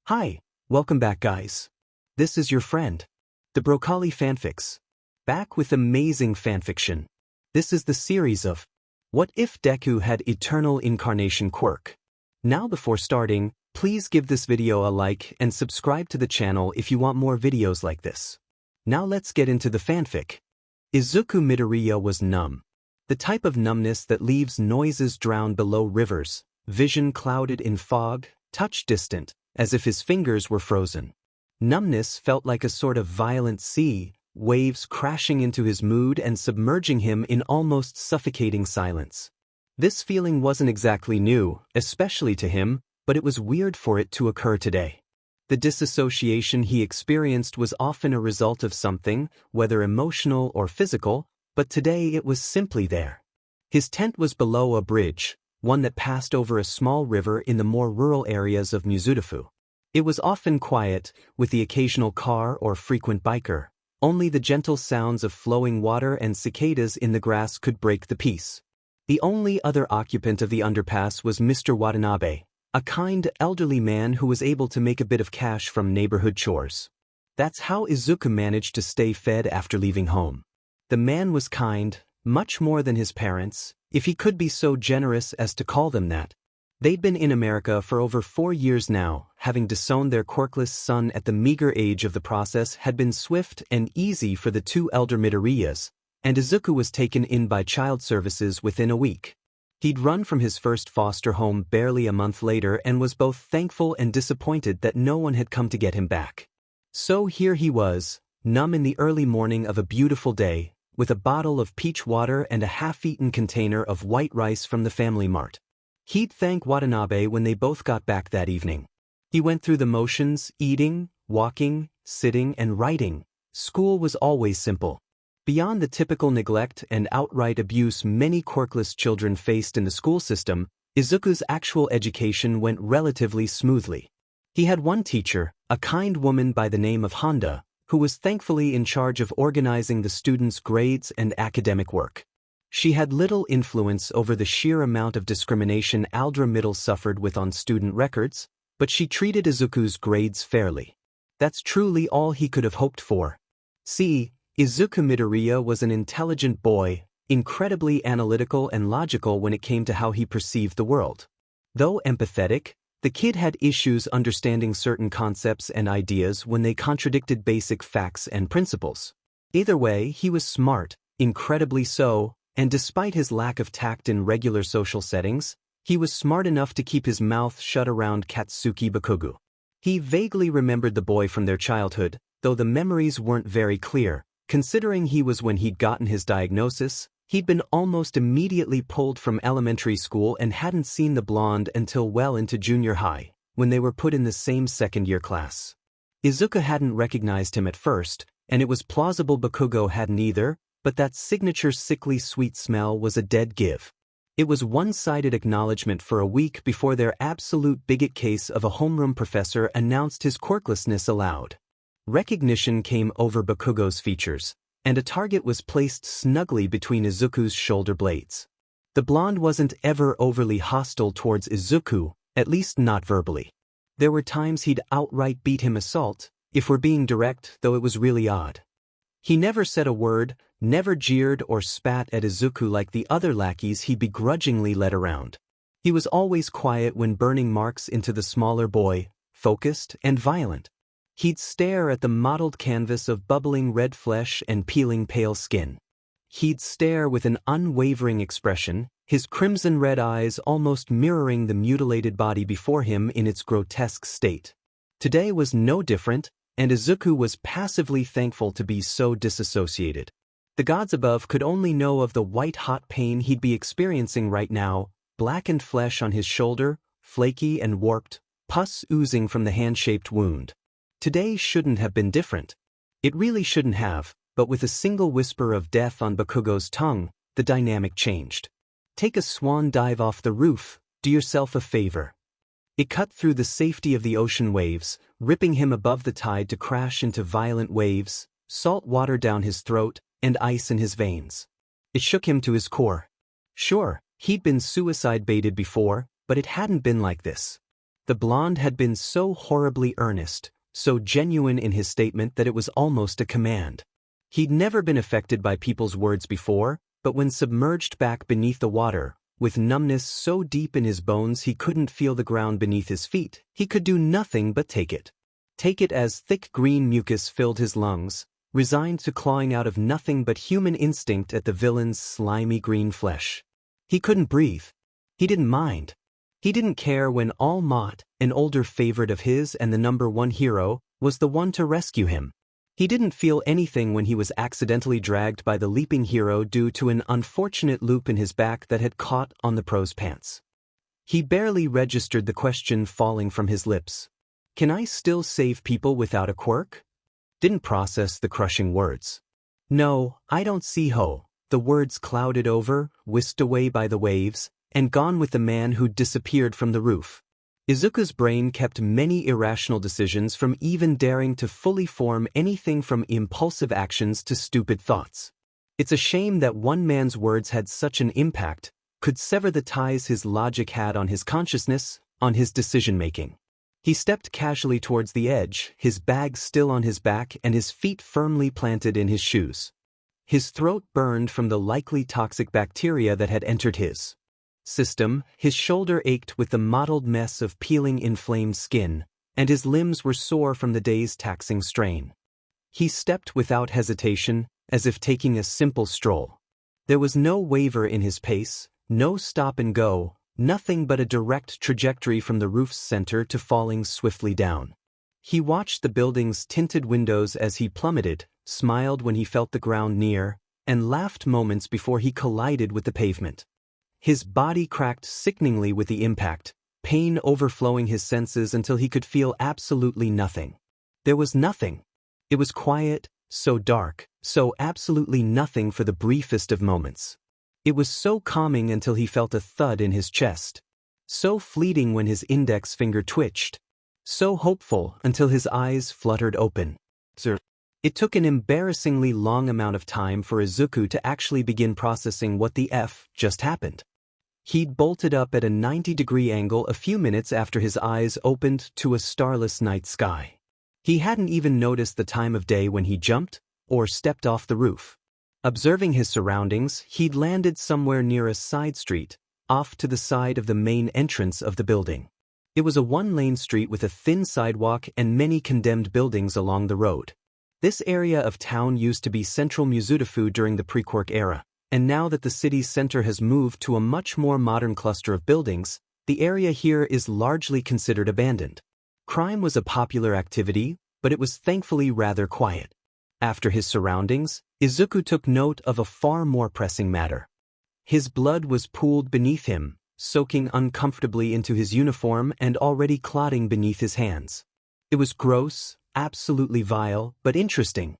Hi, welcome back guys. This is your friend, the Broccoli Fanfics. Back with amazing fanfiction. This is the series of What If Deku Had Eternal Incarnation Quirk. Now before starting, please give this video a like and subscribe to the channel if you want more videos like this. Now let's get into the fanfic. Izuku Midoriya was numb. The type of numbness that leaves noises drowned below rivers, vision clouded in fog, touch distant, as if his fingers were frozen. Numbness felt like a sort of violent sea, waves crashing into his mood and submerging him in almost suffocating silence. This feeling wasn't exactly new, especially to him, but it was weird for it to occur today. The disassociation he experienced was often a result of something, whether emotional or physical, but today it was simply there. His tent was below a bridge, one that passed over a small river in the more rural areas of Mizudafu. It was often quiet, with the occasional car or frequent biker. Only the gentle sounds of flowing water and cicadas in the grass could break the peace. The only other occupant of the underpass was Mr. Watanabe, a kind, elderly man who was able to make a bit of cash from neighborhood chores. That's how Izuku managed to stay fed after leaving home. The man was kind, much more than his parents, if he could be so generous as to call them that. They'd been in America for over 4 years now, having disowned their quirkless son at the meager age of the process had been swift and easy for the two elder Midoriyas, and Izuku was taken in by child services within a week. He'd run from his first foster home barely a month later and was both thankful and disappointed that no one had come to get him back. So here he was, numb in the early morning of a beautiful day, with a bottle of peach water and a half-eaten container of white rice from the Family Mart. He'd thank Watanabe when they both got back that evening. He went through the motions, eating, walking, sitting, and writing. School was always simple. Beyond the typical neglect and outright abuse many quirkless children faced in the school system, Izuku's actual education went relatively smoothly. He had one teacher, a kind woman by the name of Honda, who was thankfully in charge of organizing the students' grades and academic work. She had little influence over the sheer amount of discrimination Aldra Middle suffered with on student records, but she treated Izuku's grades fairly. That's truly all he could have hoped for. See, Izuku Midoriya was an intelligent boy, incredibly analytical and logical when it came to how he perceived the world. Though empathetic, the kid had issues understanding certain concepts and ideas when they contradicted basic facts and principles. Either way, he was smart, incredibly so, and despite his lack of tact in regular social settings, he was smart enough to keep his mouth shut around Katsuki Bakugo. He vaguely remembered the boy from their childhood, though the memories weren't very clear. Considering he was when he'd gotten his diagnosis, he'd been almost immediately pulled from elementary school and hadn't seen the blonde until well into junior high, when they were put in the same second-year class. Izuku hadn't recognized him at first, and it was plausible Bakugo hadn't either, but that signature sickly sweet smell was a dead give. It was one-sided acknowledgement for a week before their absolute bigot case of a homeroom professor announced his quirklessness aloud. Recognition came over Bakugo's features, and a target was placed snugly between Izuku's shoulder blades. The blonde wasn't ever overly hostile towards Izuku, at least not verbally. There were times he'd outright beat him assault, if we're being direct, though it was really odd. He never said a word, never jeered or spat at Izuku like the other lackeys he begrudgingly led around. He was always quiet when burning marks into the smaller boy, focused and violent. He'd stare at the mottled canvas of bubbling red flesh and peeling pale skin. He'd stare with an unwavering expression, his crimson-red eyes almost mirroring the mutilated body before him in its grotesque state. Today was no different, and Izuku was passively thankful to be so disassociated. The gods above could only know of the white-hot pain he'd be experiencing right now, blackened flesh on his shoulder, flaky and warped, pus oozing from the hand-shaped wound. Today shouldn't have been different. It really shouldn't have, but with a single whisper of death on Bakugo's tongue, the dynamic changed. Take a swan dive off the roof, do yourself a favor. It cut through the safety of the ocean waves, ripping him above the tide to crash into violent waves, salt water down his throat, and ice in his veins. It shook him to his core. Sure, he'd been suicide-baited before, but it hadn't been like this. The blonde had been so horribly earnest, so genuine in his statement that it was almost a command. He'd never been affected by people's words before, but when submerged back beneath the water, with numbness so deep in his bones he couldn't feel the ground beneath his feet, he could do nothing but take it. Take it as thick green mucus filled his lungs, resigned to clawing out of nothing but human instinct at the villain's slimy green flesh. He couldn't breathe. He didn't mind. He didn't care when All Might, an older favorite of his and the #1 hero, was the one to rescue him. He didn't feel anything when he was accidentally dragged by the leaping hero due to an unfortunate loop in his back that had caught on the pro's pants. He barely registered the question falling from his lips. Can I still save people without a quirk? Didn't process the crushing words. No, I don't see how. The words clouded over, whisked away by the waves, and gone with the man who'd disappeared from the roof. Izuku's brain kept many irrational decisions from even daring to fully form anything from impulsive actions to stupid thoughts. It's a shame that one man's words had such an impact, could sever the ties his logic had on his consciousness, on his decision-making. He stepped casually towards the edge, his bag still on his back and his feet firmly planted in his shoes. His throat burned from the likely toxic bacteria that had entered his system, his shoulder ached with the mottled mess of peeling inflamed skin, and his limbs were sore from the day's taxing strain. He stepped without hesitation, as if taking a simple stroll. There was no waver in his pace, no stop and go, nothing but a direct trajectory from the roof's center to falling swiftly down. He watched the building's tinted windows as he plummeted, smiled when he felt the ground near, and laughed moments before he collided with the pavement. His body cracked sickeningly with the impact, pain overflowing his senses until he could feel absolutely nothing. There was nothing. It was quiet, so dark, so absolutely nothing for the briefest of moments. It was so calming until he felt a thud in his chest. So fleeting when his index finger twitched. So hopeful until his eyes fluttered open. It took an embarrassingly long amount of time for Izuku to actually begin processing what the F just happened. He'd bolted up at a 90-degree angle a few minutes after his eyes opened to a starless night sky. He hadn't even noticed the time of day when he jumped or stepped off the roof. Observing his surroundings, he'd landed somewhere near a side street, off to the side of the main entrance of the building. It was a one-lane street with a thin sidewalk and many condemned buildings along the road. This area of town used to be central Mizudafu during the pre-Quirk era, and now that the city's center has moved to a much more modern cluster of buildings, the area here is largely considered abandoned. Crime was a popular activity, but it was thankfully rather quiet. After his surroundings, Izuku took note of a far more pressing matter. His blood was pooled beneath him, soaking uncomfortably into his uniform and already clotting beneath his hands. It was gross, absolutely vile, but interesting.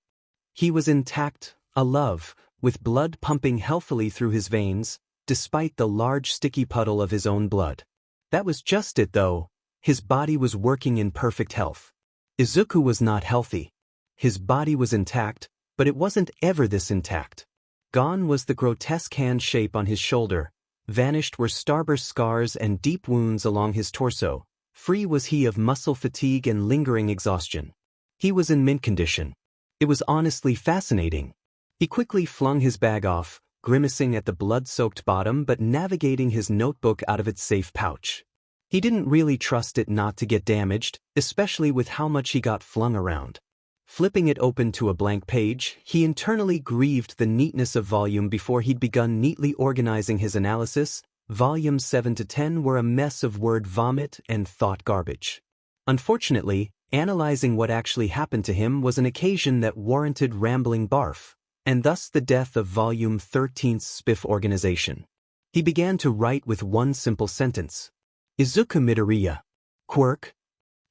He was intact, alive, with blood pumping healthily through his veins, despite the large sticky puddle of his own blood. That was just it though. His body was working in perfect health. Izuku was not healthy. His body was intact, but it wasn't ever this intact. Gone was the grotesque hand shape on his shoulder, vanished were starburst scars and deep wounds along his torso, free was he of muscle fatigue and lingering exhaustion. He was in mint condition. It was honestly fascinating. He quickly flung his bag off, grimacing at the blood-soaked bottom but navigating his notebook out of its safe pouch. He didn't really trust it not to get damaged, especially with how much he got flung around. Flipping it open to a blank page, he internally grieved the neatness of volume before he'd begun neatly organizing his analysis. Volumes 7 to 10 were a mess of word vomit and thought garbage. Unfortunately, analyzing what actually happened to him was an occasion that warranted rambling barf, and thus the death of Volume 13's spiff organization. He began to write with one simple sentence. Izuku Midoriya. Quirk.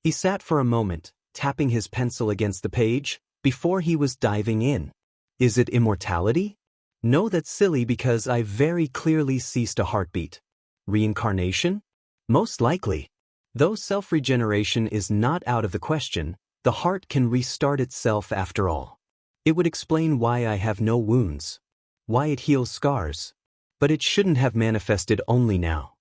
He sat for a moment, tapping his pencil against the page, before he was diving in. Is it immortality? No, that's silly because I very clearly ceased a heartbeat. Reincarnation? Most likely. Though self-regeneration is not out of the question, the heart can restart itself after all. It would explain why I have no wounds. Why it heals scars. But it shouldn't have manifested only now.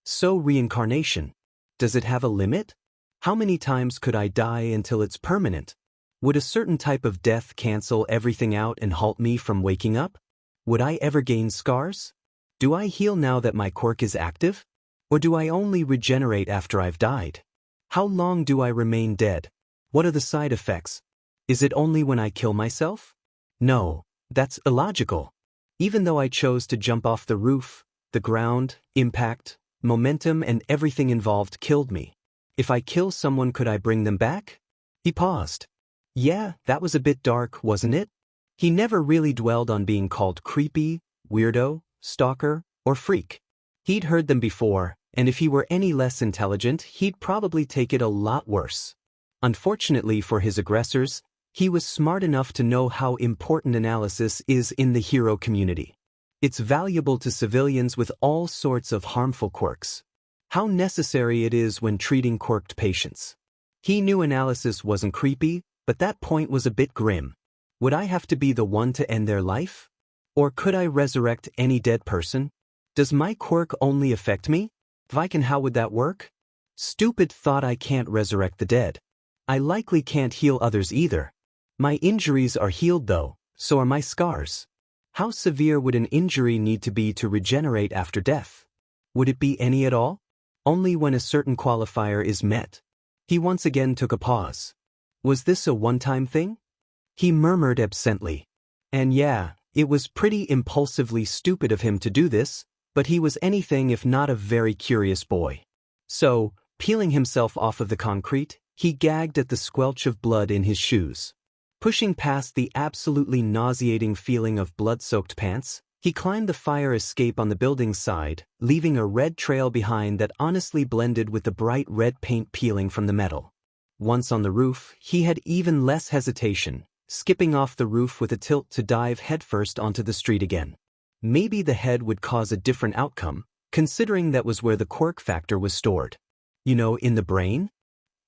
So reincarnation. Does it have a limit? How many times could I die until it's permanent? Would a certain type of death cancel everything out and halt me from waking up? Would I ever gain scars? Do I heal now that my quirk is active? Or do I only regenerate after I've died? How long do I remain dead? What are the side effects? Is it only when I kill myself? No, that's illogical. Even though I chose to jump off the roof, the ground, impact, momentum and everything involved killed me. If I kill someone, could I bring them back? He paused. Yeah, that was a bit dark, wasn't it? He never really dwelled on being called creepy, weirdo, stalker, or freak. He'd heard them before, and if he were any less intelligent, he'd probably take it a lot worse. Unfortunately for his aggressors, he was smart enough to know how important analysis is in the hero community. It's valuable to civilians with all sorts of harmful quirks. How necessary it is when treating quirked patients. He knew analysis wasn't creepy, but that point was a bit grim. Would I have to be the one to end their life? Or could I resurrect any dead person? Does my quirk only affect me? How would that work? Stupid thought, I can't resurrect the dead. I likely can't heal others either. My injuries are healed though, so are my scars. How severe would an injury need to be to regenerate after death? Would it be any at all? Only when a certain qualifier is met. He once again took a pause. Was this a one-time thing? He murmured absently. And yeah, it was pretty impulsively stupid of him to do this, but he was anything if not a very curious boy. So, peeling himself off of the concrete, he gagged at the squelch of blood in his shoes. Pushing past the absolutely nauseating feeling of blood-soaked pants, he climbed the fire escape on the building's side, leaving a red trail behind that honestly blended with the bright red paint peeling from the metal. Once on the roof, he had even less hesitation, skipping off the roof with a tilt to dive headfirst onto the street again. Maybe the head would cause a different outcome, considering that was where the quirk factor was stored. You know, in the brain?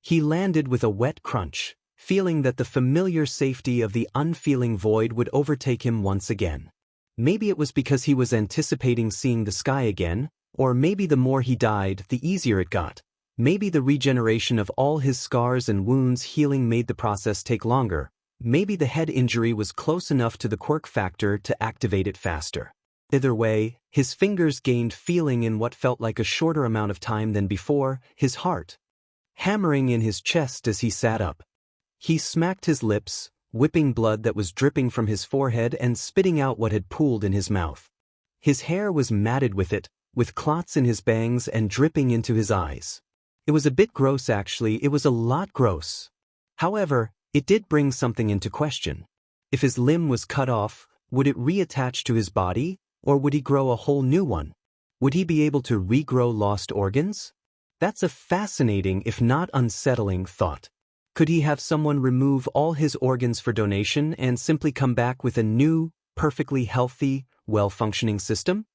He landed with a wet crunch, feeling that the familiar safety of the unfeeling void would overtake him once again. Maybe it was because he was anticipating seeing the sky again, or maybe the more he died, the easier it got. Maybe the regeneration of all his scars and wounds healing made the process take longer. Maybe the head injury was close enough to the quirk factor to activate it faster. Either way, his fingers gained feeling in what felt like a shorter amount of time than before, his heart hammering in his chest as he sat up. He smacked his lips, whipping blood that was dripping from his forehead and spitting out what had pooled in his mouth. His hair was matted with it, with clots in his bangs and dripping into his eyes. It was a bit gross actually, it was a lot gross. However, it did bring something into question. If his limb was cut off, would it reattach to his body, or would he grow a whole new one? Would he be able to regrow lost organs? That's a fascinating, if not unsettling, thought. Could he have someone remove all his organs for donation and simply come back with a new, perfectly healthy, well-functioning system?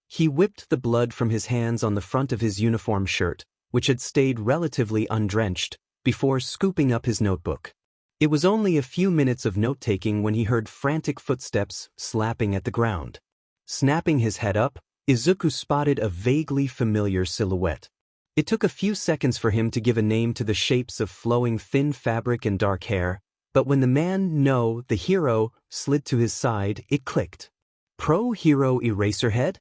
He whipped the blood from his hands on the front of his uniform shirt, which had stayed relatively undrenched, before scooping up his notebook. It was only a few minutes of note-taking when he heard frantic footsteps slapping at the ground. Snapping his head up, Izuku spotted a vaguely familiar silhouette. It took a few seconds for him to give a name to the shapes of flowing thin fabric and dark hair, but when the man, no, the hero, slid to his side, it clicked. Pro-hero Eraserhead?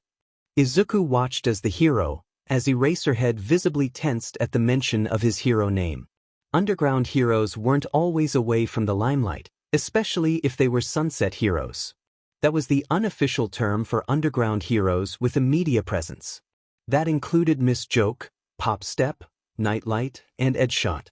Izuku watched as Eraserhead visibly tensed at the mention of his hero name. Underground heroes weren't always away from the limelight, especially if they were sunset heroes. That was the unofficial term for underground heroes with a media presence. That included Miss Joke, Pop Step, Nightlight, and Edgeshot.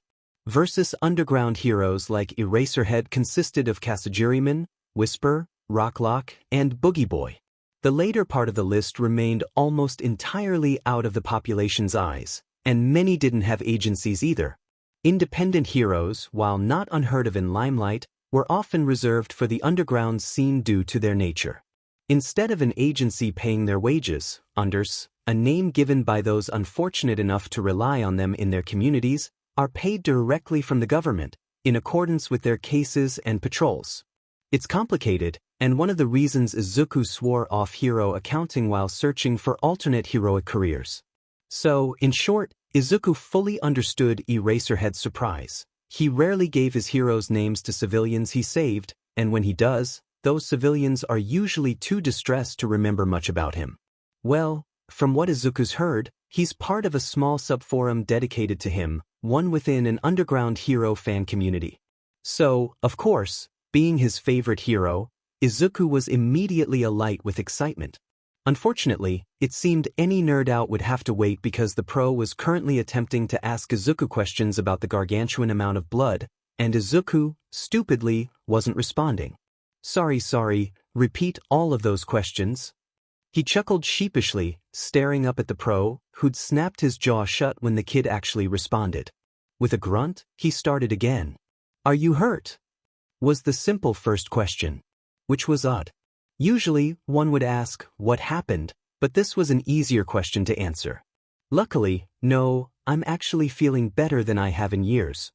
Versus underground heroes like Eraserhead consisted of Kasujiriman, Whisper, Rocklock, and Boogie Boy. The later part of the list remained almost entirely out of the population's eyes, and many didn't have agencies either. Independent heroes, while not unheard of in limelight, were often reserved for the underground scene due to their nature. Instead of an agency paying their wages, unders, a name given by those unfortunate enough to rely on them in their communities, are paid directly from the government, in accordance with their cases and patrols. It's complicated, and one of the reasons Izuku swore off hero accounting while searching for alternate heroic careers. So, in short, Izuku fully understood Eraserhead's surprise. He rarely gave his heroes names to civilians he saved, and when he does, those civilians are usually too distressed to remember much about him. Well, from what Izuku's heard, he's part of a small subforum dedicated to him, one within an underground hero fan community. So, of course, being his favorite hero, Izuku was immediately alight with excitement. Unfortunately, it seemed any nerd out would have to wait because the pro was currently attempting to ask Izuku questions about the gargantuan amount of blood, and Izuku, stupidly, wasn't responding. Sorry, repeat all of those questions. He chuckled sheepishly, staring up at the pro, who'd snapped his jaw shut when the kid actually responded. With a grunt, he started again. Are you hurt? Was the simple first question. Which was odd. Usually, one would ask, what happened, but this was an easier question to answer. Luckily, no, I'm actually feeling better than I have in years,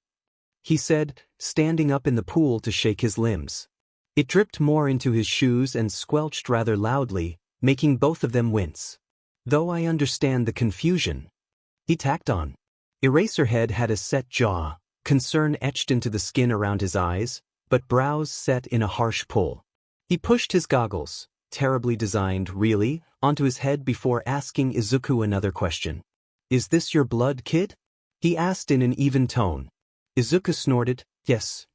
he said, standing up in the pool to shake his limbs. It dripped more into his shoes and squelched rather loudly, making both of them wince. Though I understand the confusion, he tacked on. Eraserhead had a set jaw, concern etched into the skin around his eyes, but brows set in a harsh pull. He pushed his goggles, terribly designed, really, onto his head before asking Izuku another question. Is this your blood, kid? He asked in an even tone. Izuku snorted, yes,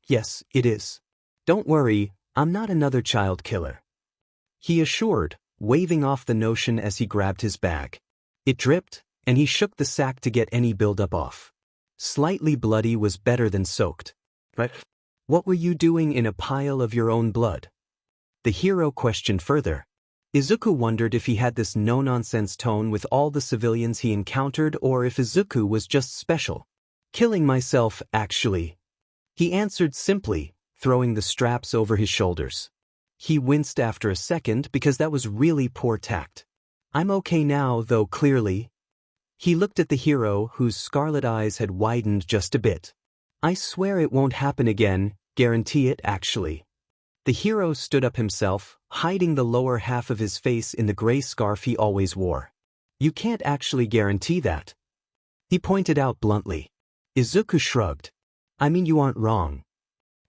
it is. Don't worry, I'm not another child killer, he assured, waving off the notion as he grabbed his bag. It dripped, and he shook the sack to get any buildup off. Slightly bloody was better than soaked. But what were you doing in a pile of your own blood? The hero questioned further. Izuku wondered if he had this no-nonsense tone with all the civilians he encountered or if Izuku was just special. Killing myself, actually, he answered simply, throwing the straps over his shoulders. He winced after a second because that was really poor tact. I'm okay now, though, clearly. He looked at the hero, whose scarlet eyes had widened just a bit. I swear it won't happen again, guarantee it, actually. The hero stood up himself, hiding the lower half of his face in the gray scarf he always wore. You can't actually guarantee that, he pointed out bluntly. Izuku shrugged. I mean, you aren't wrong.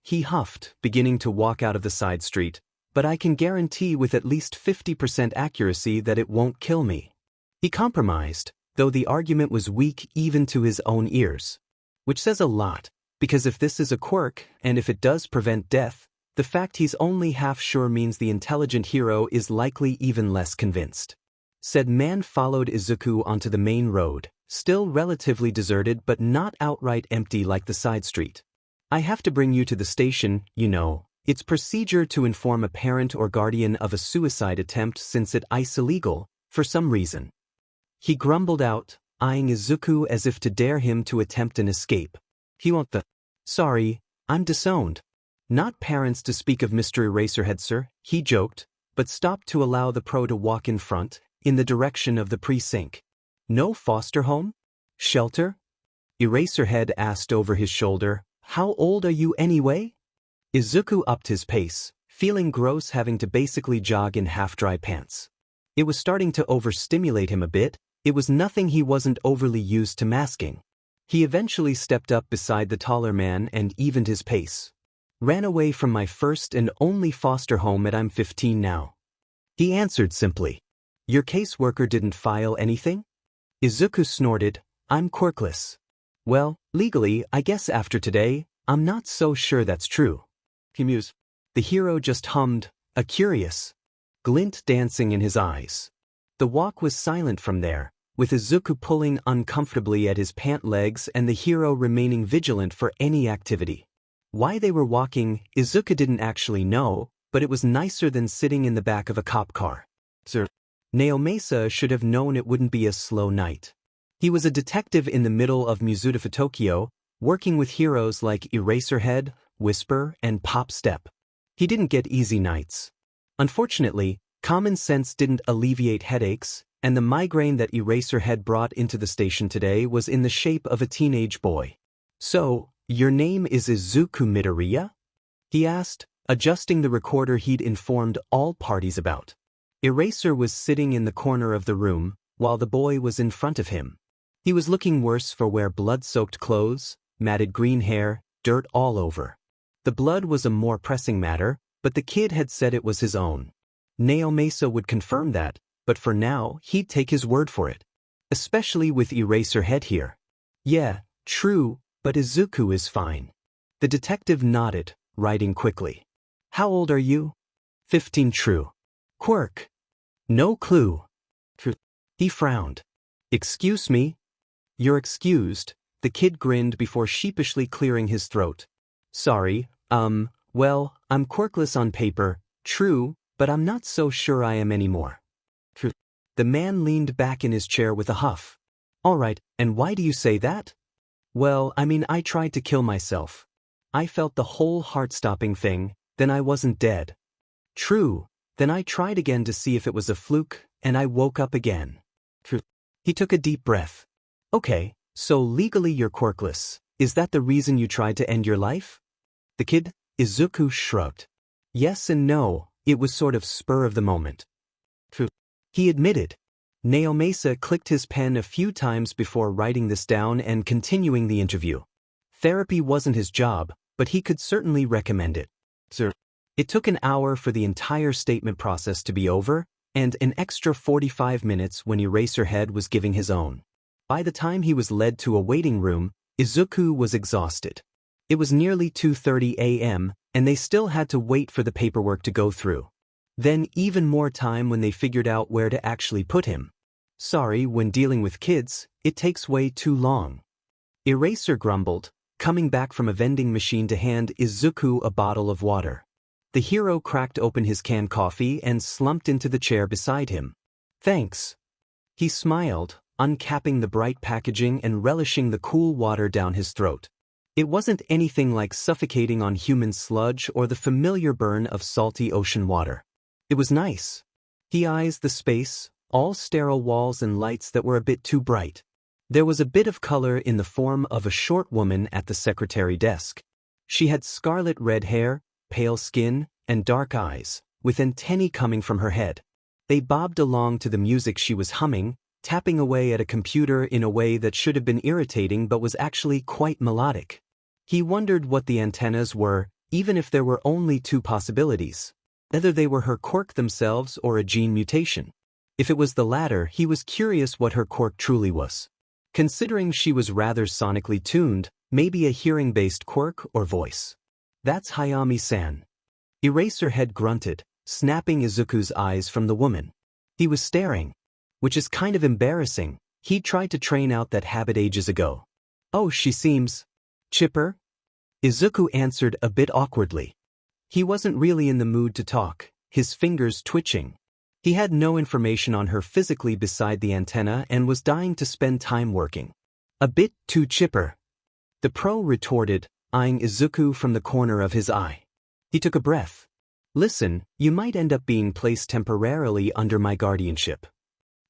He huffed, beginning to walk out of the side street, but I can guarantee with at least 50% accuracy that it won't kill me. He compromised, though the argument was weak even to his own ears. Which says a lot, because if this is a quirk, and if it does prevent death, the fact he's only half sure means the intelligent hero is likely even less convinced. Said man followed Izuku onto the main road, still relatively deserted but not outright empty like the side street. I have to bring you to the station, you know. It's procedure to inform a parent or guardian of a suicide attempt since it's illegal, for some reason. He grumbled out, eyeing Izuku as if to dare him to attempt an escape. He won't Sorry, I'm disowned. Not parents to speak of, Mr. Eraserhead, sir, he joked, but stopped to allow the pro to walk in front, in the direction of the precinct. No foster home? Shelter? Eraserhead asked over his shoulder, how old are you anyway? Izuku upped his pace, feeling gross having to basically jog in half-dry pants. It was starting to overstimulate him a bit. It was nothing he wasn't overly used to masking. He eventually stepped up beside the taller man and evened his pace. Ran away from my first and only foster home I'm 15 now. He answered simply. Your caseworker didn't file anything? Izuku snorted, I'm quirkless. Well, legally, I guess after today, I'm not so sure that's true. He mused. The hero just hummed, a curious glint dancing in his eyes. The walk was silent from there, with Izuku pulling uncomfortably at his pant legs and the hero remaining vigilant for any activity. Why they were walking, Izuku didn't actually know, but it was nicer than sitting in the back of a cop car. Sir, Naomasa should have known it wouldn't be a slow night. He was a detective in the middle of Mizuta Tokyo, working with heroes like Eraserhead, Whisper, and Pop Step. He didn't get easy nights. Unfortunately, common sense didn't alleviate headaches, and the migraine that Eraserhead brought into the station today was in the shape of a teenage boy. So, your name is Izuku Midoriya? He asked, adjusting the recorder he'd informed all parties about. Eraser was sitting in the corner of the room, while the boy was in front of him. He was looking worse for wear blood-soaked clothes, matted green hair, dirt all over. The blood was a more pressing matter, but the kid had said it was his own. Naomasa would confirm that, but for now he'd take his word for it. Especially with Eraserhead here. Yeah, true, but Izuku is fine. The detective nodded, writing quickly. How old are you? 15. True. Quirk. No clue. True. He frowned. Excuse me? You're excused, the kid grinned before sheepishly clearing his throat. Sorry, well, I'm quirkless on paper, true, but I'm not so sure I am anymore. True. The man leaned back in his chair with a huff. All right, and why do you say that? Well, I tried to kill myself. I felt the whole heart-stopping thing, then I wasn't dead. True, then I tried again to see if it was a fluke, and I woke up again. True. He took a deep breath. Okay, so legally you're quirkless. Is that the reason you tried to end your life? The kid, Izuku shrugged. Yes and no, it was sort of spur of the moment. True. He admitted. Naomasa clicked his pen a few times before writing this down and continuing the interview. Therapy wasn't his job, but he could certainly recommend it. Sir. It took an hour for the entire statement process to be over, and an extra 45 minutes when Eraserhead was giving his own. By the time he was led to a waiting room, Izuku was exhausted. It was nearly 2:30 a.m., and they still had to wait for the paperwork to go through. Then even more time when they figured out where to actually put him. Sorry, when dealing with kids, it takes way too long. Eraser grumbled, coming back from a vending machine to hand Izuku a bottle of water. The hero cracked open his canned coffee and slumped into the chair beside him. Thanks. He smiled, uncapping the bright packaging and relishing the cool water down his throat. It wasn't anything like suffocating on human sludge or the familiar burn of salty ocean water. It was nice. He eyes the space, all sterile walls and lights that were a bit too bright. There was a bit of color in the form of a short woman at the secretary desk. She had scarlet red hair, pale skin, and dark eyes, with antennae coming from her head. They bobbed along to the music she was humming, tapping away at a computer in a way that should have been irritating but was actually quite melodic. He wondered what the antennas were, even if there were only two possibilities. Whether they were her quirk themselves or a gene mutation. If it was the latter, he was curious what her quirk truly was. Considering she was rather sonically tuned, maybe a hearing-based quirk or voice. That's Hayami-san. Eraserhead grunted, snapping Izuku's eyes from the woman. He was staring. Which is kind of embarrassing. He tried to train out that habit ages ago. Oh, she seems chipper? Izuku answered a bit awkwardly. He wasn't really in the mood to talk, his fingers twitching. He had no information on her physically beside the antenna and was dying to spend time working. A bit too chipper. The pro retorted, eyeing Izuku from the corner of his eye. He took a breath. Listen, you might end up being placed temporarily under my guardianship.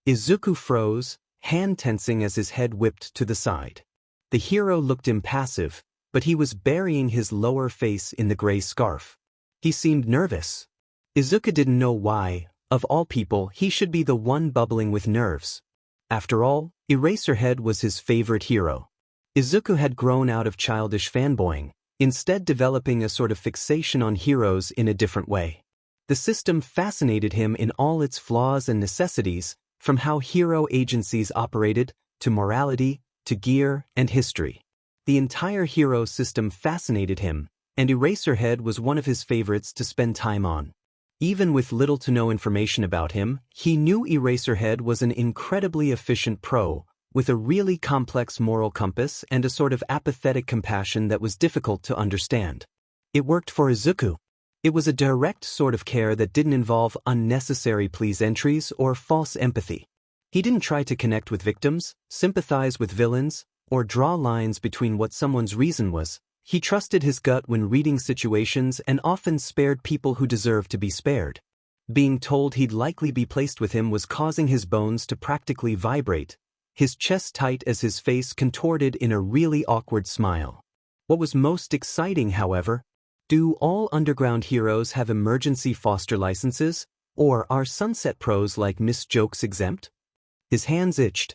Izuku froze, hand tensing as his head whipped to the side. The hero looked impassive, but he was burying his lower face in the gray scarf. He seemed nervous. Izuku didn't know why, of all people, he should be the one bubbling with nerves. After all, Eraserhead was his favorite hero. Izuku had grown out of childish fanboying, instead developing a sort of fixation on heroes in a different way. The system fascinated him in all its flaws and necessities, from how hero agencies operated, to morality, to gear, and history. The entire hero system fascinated him, and Eraserhead was one of his favorites to spend time on. Even with little to no information about him, he knew Eraserhead was an incredibly efficient pro, with a really complex moral compass and a sort of apathetic compassion that was difficult to understand. It worked for Izuku. It was a direct sort of care that didn't involve unnecessary please entries or false empathy. He didn't try to connect with victims, sympathize with villains, or draw lines between what someone's reason was. He trusted his gut when reading situations and often spared people who deserved to be spared. Being told he'd likely be placed with him was causing his bones to practically vibrate, his chest tight as his face contorted in a really awkward smile. What was most exciting, however, do all underground heroes have emergency foster licenses, or are sunset pros like Miss Jokes exempt? His hands itched.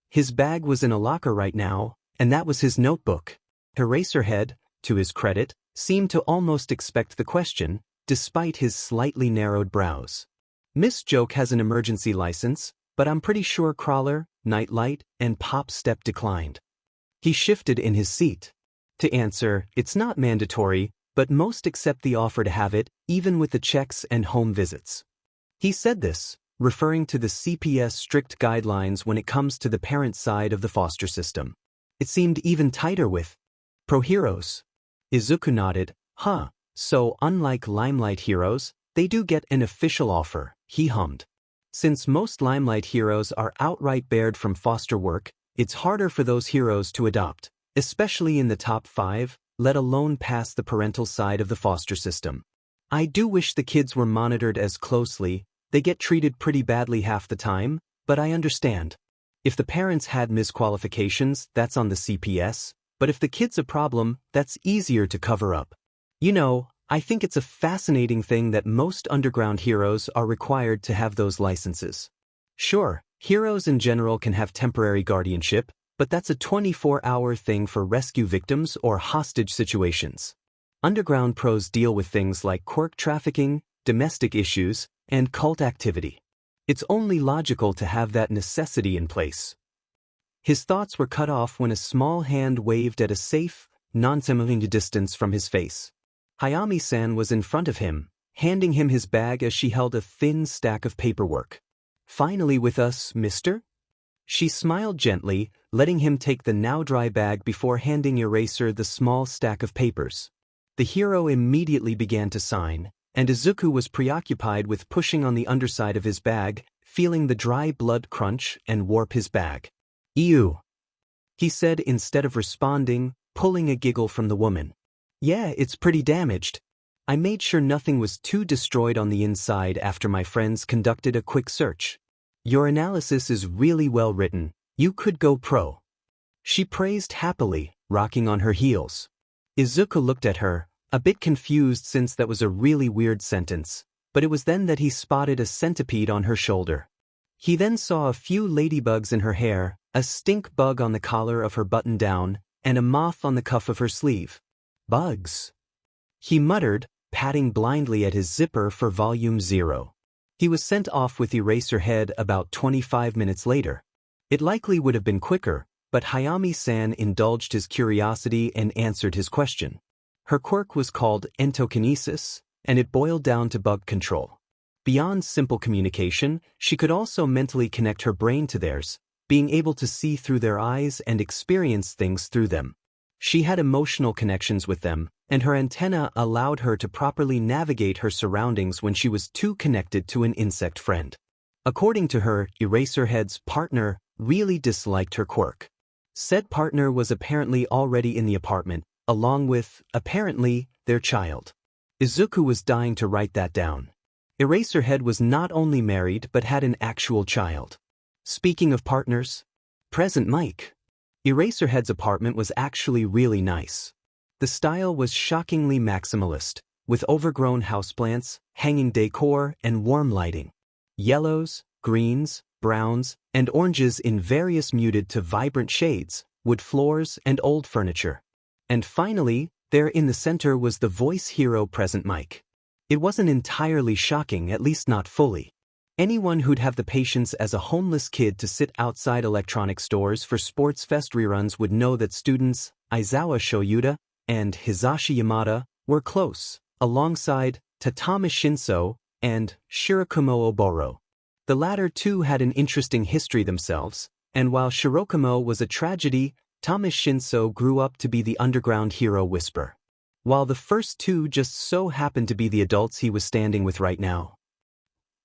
His bag was in a locker right now, and that was his notebook. Eraserhead, to his credit, seemed to almost expect the question, despite his slightly narrowed brows. Miss Joke has an emergency license, but I'm pretty sure Crawler, Nightlight, and Pop Step declined. He shifted in his seat. To answer, it's not mandatory, but most accept the offer to have it, even with the checks and home visits. He said this, referring to the CPS strict guidelines when it comes to the parent side of the foster system. It seemed even tighter with pro heroes. Izuku nodded. Huh, so unlike Limelight heroes, they do get an official offer, he hummed. Since most Limelight heroes are outright barred from foster work, it's harder for those heroes to adopt, especially in the top 5, let alone pass the parental side of the foster system. I do wish the kids were monitored as closely. They get treated pretty badly half the time, but I understand. If the parents had misqualifications, that's on the CPS, but if the kid's a problem, that's easier to cover up. You know, I think it's a fascinating thing that most underground heroes are required to have those licenses. Sure, heroes in general can have temporary guardianship, but that's a 24-hour thing for rescue victims or hostage situations. Underground pros deal with things like quirk trafficking, domestic issues, and cult activity. It's only logical to have that necessity in place. His thoughts were cut off when a small hand waved at a safe, non-semiling distance from his face. Hayami-san was in front of him, handing him his bag as she held a thin stack of paperwork. Finally with us, mister? She smiled gently, letting him take the now dry bag before handing Eraser the small stack of papers. The hero immediately began to sign, and Izuku was preoccupied with pushing on the underside of his bag, feeling the dry blood crunch and warp his bag. Ew, he said instead of responding, pulling a giggle from the woman. Yeah, it's pretty damaged. I made sure nothing was too destroyed on the inside after my friends conducted a quick search. Your analysis is really well written. You could go pro. She praised happily, rocking on her heels. Izuku looked at her, a bit confused since that was a really weird sentence, but it was then that he spotted a centipede on her shoulder. He then saw a few ladybugs in her hair, a stink bug on the collar of her button-down, and a moth on the cuff of her sleeve. Bugs. He muttered, patting blindly at his zipper for volume 0. He was sent off with Eraserhead about 25 minutes later. It likely would have been quicker, but Hayami-san indulged his curiosity and answered his question. Her quirk was called entokinesis, and it boiled down to bug control. Beyond simple communication, she could also mentally connect her brain to theirs, being able to see through their eyes and experience things through them. She had emotional connections with them, and her antenna allowed her to properly navigate her surroundings when she was too connected to an insect friend. According to her, Eraserhead's partner really disliked her quirk. Said partner was apparently already in the apartment, along with, apparently, their child. Izuku was dying to write that down. Eraserhead was not only married but had an actual child. Speaking of partners, present Mike. Eraserhead's apartment was actually really nice. The style was shockingly maximalist, with overgrown houseplants, hanging decor, and warm lighting. Yellows, greens, browns, and oranges in various muted to vibrant shades, wood floors, and old furniture. And finally, there in the center was the voice hero present Mike. It wasn't entirely shocking, at least not fully. Anyone who'd have the patience as a homeless kid to sit outside electronic stores for Sports Fest reruns would know that students Aizawa Shoyuta and Hisashi Yamada were close, alongside Tatami Shinso and Shirakumo Oboro. The latter two had an interesting history themselves, and while Shirakumo was a tragedy, Tatami Shinso grew up to be the underground hero whisper. While the first two just so happened to be the adults he was standing with right now.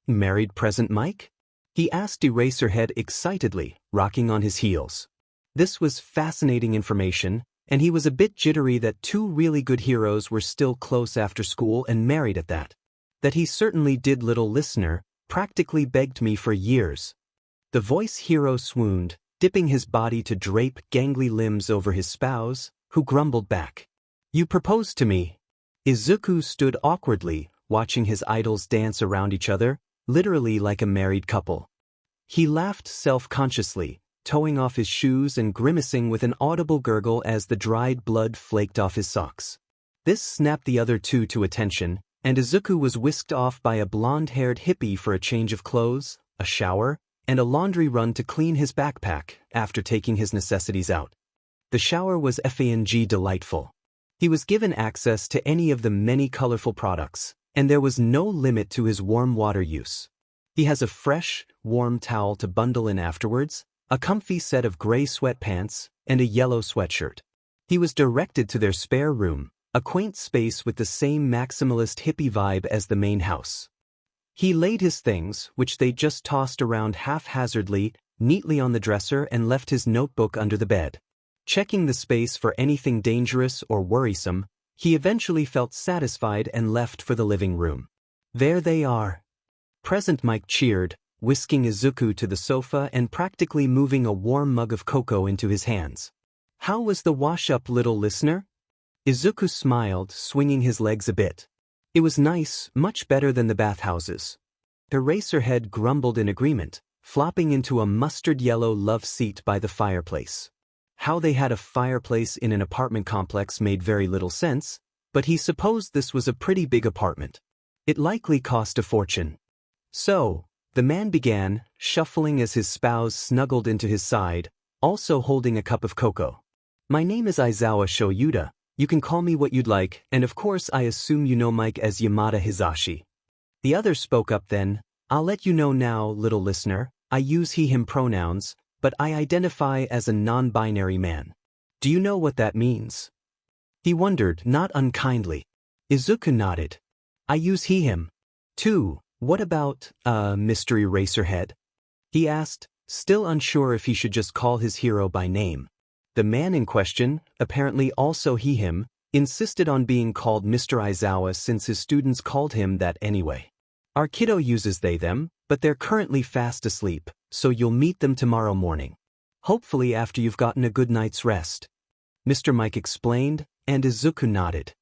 Married present Mike? He asked Eraserhead excitedly, rocking on his heels. This was fascinating information, and he was a bit jittery that two really good heroes were still close after school and married at that. That he certainly did, little listener, practically begged me for years. The voice hero swooned, dipping his body to drape gangly limbs over his spouse, who grumbled back. You proposed to me. Izuku stood awkwardly, watching his idols dance around each other, literally like a married couple. He laughed self-consciously, towing off his shoes and grimacing with an audible gurgle as the dried blood flaked off his socks. This snapped the other two to attention, and Izuku was whisked off by a blonde-haired hippie for a change of clothes, a shower, and a laundry run to clean his backpack after taking his necessities out. The shower was fang delightful. He was given access to any of the many colorful products, and there was no limit to his warm water use. He has a fresh, warm towel to bundle in afterwards, a comfy set of gray sweatpants, and a yellow sweatshirt. He was directed to their spare room, a quaint space with the same maximalist hippie vibe as the main house. He laid his things, which they just tossed around haphazardly, neatly on the dresser and left his notebook under the bed. Checking the space for anything dangerous or worrisome, he eventually felt satisfied and left for the living room. There they are. Present Mike cheered, whisking Izuku to the sofa and practically moving a warm mug of cocoa into his hands. How was the wash-up, little listener? Izuku smiled, swinging his legs a bit. It was nice, much better than the bathhouses. Eraserhead grumbled in agreement, flopping into a mustard-yellow love seat by the fireplace. How they had a fireplace in an apartment complex made very little sense, but he supposed this was a pretty big apartment. It likely cost a fortune. So, the man began, shuffling as his spouse snuggled into his side, also holding a cup of cocoa. My name is Aizawa Shoyuda. You can call me what you'd like, and of course I assume you know Mike as Yamada Hizashi. The other spoke up then. I'll let you know now, little listener, I use he/him pronouns, but I identify as a non-binary man. Do you know what that means? He wondered, not unkindly. Izuku nodded. I use he/him. Too. What about, Mr. Eraserhead? He asked, still unsure if he should just call his hero by name. The man in question, apparently also he/him, insisted on being called Mr. Aizawa since his students called him that anyway. Our kiddo uses they/them, but they're currently fast asleep, so you'll meet them tomorrow morning. Hopefully after you've gotten a good night's rest. Mr. Mike explained, and Izuku nodded.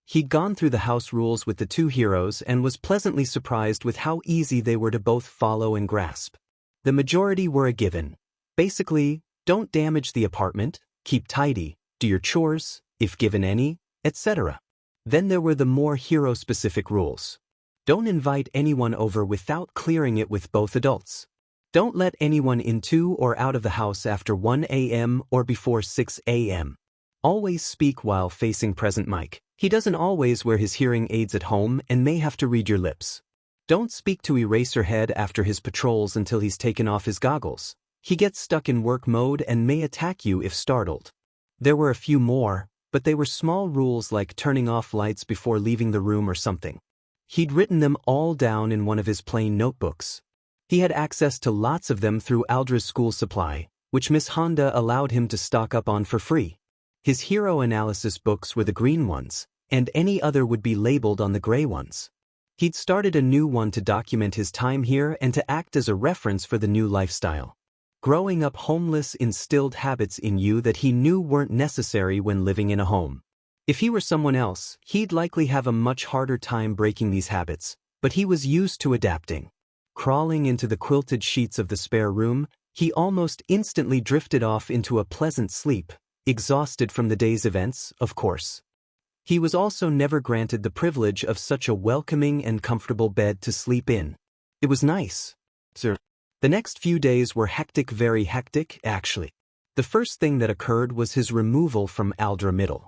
He'd gone through the house rules with the two heroes and was pleasantly surprised with how easy they were to both follow and grasp. The majority were a given. Basically, don't damage the apartment, keep tidy, do your chores, if given any, etc. Then there were the more hero-specific rules. Don't invite anyone over without clearing it with both adults. Don't let anyone into or out of the house after 1 a.m. or before 6 a.m. Always speak while facing present Mike. He doesn't always wear his hearing aids at home and may have to read your lips. Don't speak to Eraserhead after his patrols until he's taken off his goggles. He gets stuck in work mode and may attack you if startled. There were a few more, but they were small rules like turning off lights before leaving the room or something. He'd written them all down in one of his plain notebooks. He had access to lots of them through Aldra's school supply, which Miss Honda allowed him to stock up on for free. His hero analysis books were the green ones, and any other would be labeled on the gray ones. He'd started a new one to document his time here and to act as a reference for the new lifestyle. Growing up homeless instilled habits in you that he knew weren't necessary when living in a home. If he were someone else, he'd likely have a much harder time breaking these habits, but he was used to adapting. Crawling into the quilted sheets of the spare room, he almost instantly drifted off into a pleasant sleep, exhausted from the day's events, of course. He was also never granted the privilege of such a welcoming and comfortable bed to sleep in. It was nice, sir. The next few days were hectic, very hectic, actually. The first thing that occurred was his removal from Aldra Middle.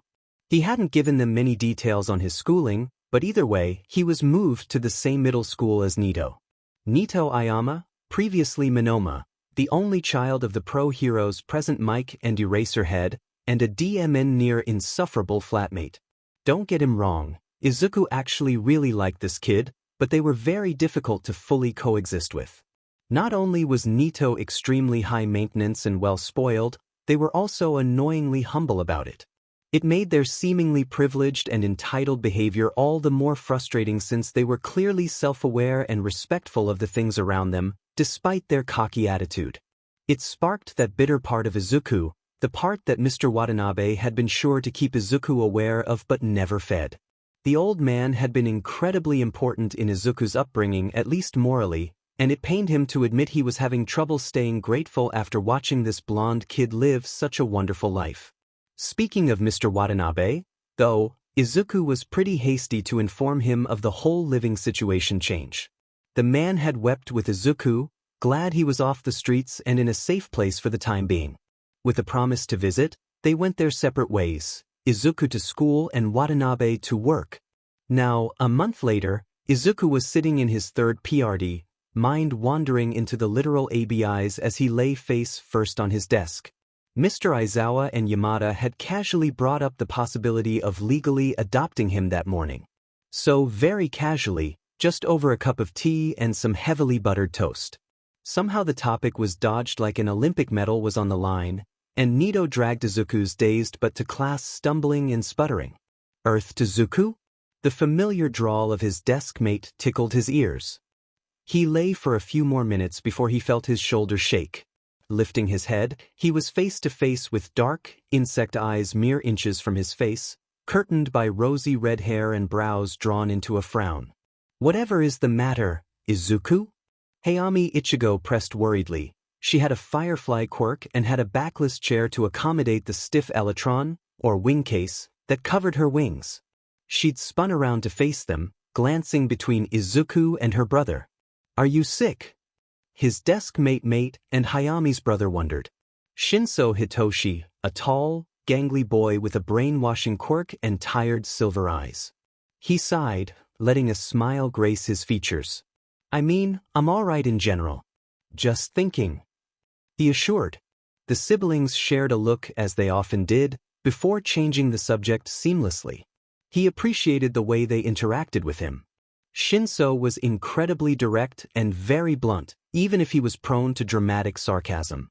He hadn't given them many details on his schooling, but either way, he was moved to the same middle school as Neito. Neito Ayama, previously Monoma, the only child of the pro-heroes present Mike and Eraserhead, and a DMN near insufferable flatmate. Don't get him wrong, Izuku actually really liked this kid, but they were very difficult to fully coexist with. Not only was Neito extremely high maintenance and well spoiled, they were also annoyingly humble about it. It made their seemingly privileged and entitled behavior all the more frustrating since they were clearly self-aware and respectful of the things around them, despite their cocky attitude. It sparked that bitter part of Izuku, the part that Mr. Watanabe had been sure to keep Izuku aware of but never fed. The old man had been incredibly important in Izuku's upbringing, at least morally, and it pained him to admit he was having trouble staying grateful after watching this blonde kid live such a wonderful life. Speaking of Mr. Watanabe, though, Izuku was pretty hasty to inform him of the whole living situation change. The man had wept with Izuku, glad he was off the streets and in a safe place for the time being. With a promise to visit, they went their separate ways, Izuku to school and Watanabe to work. Now, a month later, Izuku was sitting in his third PRD, mind wandering into the literal ABIs as he lay face first on his desk. Mr. Aizawa and Yamada had casually brought up the possibility of legally adopting him that morning. So very casually, just over a cup of tea and some heavily buttered toast. Somehow the topic was dodged like an Olympic medal was on the line, and Neito dragged Izuku's dazed but to class stumbling and sputtering. Earth to Zuku? The familiar drawl of his desk mate tickled his ears. He lay for a few more minutes before he felt his shoulders shake. Lifting his head, he was face to face with dark, insect eyes mere inches from his face, curtained by rosy red hair and brows drawn into a frown. Whatever is the matter, Izuku? Hayami Ichigo pressed worriedly. She had a firefly quirk and had a backless chair to accommodate the stiff elytron, or wing case, that covered her wings. She'd spun around to face them, glancing between Izuku and her brother. Are you sick? His desk mate and Hayami's brother wondered. Shinso Hitoshi, a tall, gangly boy with a brainwashing quirk and tired silver eyes. He sighed, letting a smile grace his features. I mean, I'm all right in general. Just thinking. He assured. The siblings shared a look as they often did, before changing the subject seamlessly. He appreciated the way they interacted with him. Shinso was incredibly direct and very blunt, even if he was prone to dramatic sarcasm.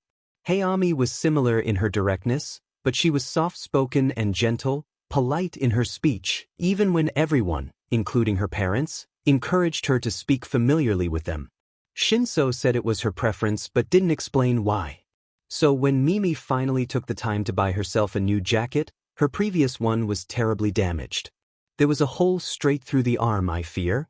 Hayami was similar in her directness, but she was soft-spoken and gentle, polite in her speech, even when everyone, including her parents, encouraged her to speak familiarly with them. Shinso said it was her preference but didn't explain why. So when Mimi finally took the time to buy herself a new jacket, her previous one was terribly damaged. There was a hole straight through the arm, I fear.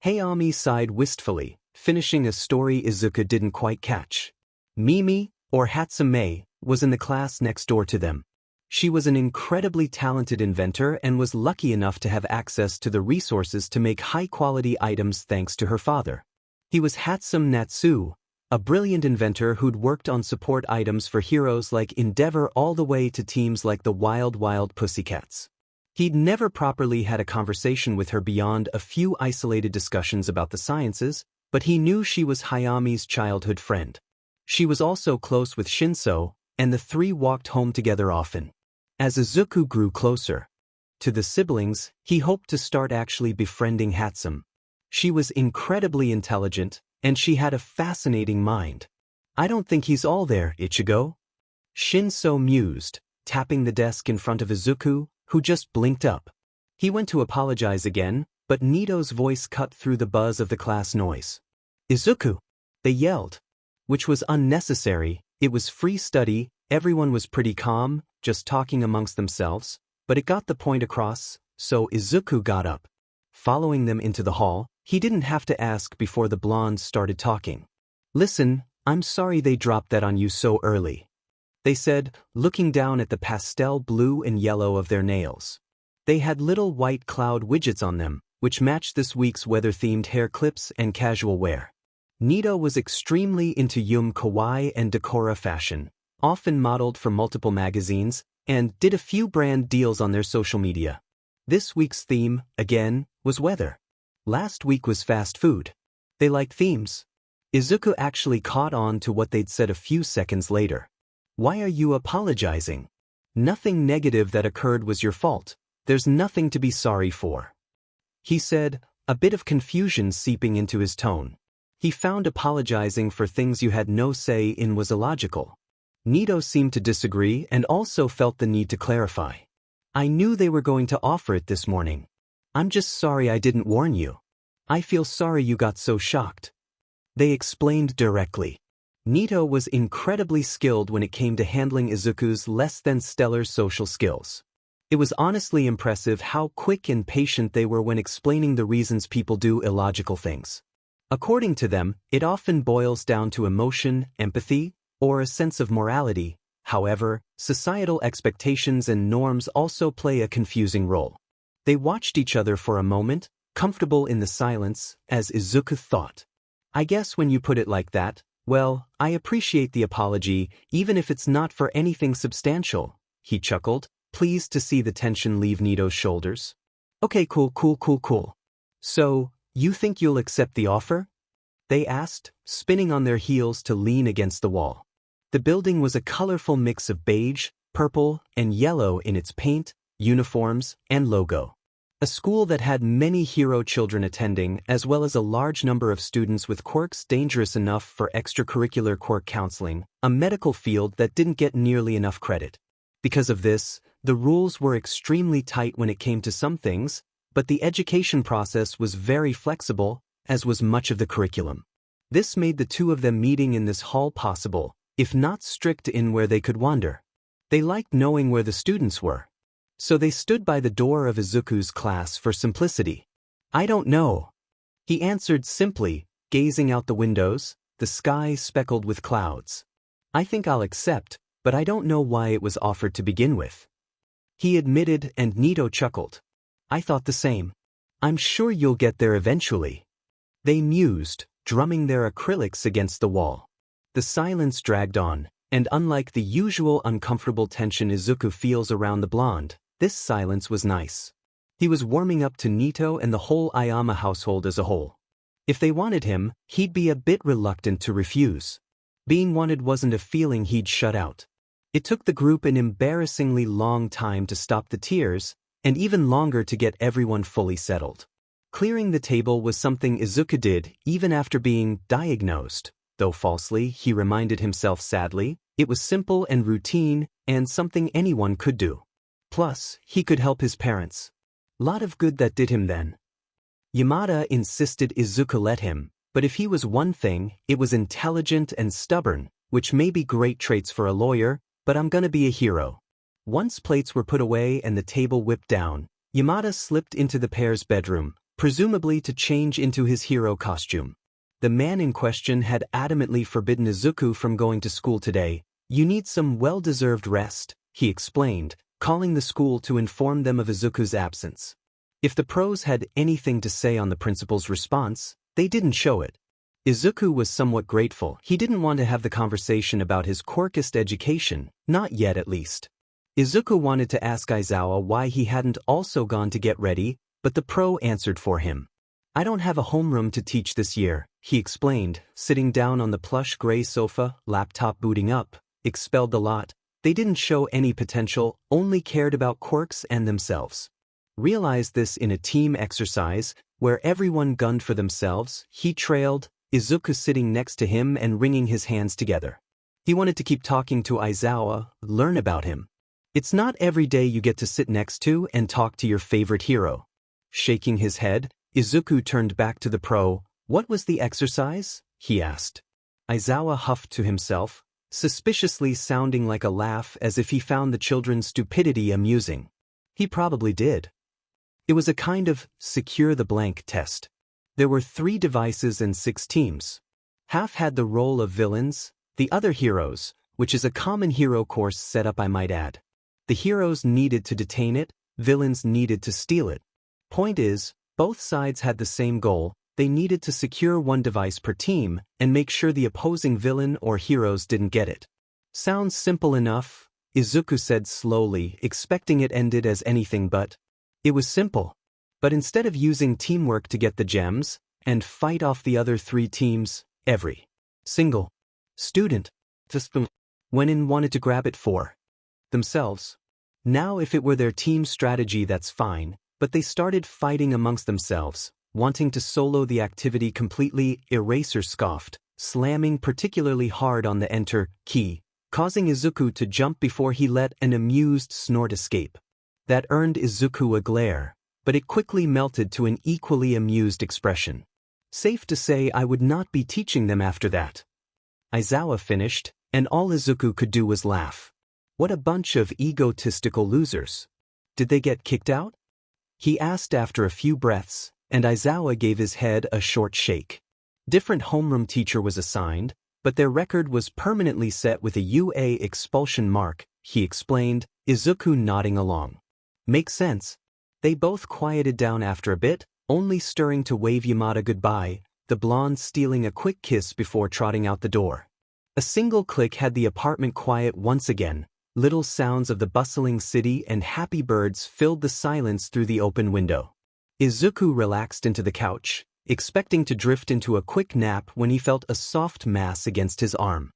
Hayami sighed wistfully, finishing a story Izuku didn't quite catch. Mimi, or Hatsume, was in the class next door to them. She was an incredibly talented inventor and was lucky enough to have access to the resources to make high-quality items thanks to her father. He was Hatsum Natsu, a brilliant inventor who'd worked on support items for heroes like Endeavor all the way to teams like the Wild Wild Pussycats. He'd never properly had a conversation with her beyond a few isolated discussions about the sciences, but he knew she was Hayami's childhood friend. She was also close with Shinso, and the three walked home together often. As Izuku grew closer to the siblings, he hoped to start actually befriending Hatsum. She was incredibly intelligent, and she had a fascinating mind. I don't think he's all there, Ichigo. Shinso mused, tapping the desk in front of Izuku, who just blinked up. He went to apologize again, but Neito's voice cut through the buzz of the class noise. Izuku! They yelled. Which was unnecessary, it was free study, everyone was pretty calm, just talking amongst themselves, but it got the point across, so Izuku got up. Following them into the hall, he didn't have to ask before the blondes started talking. Listen, I'm sorry they dropped that on you so early. They said, looking down at the pastel blue and yellow of their nails. They had little white cloud widgets on them, which matched this week's weather-themed hair clips and casual wear. Neito was extremely into Yum kawaii and decora fashion, often modeled for multiple magazines, and did a few brand deals on their social media. This week's theme, again, was weather. Last week was fast food. They like themes. Izuku actually caught on to what they'd said a few seconds later. Why are you apologizing? Nothing negative that occurred was your fault. There's nothing to be sorry for. He said, a bit of confusion seeping into his tone. He found apologizing for things you had no say in was illogical. Neito seemed to disagree and also felt the need to clarify. I knew they were going to offer it this morning. I'm just sorry I didn't warn you. I feel sorry you got so shocked. They explained directly. Neito was incredibly skilled when it came to handling Izuku's less-than-stellar social skills. It was honestly impressive how quick and patient they were when explaining the reasons people do illogical things. According to them, it often boils down to emotion, empathy, or a sense of morality. However, societal expectations and norms also play a confusing role. They watched each other for a moment, comfortable in the silence, as Izuku thought. I guess when you put it like that, well, I appreciate the apology, even if it's not for anything substantial, he chuckled, pleased to see the tension leave Neito's shoulders. Okay, cool. So, you think you'll accept the offer? They asked, spinning on their heels to lean against the wall. The building was a colorful mix of beige, purple, and yellow in its paint, uniforms, and logo. A school that had many hero children attending, as well as a large number of students with quirks dangerous enough for extracurricular quirk counseling, a medical field that didn't get nearly enough credit. Because of this, the rules were extremely tight when it came to some things, but the education process was very flexible, as was much of the curriculum. This made the two of them meeting in this hall possible, if not strict in where they could wander. They liked knowing where the students were. So they stood by the door of Izuku's class for simplicity. I don't know. He answered simply, gazing out the windows, the sky speckled with clouds. I think I'll accept, but I don't know why it was offered to begin with. He admitted, and Neito chuckled. I thought the same. I'm sure you'll get there eventually. They mused, drumming their acrylics against the wall. The silence dragged on, and unlike the usual uncomfortable tension Izuku feels around the blonde, this silence was nice. He was warming up to Neito and the whole Ayama household as a whole. If they wanted him, he'd be a bit reluctant to refuse. Being wanted wasn't a feeling he'd shut out. It took the group an embarrassingly long time to stop the tears, and even longer to get everyone fully settled. Clearing the table was something Izuku did even after being diagnosed, though falsely, he reminded himself sadly, it was simple and routine, and something anyone could do. Plus, he could help his parents. Lot of good that did him then. Yamada insisted Izuku let him, but if he was one thing, it was intelligent and stubborn, which may be great traits for a lawyer, but I'm gonna be a hero. Once plates were put away and the table whipped down, Yamada slipped into the pair's bedroom, presumably to change into his hero costume. The man in question had adamantly forbidden Izuku from going to school today. You need some well-deserved rest, he explained, calling the school to inform them of Izuku's absence. If the pros had anything to say on the principal's response, they didn't show it. Izuku was somewhat grateful. He didn't want to have the conversation about his quirkist education, not yet at least. Izuku wanted to ask Aizawa why he hadn't also gone to get ready, but the pro answered for him. I don't have a homeroom to teach this year, he explained, sitting down on the plush gray sofa, laptop booting up, expelled the lot. They didn't show any potential, only cared about quirks and themselves. Realized this in a team exercise, where everyone gunned for themselves, he trailed, Izuku sitting next to him and wringing his hands together. He wanted to keep talking to Aizawa, learn about him. It's not every day you get to sit next to and talk to your favorite hero. Shaking his head, Izuku turned back to the pro. What was the exercise? He asked. Aizawa huffed to himself, suspiciously sounding like a laugh as if he found the children's stupidity amusing. He probably did. It was a kind of secure the blank test. There were 3 devices and 6 teams. Half had the role of villains, the other heroes, which is a common hero course setup I might add. The heroes needed to detain it, villains needed to steal it. Point is, both sides had the same goal. They needed to secure 1 device per team and make sure the opposing villain or heroes didn't get it. Sounds simple enough, Izuku said slowly, expecting it ended as anything but. It was simple. But instead of using teamwork to get the gems and fight off the other 3 teams, every single student just went in wanted to grab it for themselves. Now if it were their team strategy that's fine, but they started fighting amongst themselves, wanting to solo the activity completely. Eraser scoffed, slamming particularly hard on the enter key, causing Izuku to jump before he let an amused snort escape. That earned Izuku a glare, but it quickly melted to an equally amused expression. Safe to say I would not be teaching them after that. Aizawa finished, and all Izuku could do was laugh. What a bunch of egotistical losers. Did they get kicked out? He asked after a few breaths, and Aizawa gave his head a short shake. Different homeroom teacher was assigned, but their record was permanently set with a UA expulsion mark, he explained, Izuku nodding along. Makes sense. They both quieted down after a bit, only stirring to wave Yamada goodbye, the blonde stealing a quick kiss before trotting out the door. A single click had the apartment quiet once again. Little sounds of the bustling city and happy birds filled the silence through the open window. Izuku relaxed into the couch, expecting to drift into a quick nap when he felt a soft mass against his arm.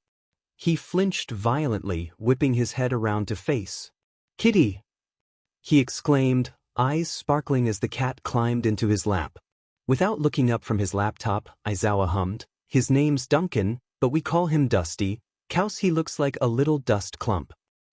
He flinched violently, whipping his head around to face. "Kitty!" he exclaimed, eyes sparkling as the cat climbed into his lap. Without looking up from his laptop, Aizawa hummed, "His name's Duncan, but we call him Dusty, 'cause he looks like a little dust clump."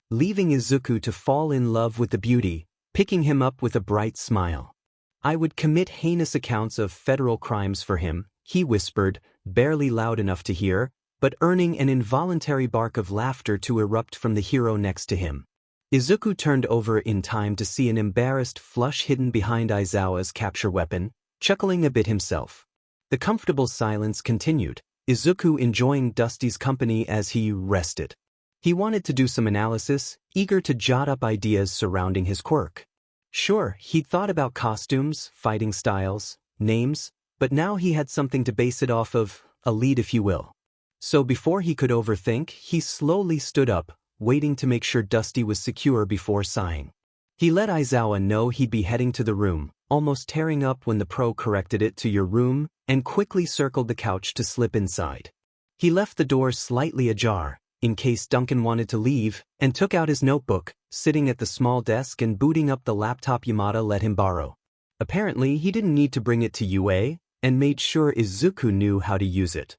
Leaving Izuku to fall in love with the beauty, picking him up with a bright smile. "I would commit heinous accounts of federal crimes for him," he whispered, barely loud enough to hear, but earning an involuntary bark of laughter to erupt from the hero next to him. Izuku turned over in time to see an embarrassed flush hidden behind Aizawa's capture weapon, chuckling a bit himself. The comfortable silence continued, Izuku enjoying Dusty's company as he rested. He wanted to do some analysis, eager to jot up ideas surrounding his quirk. Sure, he'd thought about costumes, fighting styles, names, but now he had something to base it off of, a lead if you will. So before he could overthink, he slowly stood up, waiting to make sure Dusty was secure before sighing. He let Aizawa know he'd be heading to the room, almost tearing up when the pro corrected it to your room, and quickly circled the couch to slip inside. He left the door slightly ajar, in case Duncan wanted to leave, and took out his notebook, sitting at the small desk and booting up the laptop Yamada let him borrow. Apparently, he didn't need to bring it to UA, and made sure Izuku knew how to use it.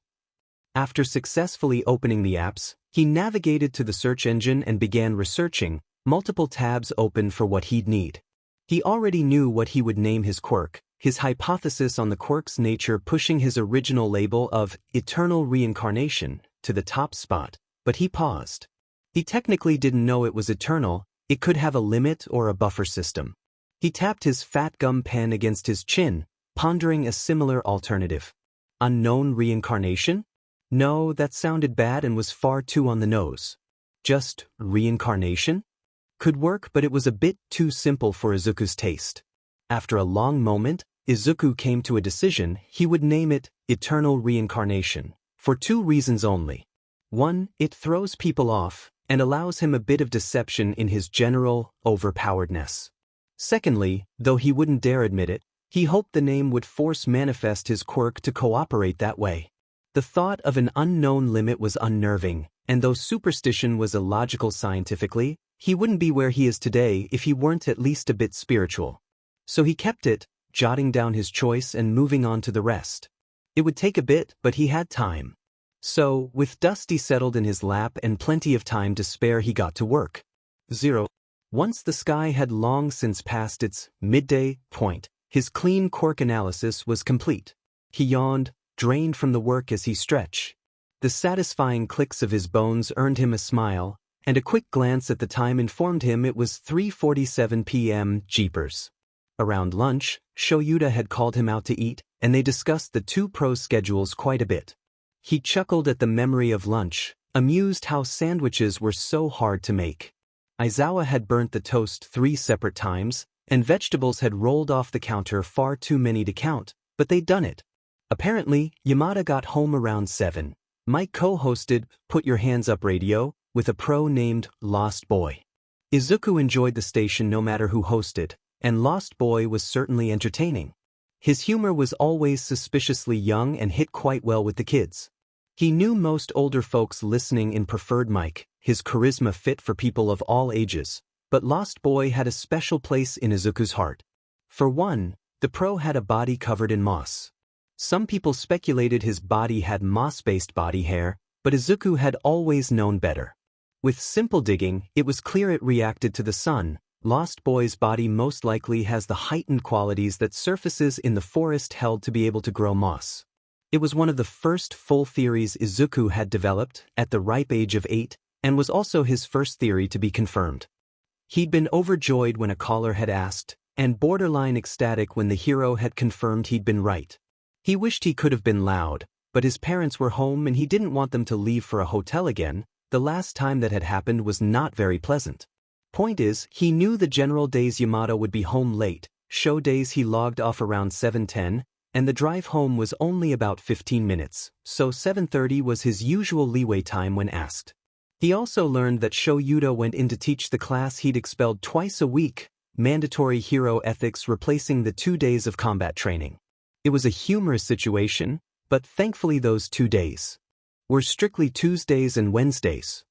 After successfully opening the apps, he navigated to the search engine and began researching, multiple tabs open for what he'd need. He already knew what he would name his quirk, his hypothesis on the quirk's nature pushing his original label of eternal reincarnation to the top spot. But he paused. He technically didn't know it was eternal, it could have a limit or a buffer system. He tapped his fat gum pen against his chin, pondering a similar alternative. Unknown reincarnation? No, that sounded bad and was far too on the nose. Just reincarnation? Could work, but it was a bit too simple for Izuku's taste. After a long moment, Izuku came to a decision. He would name it Eternal Reincarnation, for two reasons only. One, it throws people off, and allows him a bit of deception in his general overpoweredness. Secondly, though he wouldn't dare admit it, he hoped the name would force manifest his quirk to cooperate that way. The thought of an unknown limit was unnerving, and though superstition was illogical scientifically, he wouldn't be where he is today if he weren't at least a bit spiritual. So he kept it, jotting down his choice and moving on to the rest. It would take a bit, but he had time. So, with Dusty settled in his lap and plenty of time to spare, he got to work. 0. Once the sky had long since passed its midday point, his clean quirk analysis was complete. He yawned, drained from the work as he stretched. The satisfying clicks of his bones earned him a smile, and a quick glance at the time informed him it was 3:47 p.m. Jeepers. Around lunch, Shoyuta had called him out to eat, and they discussed the two pros' schedules quite a bit. He chuckled at the memory of lunch, amused how sandwiches were so hard to make. Aizawa had burnt the toast 3 separate times, and vegetables had rolled off the counter far too many to count, but they'd done it. Apparently, Yamada got home around 7. Mike co-hosted Put Your Hands Up Radio with a pro named Lost Boy. Izuku enjoyed the station no matter who hosted, and Lost Boy was certainly entertaining. His humor was always suspiciously young and hit quite well with the kids. He knew most older folks listening in preferred Mike, his charisma fit for people of all ages, but Lost Boy had a special place in Izuku's heart. For one, the pro had a body covered in moss. Some people speculated his body had moss-based body hair, but Izuku had always known better. With simple digging, it was clear it reacted to the sun. Lost Boy's body most likely has the heightened qualities that surfaces in the forest held to be able to grow moss. It was one of the first full theories Izuku had developed at the ripe age of 8, and was also his first theory to be confirmed. He'd been overjoyed when a caller had asked, and borderline ecstatic when the hero had confirmed he'd been right. He wished he could have been loud, but his parents were home and he didn't want them to leave for a hotel again. The last time that had happened was not very pleasant. Point is, he knew the general days Yamada would be home late, show days he logged off around 7:10, and the drive home was only about 15 minutes, so 7:30 was his usual leeway time when asked. He also learned that Sho Yuta went in to teach the class he'd expelled twice a week, mandatory hero ethics replacing the 2 days of combat training. It was a humorous situation, but thankfully those 2 days were strictly Tuesdays and Wednesdays.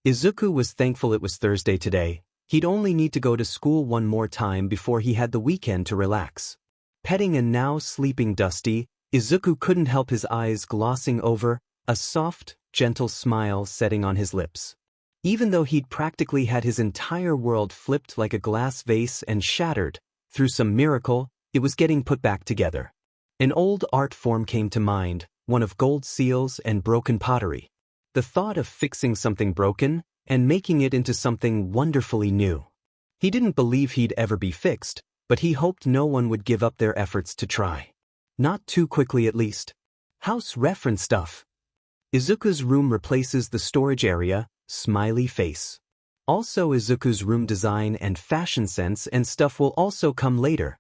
Izuku was thankful it was Thursday today. He'd only need to go to school one more time before he had the weekend to relax. Petting a now sleeping Dusty, Izuku couldn't help his eyes glossing over, a soft, gentle smile setting on his lips. Even though he'd practically had his entire world flipped like a glass vase and shattered, through some miracle, it was getting put back together. An old art form came to mind, one of gold seals and broken pottery. The thought of fixing something broken and making it into something wonderfully new. He didn't believe he'd ever be fixed, but he hoped no one would give up their efforts to try. Not too quickly at least. House reference stuff. Izuku's room replaces the storage area, smiley face. Also Izuku's room design and fashion sense and stuff will also come later.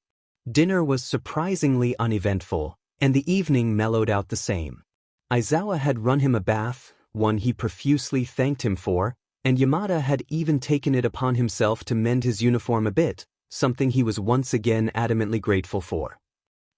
Dinner was surprisingly uneventful, and the evening mellowed out the same. Aizawa had run him a bath, one he profusely thanked him for, and Yamada had even taken it upon himself to mend his uniform a bit, something he was once again adamantly grateful for.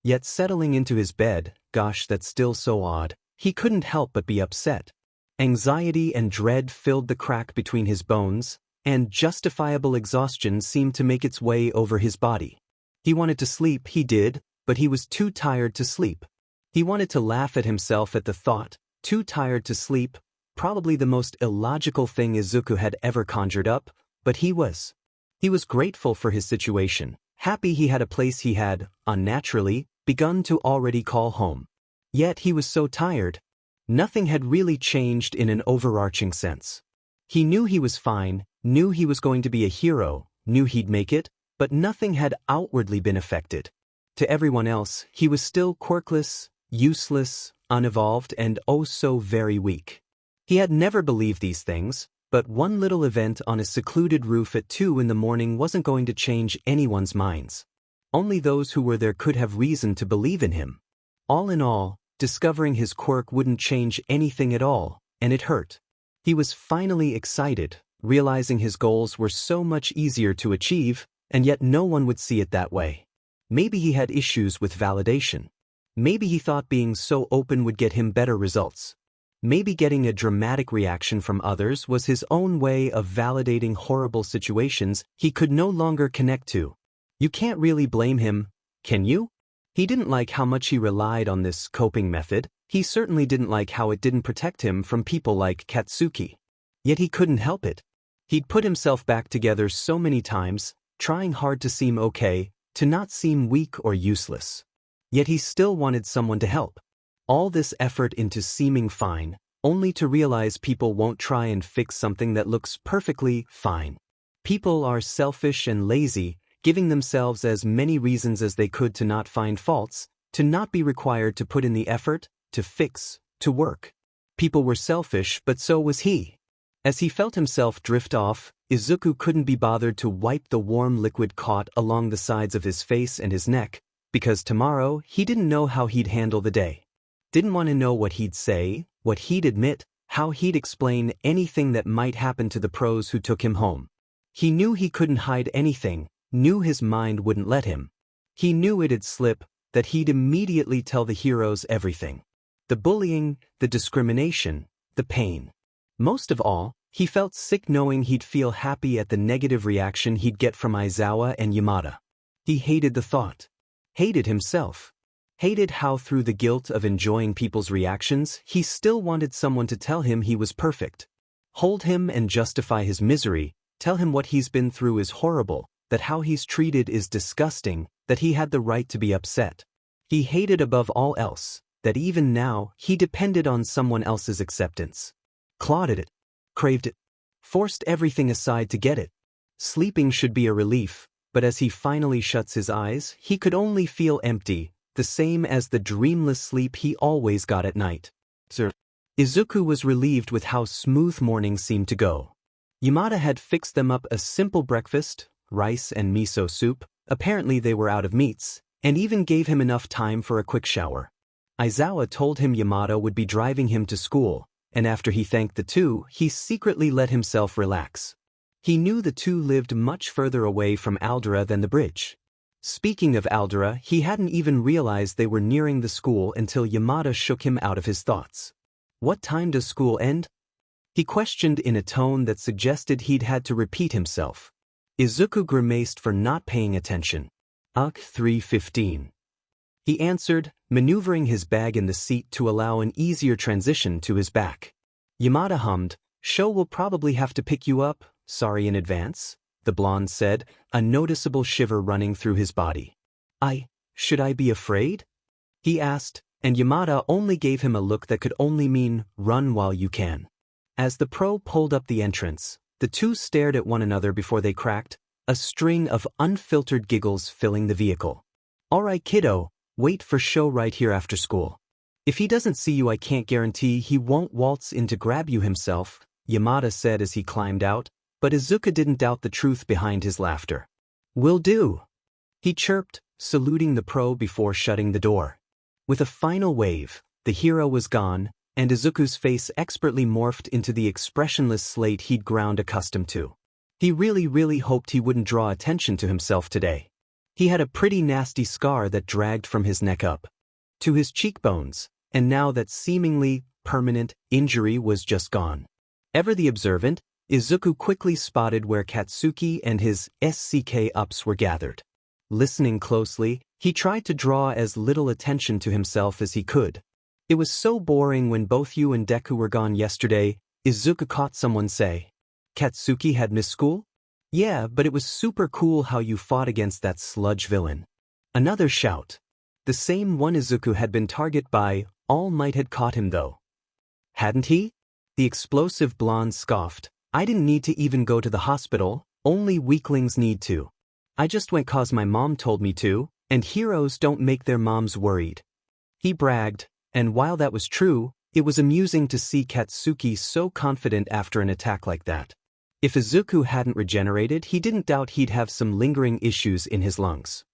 Yet settling into his bed, gosh that's still so odd, he couldn't help but be upset. Anxiety and dread filled the crack between his bones, and justifiable exhaustion seemed to make its way over his body. He wanted to sleep, he did, but he was too tired to sleep. He wanted to laugh at himself at the thought, too tired to sleep, probably the most illogical thing Izuku had ever conjured up, but he was. He was grateful for his situation, happy he had a place he had, unnaturally, begun to already call home. Yet he was so tired. Nothing had really changed in an overarching sense. He knew he was fine, knew he was going to be a hero, knew he'd make it, but nothing had outwardly been affected. To everyone else, he was still quirkless, useless, unevolved, and oh so very weak. He had never believed these things, but one little event on a secluded roof at 2 in the morning wasn't going to change anyone's minds. Only those who were there could have reason to believe in him. All in all, discovering his quirk wouldn't change anything at all, and it hurt. He was finally excited, realizing his goals were so much easier to achieve, and yet no one would see it that way. Maybe he had issues with validation. Maybe he thought being so open would get him better results. Maybe getting a dramatic reaction from others was his own way of validating horrible situations he could no longer connect to. You can't really blame him, can you? He didn't like how much he relied on this coping method. He certainly didn't like how it didn't protect him from people like Katsuki. Yet he couldn't help it. He'd put himself back together so many times, trying hard to seem okay, to not seem weak or useless. Yet he still wanted someone to help. All this effort into seeming fine, only to realize people won't try and fix something that looks perfectly fine. People are selfish and lazy, giving themselves as many reasons as they could to not find faults, to not be required to put in the effort, to fix, to work. People were selfish, but so was he. As he felt himself drift off, Izuku couldn't be bothered to wipe the warm liquid caught along the sides of his face and his neck, because tomorrow he didn't know how he'd handle the day. Didn't want to know what he'd say, what he'd admit, how he'd explain anything that might happen to the pros who took him home. He knew he couldn't hide anything, knew his mind wouldn't let him. He knew it'd slip, that he'd immediately tell the heroes everything. The bullying, the discrimination, the pain. Most of all, he felt sick knowing he'd feel happy at the negative reaction he'd get from Aizawa and Yamada. He hated the thought. Hated himself. Hated how through the guilt of enjoying people's reactions, he still wanted someone to tell him he was perfect. Hold him and justify his misery, tell him what he's been through is horrible, that how he's treated is disgusting, that he had the right to be upset. He hated above all else, that even now, he depended on someone else's acceptance. Clawed at it. Craved it. Forced everything aside to get it. Sleeping should be a relief, but as he finally shuts his eyes, he could only feel empty, the same as the dreamless sleep he always got at night. Sir. Izuku was relieved with how smooth morning seemed to go. Yamada had fixed them up a simple breakfast, rice and miso soup, apparently they were out of meats, and even gave him enough time for a quick shower. Aizawa told him Yamada would be driving him to school, and after he thanked the two, he secretly let himself relax. He knew the two lived much further away from Aldera than the bridge. Speaking of Aldera, he hadn't even realized they were nearing the school until Yamada shook him out of his thoughts. What time does school end? He questioned in a tone that suggested he'd had to repeat himself. Izuku grimaced for not paying attention. 3:15. He answered, maneuvering his bag in the seat to allow an easier transition to his back. Yamada hummed, "Sho will probably have to pick you up, sorry in advance," the blonde said, a noticeable shiver running through his body. Should I be afraid?" he asked, and Yamada only gave him a look that could only mean, run while you can. As the pro pulled up the entrance, the two stared at one another before they cracked, a string of unfiltered giggles filling the vehicle. "All right, kiddo, wait for Sho right here after school. If he doesn't see you, I can't guarantee he won't waltz in to grab you himself," Yamada said as he climbed out, but Izuku didn't doubt the truth behind his laughter. "Will do," he chirped, saluting the pro before shutting the door. With a final wave, the hero was gone, and Izuku's face expertly morphed into the expressionless slate he'd grown accustomed to. He really hoped he wouldn't draw attention to himself today. He had a pretty nasty scar that dragged from his neck up to his cheekbones, and now that seemingly permanent injury was just gone. Ever the observant, Izuku quickly spotted where Katsuki and his SCK-ups were gathered. Listening closely, he tried to draw as little attention to himself as he could. "It was so boring when both you and Deku were gone yesterday," Izuku caught someone say. "Katsuki had missed school?" "Yeah, but it was super cool how you fought against that sludge villain." Another shout. The same one Izuku had been targeted by. All Might had caught him though. Hadn't he? The explosive blonde scoffed. "I didn't need to even go to the hospital, only weaklings need to. I just went 'cause my mom told me to, and heroes don't make their moms worried." He bragged, and while that was true, it was amusing to see Katsuki so confident after an attack like that. If Izuku hadn't regenerated, he didn't doubt he'd have some lingering issues in his lungs.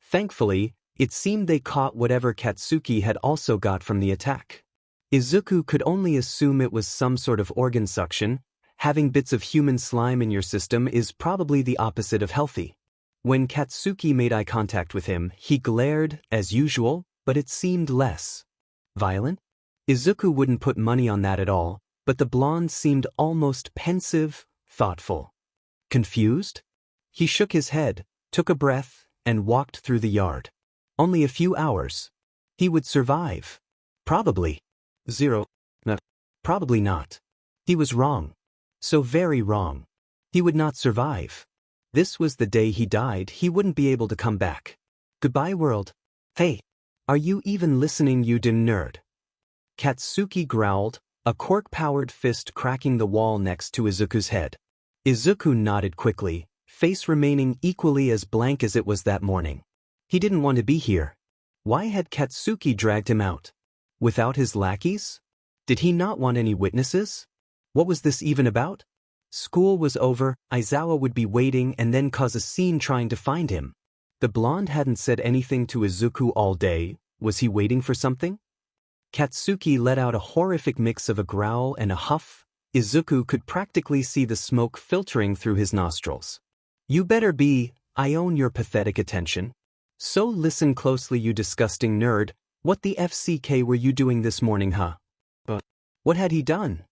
Thankfully, it seemed they caught whatever Katsuki had also got from the attack. Izuku could only assume it was some sort of organ suction. Having bits of human slime in your system is probably the opposite of healthy. When Katsuki made eye contact with him, he glared, as usual, but it seemed less violent? Izuku wouldn't put money on that at all, but the blonde seemed almost pensive, thoughtful. Confused? He shook his head, took a breath, and walked through the yard. Only a few hours. He would survive. Probably. No. Probably not. He was wrong. So very wrong. He would not survive. This was the day he died. He wouldn't be able to come back. Goodbye, world. Hey, are you even listening, you dim nerd? Katsuki growled, a quirk-powered fist cracking the wall next to Izuku's head. Izuku nodded quickly, face remaining equally as blank as it was that morning. He didn't want to be here. Why had Katsuki dragged him out? Without his lackeys? Did he not want any witnesses? What was this even about? School was over, Aizawa would be waiting and then cause a scene trying to find him. The blonde hadn't said anything to Izuku all day. Was he waiting for something? Katsuki let out a horrific mix of a growl and a huff. Izuku could practically see the smoke filtering through his nostrils. "You better be, I own your pathetic attention. So listen closely, you disgusting nerd. What the FCK were you doing this morning, huh?" But what had he done?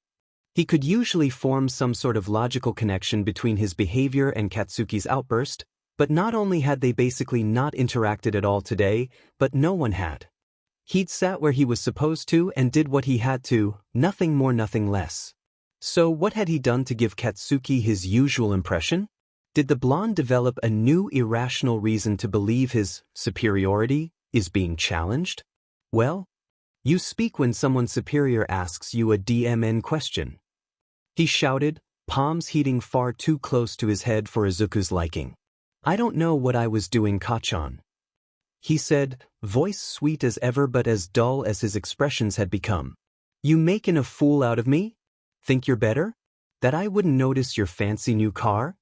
He could usually form some sort of logical connection between his behavior and Katsuki's outburst, but not only had they basically not interacted at all today, but no one had. He'd sat where he was supposed to and did what he had to, nothing more, nothing less. So what had he done to give Katsuki his usual impression? Did the blonde develop a new irrational reason to believe his superiority is being challenged? Well, you speak when someone superior asks you a DMN question. He shouted, palms heating far too close to his head for Izuku's liking. "I don't know what I was doing, Kachan," he said, voice sweet as ever but as dull as his expressions had become. You making a fool out of me? Think you're better? That I wouldn't notice your fancy new car?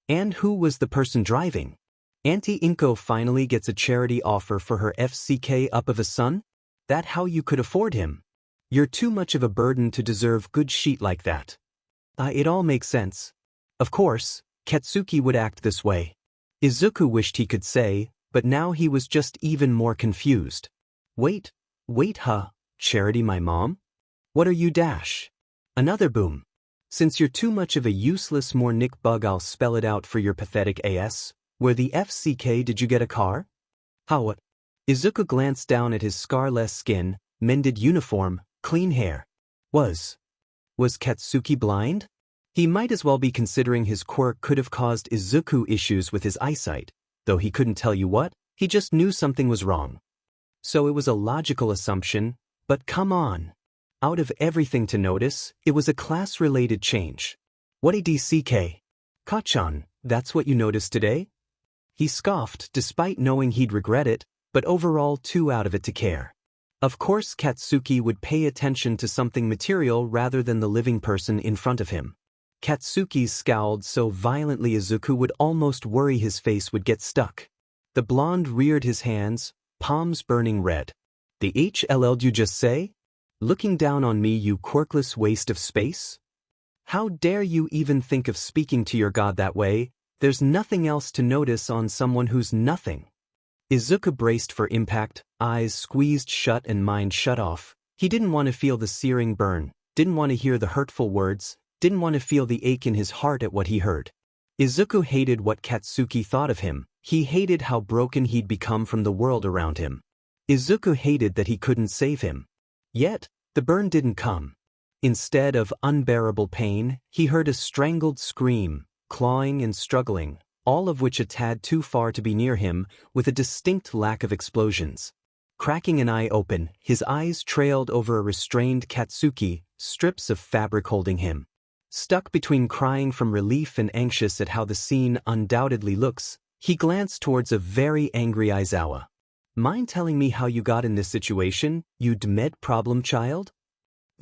And who was the person driving? Auntie Inko finally gets a charity offer for her FCK up of a son? That how you could afford him? You're too much of a burden to deserve good shit like that. It all makes sense. Of course, Katsuki would act this way. Izuku wished he could say, but now he was just even more confused. Wait, Charity my mom? What are you dash? Another boom. Since you're too much of a useless more Nick bug, I'll spell it out for your pathetic ass. Where the FCK did you get a car? How what? Izuku glanced down at his scarless skin, mended uniform, clean hair. Was Katsuki blind? He might as well be considering his quirk could have caused Izuku issues with his eyesight, though he couldn't tell you what, he just knew something was wrong. So it was a logical assumption, but come on. Out of everything to notice, it was a class-related change. What a DCK. Kachan, that's what you noticed today? He scoffed despite knowing he'd regret it, but overall too out of it to care. Of course Katsuki would pay attention to something material rather than the living person in front of him. Katsuki scowled so violently Izuku would almost worry his face would get stuck. The blonde reared his hands, palms burning red. The HLL'd you just say? Looking down on me, you quirkless waste of space? How dare you even think of speaking to your god that way? There's nothing else to notice on someone who's nothing. Izuku braced for impact, eyes squeezed shut and mind shut off. He didn't want to feel the searing burn, didn't want to hear the hurtful words, didn't want to feel the ache in his heart at what he heard. Izuku hated what Katsuki thought of him. He hated how broken he'd become from the world around him. Izuku hated that he couldn't save him. Yet, the burn didn't come. Instead of unbearable pain, he heard a strangled scream, clawing and struggling, all of which a tad too far to be near him, with a distinct lack of explosions. Cracking an eye open, his eyes trailed over a restrained Katsuki, strips of fabric holding him. Stuck between crying from relief and anxious at how the scene undoubtedly looks, he glanced towards a very angry Aizawa. Mind telling me how you got in this situation, you med problem child?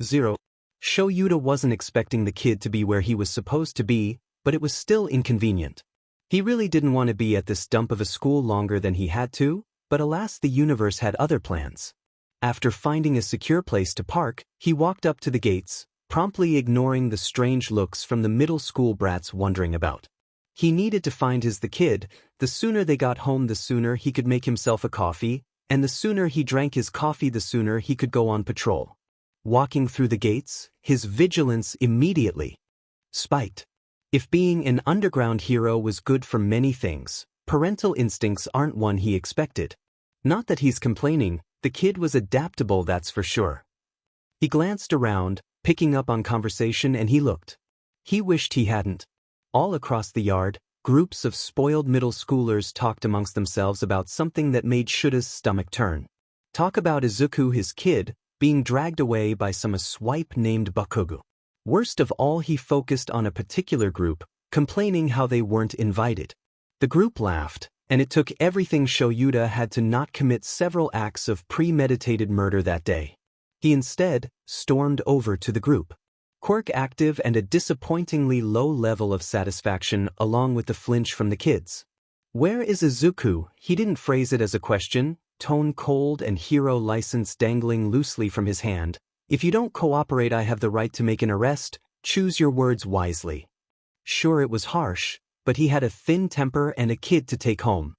0. Shoyuta wasn't expecting the kid to be where he was supposed to be, but it was still inconvenient. He really didn't want to be at this dump of a school longer than he had to, but alas the universe had other plans. After finding a secure place to park, he walked up to the gates, promptly ignoring the strange looks from the middle school brats wondering about. He needed to find the kid. The sooner they got home the sooner he could make himself a coffee, and the sooner he drank his coffee the sooner he could go on patrol. Walking through the gates, his vigilance immediately spiked. If being an underground hero was good for many things, parental instincts aren't one he expected. Not that he's complaining, the kid was adaptable, that's for sure. He glanced around, picking up on conversation, and he looked. He wished he hadn't. All across the yard, groups of spoiled middle schoolers talked amongst themselves about something that made Shuta's stomach turn. Talk about Izuku, his kid, being dragged away by some swipe named Bakugo. Worst of all, he focused on a particular group, complaining how they weren't invited. The group laughed, and it took everything Shoyuta had to not commit several acts of premeditated murder that day. He instead stormed over to the group. Quirk active and a disappointingly low level of satisfaction along with the flinch from the kids. Where is Izuku? He didn't phrase it as a question, tone cold and hero license dangling loosely from his hand. If you don't cooperate, I have the right to make an arrest. Choose your words wisely. Sure, it was harsh, but he had a thin temper and a kid to take home.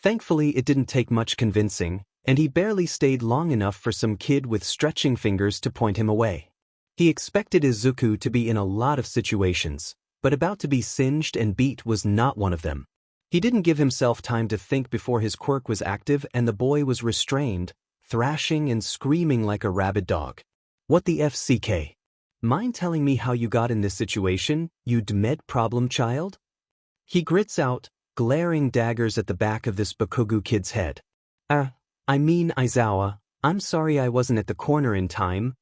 Thankfully, it didn't take much convincing, and he barely stayed long enough for some kid with stretching fingers to point him away. He expected Izuku to be in a lot of situations, but about to be singed and beat was not one of them. He didn't give himself time to think before his quirk was active and the boy was restrained, thrashing and screaming like a rabid dog. What the FCK? Mind telling me how you got in this situation, you med problem child? He grits out, glaring daggers at the back of this Bakugo kid's head. I mean Aizawa, I'm sorry I wasn't at the corner in time,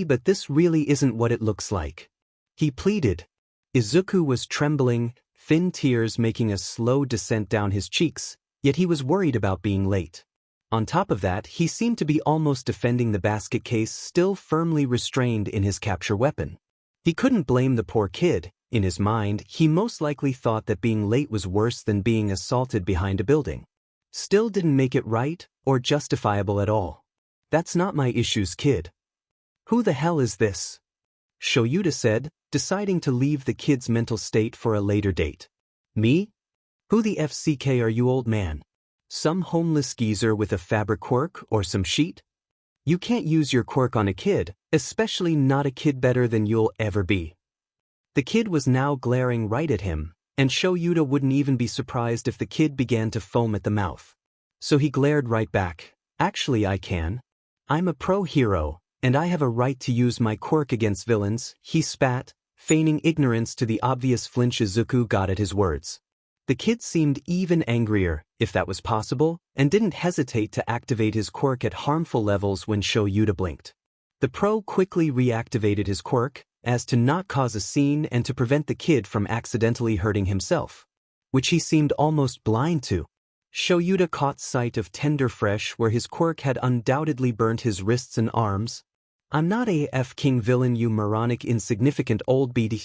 but this really isn't what it looks like. He pleaded. Izuku was trembling, thin tears making a slow descent down his cheeks, yet he was worried about being late. On top of that, he seemed to be almost defending the basket case still firmly restrained in his capture weapon. He couldn't blame the poor kid. In his mind, he most likely thought that being late was worse than being assaulted behind a building. Still didn't make it right or justifiable at all. That's not my issues, kid. Who the hell is this? Shoyuta said, deciding to leave the kid's mental state for a later date. Me? Who the FCK are you, old man? Some homeless geezer with a fabric quirk or some sheet? You can't use your quirk on a kid, especially not a kid better than you'll ever be. The kid was now glaring right at him, and Shoyuta wouldn't even be surprised if the kid began to foam at the mouth. So he glared right back. Actually, I can. I'm a pro hero, and I have a right to use my quirk against villains, he spat, feigning ignorance to the obvious flinch Izuku got at his words. The kid seemed even angrier, if that was possible, and didn't hesitate to activate his quirk at harmful levels when Shoyuta blinked. The pro quickly reactivated his quirk, as to not cause a scene and to prevent the kid from accidentally hurting himself, which he seemed almost blind to. Shoyuta caught sight of Tender Fresh where his quirk had undoubtedly burnt his wrists and arms. I'm not a F-King villain, you moronic insignificant old beady.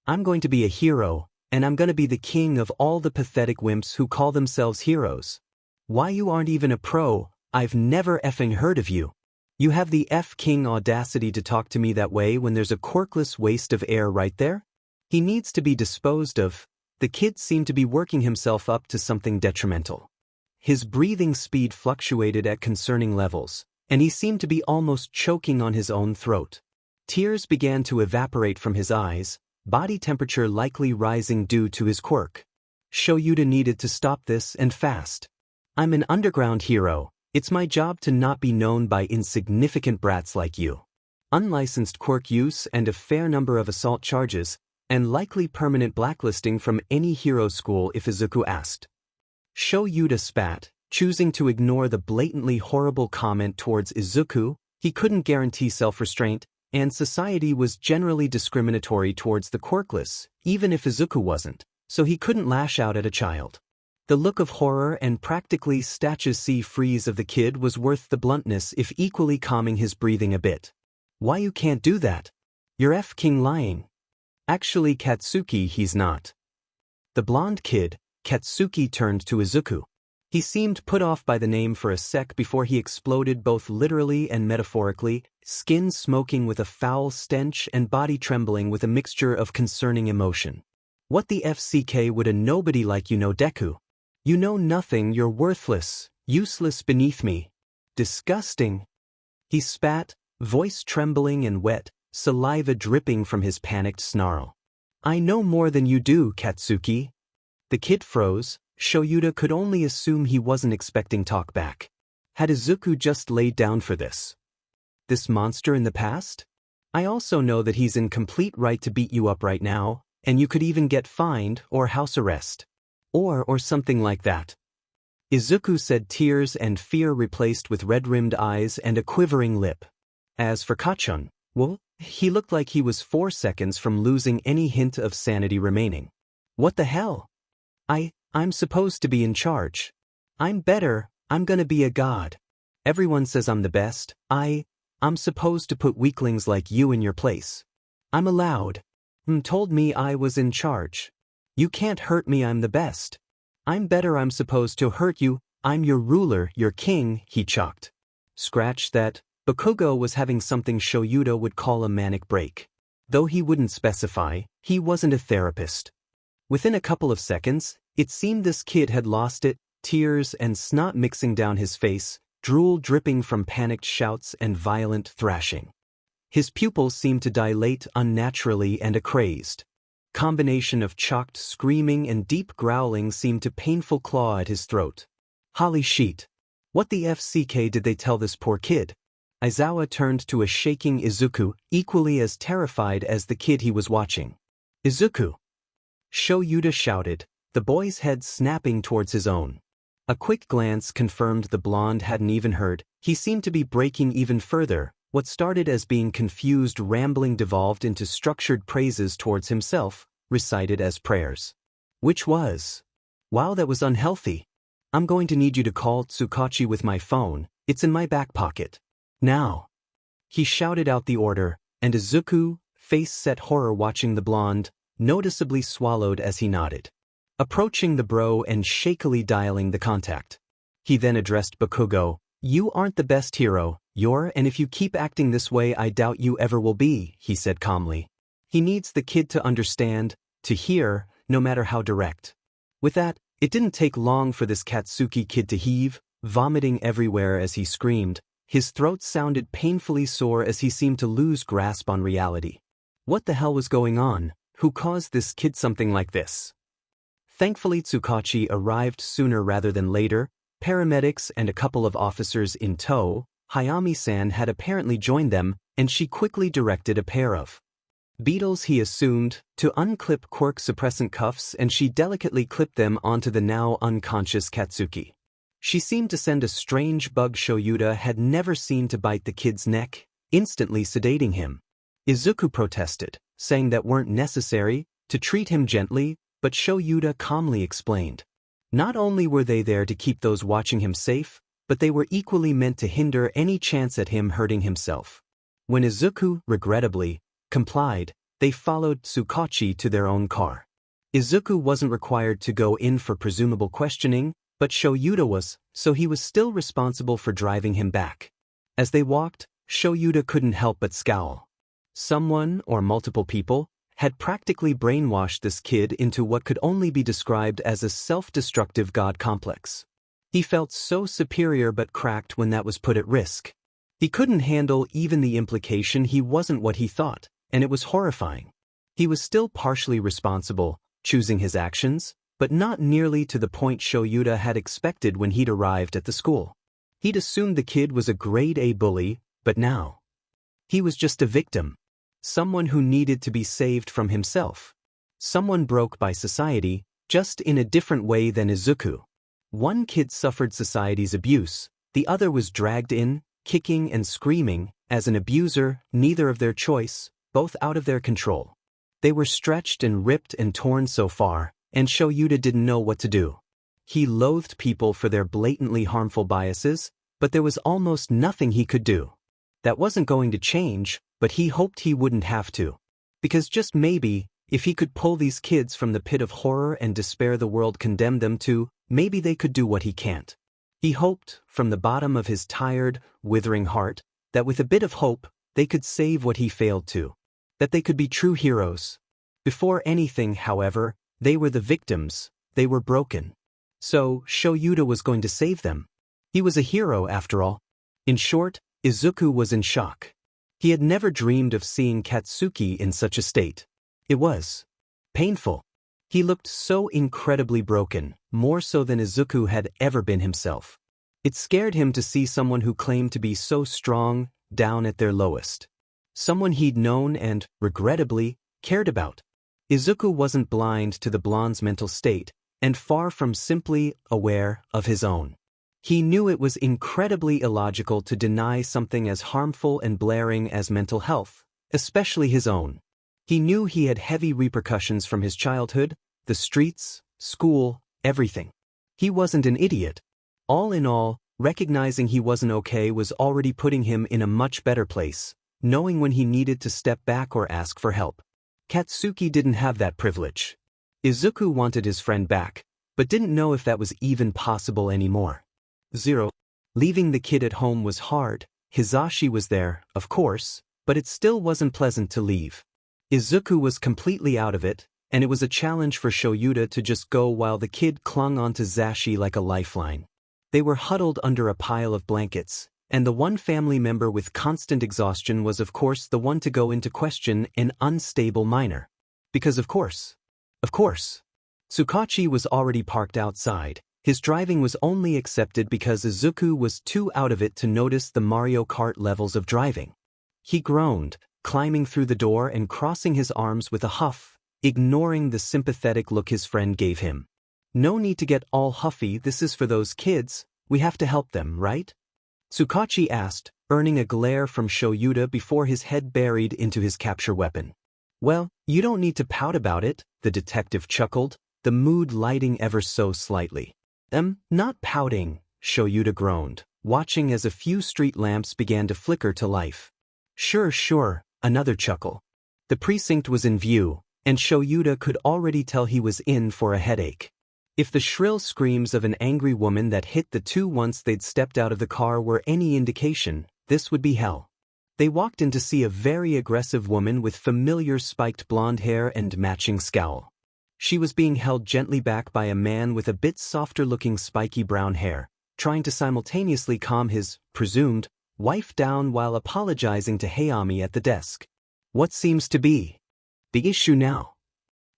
I'm going to be a hero, and I'm gonna be the king of all the pathetic wimps who call themselves heroes. Why you aren't even a pro, I've never effing heard of you. You have the F-King audacity to talk to me that way when there's a quirkless waste of air right there? He needs to be disposed of. The kid seemed to be working himself up to something detrimental. His breathing speed fluctuated at concerning levels, and he seemed to be almost choking on his own throat. Tears began to evaporate from his eyes, body temperature likely rising due to his quirk. Shoyuta needed to stop this and fast. I'm an underground hero. It's my job to not be known by insignificant brats like you. Unlicensed quirk use and a fair number of assault charges, and likely permanent blacklisting from any hero school if Izuku asked. Shoyuta spat, choosing to ignore the blatantly horrible comment towards Izuku. He couldn't guarantee self-restraint, and society was generally discriminatory towards the quirkless, even if Izuku wasn't, so he couldn't lash out at a child. The look of horror and practically statue-see freeze of the kid was worth the bluntness if equally calming his breathing a bit. Why you can't do that? You're F-King lying. Actually Katsuki, he's not. The blonde kid, Katsuki, turned to Izuku. He seemed put off by the name for a sec before he exploded both literally and metaphorically, skin smoking with a foul stench and body trembling with a mixture of concerning emotion. What the FCK would a nobody like you know, Deku? You know nothing, you're worthless, useless beneath me. Disgusting. He spat, voice trembling and wet, saliva dripping from his panicked snarl. I know more than you do, Katsuki. The kid froze. Shoyuta could only assume he wasn't expecting talk back. Had Izuku just laid down for this? This monster in the past? I also know that he's in complete right to beat you up right now, and you could even get fined or house arrest. Or something like that. Izuku said, tears and fear replaced with red-rimmed eyes and a quivering lip. As for Kachun, well, he looked like he was 4 seconds from losing any hint of sanity remaining. What the hell? I'm supposed to be in charge. I'm better, I'm gonna be a god. Everyone says I'm the best. I'm supposed to put weaklings like you in your place. I'm allowed. Told me I was in charge. You can't hurt me, I'm the best. I'm better, I'm supposed to hurt you. I'm your ruler, your king, he chalked. Scratch that. Bakugo was having something Shoyuta would call a manic break. Though he wouldn't specify, he wasn't a therapist. Within a couple of seconds, it seemed this kid had lost it, tears and snot mixing down his face, drool dripping from panicked shouts and violent thrashing. His pupils seemed to dilate unnaturally, and a crazed combination of chalked screaming and deep growling seemed to painful claw at his throat. Holy shit. What the FCK did they tell this poor kid? Aizawa turned to a shaking Izuku, equally as terrified as the kid he was watching. Izuku! Shoyuta shouted, the boy's head snapping towards his own. A quick glance confirmed the blonde hadn't even heard. He seemed to be breaking even further. What started as being confused rambling devolved into structured praises towards himself, recited as prayers. Which was, wow, that was unhealthy. I'm going to need you to call Tsukauchi with my phone, it's in my back pocket. Now. He shouted out the order, and Izuku, face set horror watching the blonde, noticeably swallowed as he nodded. Approaching the bro and shakily dialing the contact. He then addressed Bakugo, "You aren't the best hero, and if you keep acting this way I doubt you ever will be," he said calmly. He needs the kid to understand, to hear, no matter how direct. With that, it didn't take long for this Katsuki kid to heave, vomiting everywhere as he screamed. His throat sounded painfully sore as he seemed to lose grasp on reality. What the hell was going on? Who caused this kid something like this? Thankfully Tsukauchi arrived sooner rather than later, paramedics and a couple of officers in tow. Hayami-san had apparently joined them, and she quickly directed a pair of beetles, he assumed, to unclip Quirk suppressant cuffs, and she delicately clipped them onto the now unconscious Katsuki. She seemed to send a strange bug Shoyuta had never seen to bite the kid's neck, instantly sedating him. Izuku protested, saying that weren't necessary, to treat him gently, but Shoyuta calmly explained. Not only were they there to keep those watching him safe, but they were equally meant to hinder any chance at him hurting himself. When Izuku, regrettably, complied, they followed Tsukauchi to their own car. Izuku wasn't required to go in for presumable questioning, but Shoyuta was, so he was still responsible for driving him back. As they walked, Shoyuta couldn't help but scowl. Someone, or multiple people, had practically brainwashed this kid into what could only be described as a self-destructive god complex. He felt so superior but cracked when that was put at risk. He couldn't handle even the implication he wasn't what he thought, and it was horrifying. He was still partially responsible, choosing his actions, but not nearly to the point Shoyuta had expected when he'd arrived at the school. He'd assumed the kid was a grade A bully, but now he was just a victim. Someone who needed to be saved from himself. Someone broke by society, just in a different way than Izuku. One kid suffered society's abuse, the other was dragged in, kicking and screaming, as an abuser, neither of their choice, both out of their control. They were stretched and ripped and torn so far, and Shoyuta didn't know what to do. He loathed people for their blatantly harmful biases, but there was almost nothing he could do. That wasn't going to change, but he hoped he wouldn't have to. Because just maybe, if he could pull these kids from the pit of horror and despair the world condemned them to, maybe they could do what he can't. He hoped, from the bottom of his tired, withering heart, that with a bit of hope, they could save what he failed to. That they could be true heroes. Before anything, however, they were the victims, they were broken. So, Shoyuta was going to save them. He was a hero after all. In short, Izuku was in shock. He had never dreamed of seeing Katsuki in such a state. It was painful. He looked so incredibly broken, more so than Izuku had ever been himself. It scared him to see someone who claimed to be so strong, down at their lowest. Someone he'd known and, regrettably, cared about. Izuku wasn't blind to the blonde's mental state, and far from simply aware of his own. He knew it was incredibly illogical to deny something as harmful and blaring as mental health, especially his own. He knew he had heavy repercussions from his childhood, the streets, school, everything. He wasn't an idiot. All in all, recognizing he wasn't okay was already putting him in a much better place, knowing when he needed to step back or ask for help. Katsuki didn't have that privilege. Izuku wanted his friend back, but didn't know if that was even possible anymore. 0. Leaving the kid at home was hard. Hisashi was there, of course, but it still wasn't pleasant to leave. Izuku was completely out of it, and it was a challenge for Shoyuta to just go while the kid clung onto Zashi like a lifeline. They were huddled under a pile of blankets, and the one family member with constant exhaustion was of course the one to go into question an unstable minor. Because of course. Tsukauchi was already parked outside. His driving was only accepted because Izuku was too out of it to notice the Mario Kart levels of driving. He groaned, climbing through the door and crossing his arms with a huff, ignoring the sympathetic look his friend gave him. No need to get all huffy, this is for those kids, we have to help them, right? Tsukauchi asked, earning a glare from Shoyuta before his head buried into his capture weapon. Well, you don't need to pout about it, the detective chuckled, the mood lighting ever so slightly. Not pouting, Shoyuta groaned, watching as a few street lamps began to flicker to life. Sure, another chuckle. The precinct was in view, and Shoyuta could already tell he was in for a headache. If the shrill screams of an angry woman that hit the two once they'd stepped out of the car were any indication, this would be hell. They walked in to see a very aggressive woman with familiar spiked blonde hair and matching scowl. She was being held gently back by a man with a bit softer-looking spiky brown hair, trying to simultaneously calm his, presumed, wife down while apologizing to Hayami at the desk. What seems to be the issue now?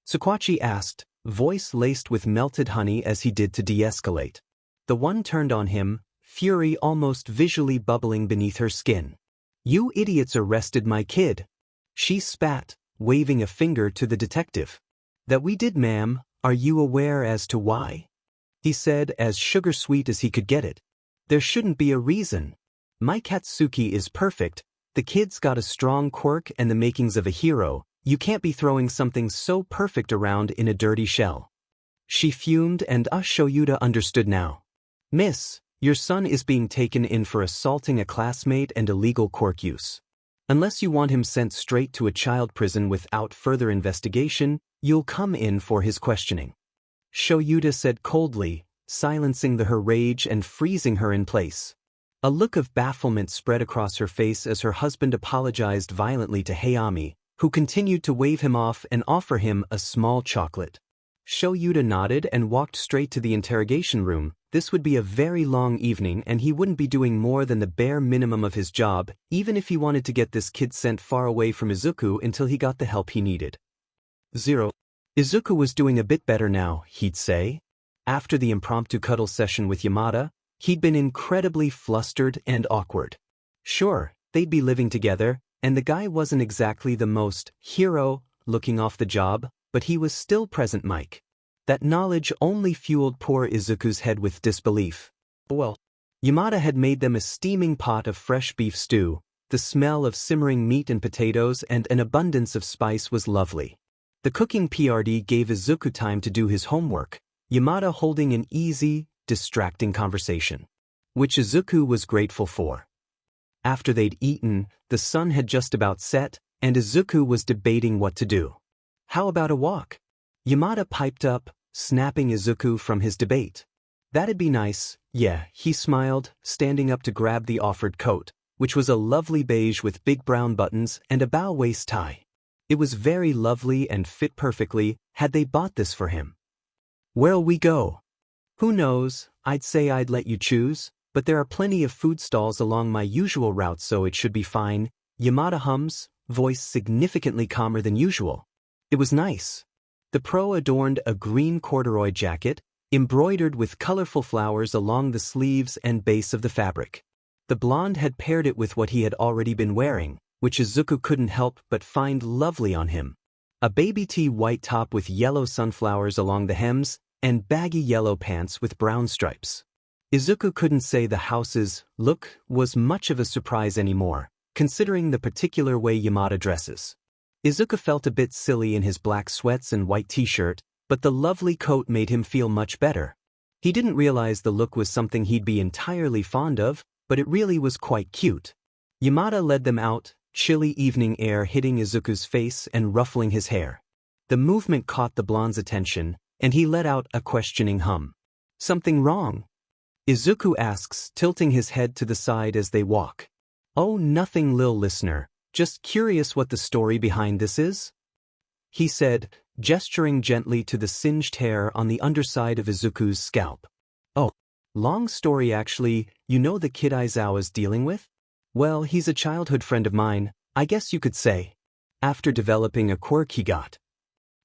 Tsukauchi asked, voice laced with melted honey as he did to de-escalate. The one turned on him, fury almost visually bubbling beneath her skin. You idiots arrested my kid. She spat, waving a finger to the detective. That we did, ma'am. Are you aware as to why? He said as sugar-sweet as he could get it. There shouldn't be a reason. My Katsuki is perfect. The kid's got a strong quirk and the makings of a hero. You can't be throwing something so perfect around in a dirty shell. She fumed and Shoyuta understood now. Miss, your son is being taken in for assaulting a classmate and illegal quirk use. Unless you want him sent straight to a child prison without further investigation, you'll come in for his questioning. Shoyuta said coldly, silencing her rage and freezing her in place. A look of bafflement spread across her face as her husband apologized violently to Hayami, who continued to wave him off and offer him a small chocolate. Shoyuta nodded and walked straight to the interrogation room. This would be a very long evening and he wouldn't be doing more than the bare minimum of his job, even if he wanted to get this kid sent far away from Izuku until he got the help he needed. 0. Izuku was doing a bit better now, he'd say. After the impromptu cuddle session with Yamada, he'd been incredibly flustered and awkward. Sure, they'd be living together, and the guy wasn't exactly the most hero-looking off the job, but he was still present Mike. That knowledge only fueled poor Izuku's head with disbelief. Well, Yamada had made them a steaming pot of fresh beef stew. The smell of simmering meat and potatoes and an abundance of spice was lovely. The cooking PRD gave Izuku time to do his homework, Yamada holding an easy, distracting conversation, which Izuku was grateful for. After they'd eaten, the sun had just about set, and Izuku was debating what to do. How about a walk? Yamada piped up, snapping Izuku from his debate. That'd be nice, yeah, he smiled, standing up to grab the offered coat, which was a lovely beige with big brown buttons and a bow waist tie. It was very lovely and fit perfectly. Had they bought this for him? Where'll we go? Who knows, I'd say I'd let you choose, but there are plenty of food stalls along my usual route so it should be fine. Yamada hums, voice significantly calmer than usual. It was nice. The pro adorned a green corduroy jacket, embroidered with colorful flowers along the sleeves and base of the fabric. The blonde had paired it with what he had already been wearing, which Izuku couldn't help but find lovely on him. A baby tee white top with yellow sunflowers along the hems, and baggy yellow pants with brown stripes. Izuku couldn't say the house's look was much of a surprise anymore, considering the particular way Yamada dresses. Izuku felt a bit silly in his black sweats and white t-shirt, but the lovely coat made him feel much better. He didn't realize the look was something he'd be entirely fond of, but it really was quite cute. Yamada led them out, chilly evening air hitting Izuku's face and ruffling his hair. The movement caught the blonde's attention, and he let out a questioning hum. Something wrong? Izuku asks, tilting his head to the side as they walk. Oh, nothing, lil listener. Just curious what the story behind this is? He said, gesturing gently to the singed hair on the underside of Izuku's scalp. Oh, long story actually. You know the kid Aizawa's dealing with? Well, he's a childhood friend of mine, I guess you could say. After developing a quirk he got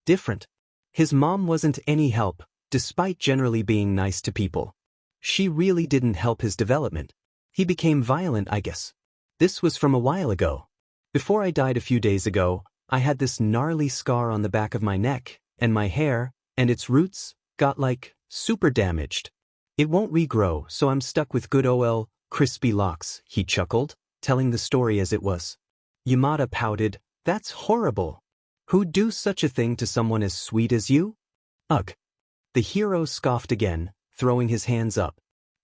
different. His mom wasn't any help, despite generally being nice to people. She really didn't help his development. He became violent, I guess. This was from a while ago. Before I died a few days ago, I had this gnarly scar on the back of my neck, and my hair, and its roots, got super damaged. It won't regrow, so I'm stuck with good ol' crispy locks, he chuckled, telling the story as it was. Yamada pouted, that's horrible. Who'd do such a thing to someone as sweet as you? Ugh. The hero scoffed again, throwing his hands up.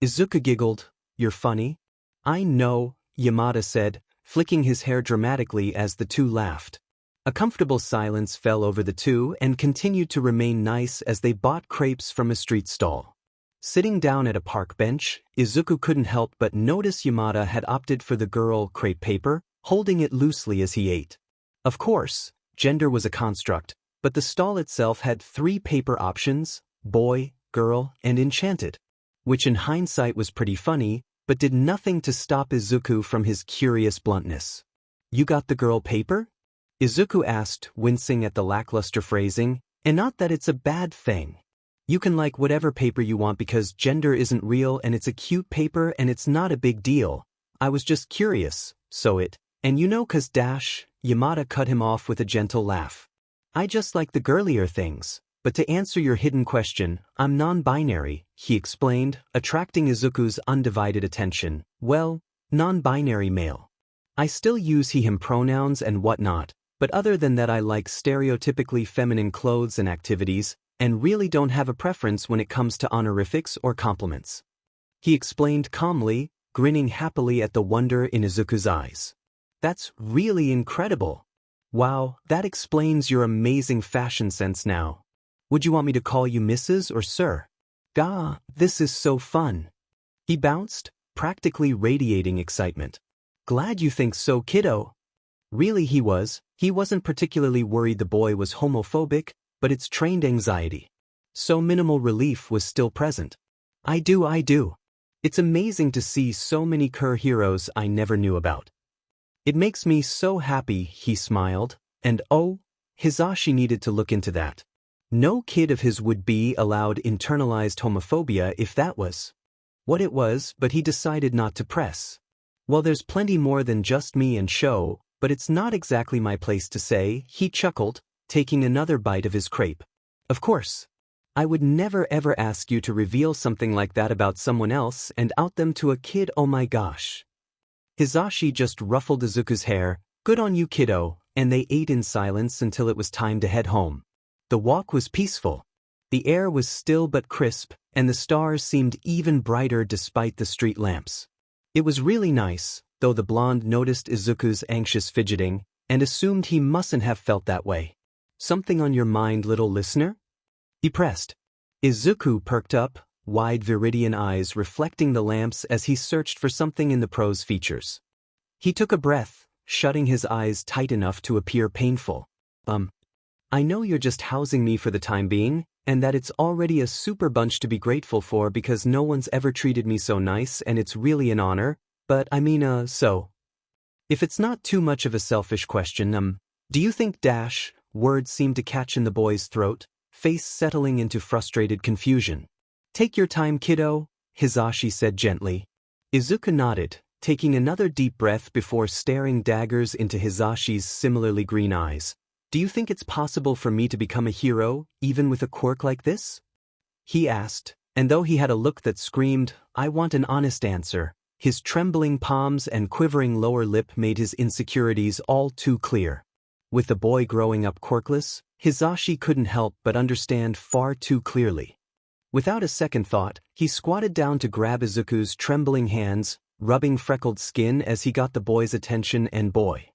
Izuku giggled. You're funny? I know, Yamada said, flicking his hair dramatically as the two laughed. A comfortable silence fell over the two and continued to remain nice as they bought crepes from a street stall. Sitting down at a park bench, Izuku couldn't help but notice Yamada had opted for the girl crepe paper, holding it loosely as he ate. Of course, gender was a construct, but the stall itself had 3 paper options: boy, girl, and enchanted. Which in hindsight was pretty funny, but did nothing to stop Izuku from his curious bluntness. You got the girl paper? Izuku asked, wincing at the lackluster phrasing, and not that it's a bad thing. You can like whatever paper you want because gender isn't real and it's a cute paper and it's not a big deal. I was just curious, so it, and you know 'cause dash, Yamada cut him off with a gentle laugh. I just like the girlier things, but to answer your hidden question, I'm non-binary, he explained, attracting Izuku's undivided attention. Well, non-binary male. I still use he/him pronouns and whatnot, but other than that I like stereotypically feminine clothes and activities, and really don't have a preference when it comes to honorifics or compliments. He explained calmly, grinning happily at the wonder in Izuku's eyes. That's really incredible. Wow, that explains your amazing fashion sense now. Would you want me to call you Mrs. or Sir? Gah, this is so fun. He bounced, practically radiating excitement. Glad you think so, kiddo. Really he wasn't particularly worried the boy was homophobic, but it's trained anxiety. So minimal relief was still present. I do. It's amazing to see so many Cur heroes I never knew about. It makes me so happy, he smiled, and oh, Hisashi needed to look into that. No kid of his would be allowed internalized homophobia if that was what it was, but he decided not to press. Well, there's plenty more than just me and Sho, but it's not exactly my place to say, he chuckled, taking another bite of his crepe. Of course. I would never ever ask you to reveal something like that about someone else and out them to a kid, oh my gosh. Hisashi just ruffled Izuku's hair. Good on you, kiddo, and they ate in silence until it was time to head home. The walk was peaceful. The air was still but crisp, and the stars seemed even brighter despite the street lamps. It was really nice, though the blonde noticed Izuku's anxious fidgeting, and assumed he mustn't have felt that way. Something on your mind, little listener? He pressed. Izuku perked up, wide viridian eyes reflecting the lamps as he searched for something in the prose features. He took a breath, shutting his eyes tight enough to appear painful. I know you're just housing me for the time being, and that it's already a super bunch to be grateful for because no one's ever treated me so nice and it's really an honor, but I mean, so. If it's not too much of a selfish question, do you think dash, words seemed to catch in the boy's throat, face settling into frustrated confusion. Take your time, kiddo, Hisashi said gently. Izuku nodded, taking another deep breath before staring daggers into Hisashi's similarly green eyes. Do you think it's possible for me to become a hero, even with a quirk like this? He asked, and though he had a look that screamed, I want an honest answer, his trembling palms and quivering lower lip made his insecurities all too clear. With the boy growing up quirkless, Hisashi couldn't help but understand far too clearly. Without a second thought, he squatted down to grab Izuku's trembling hands, rubbing freckled skin as he got the boy's attention and boy.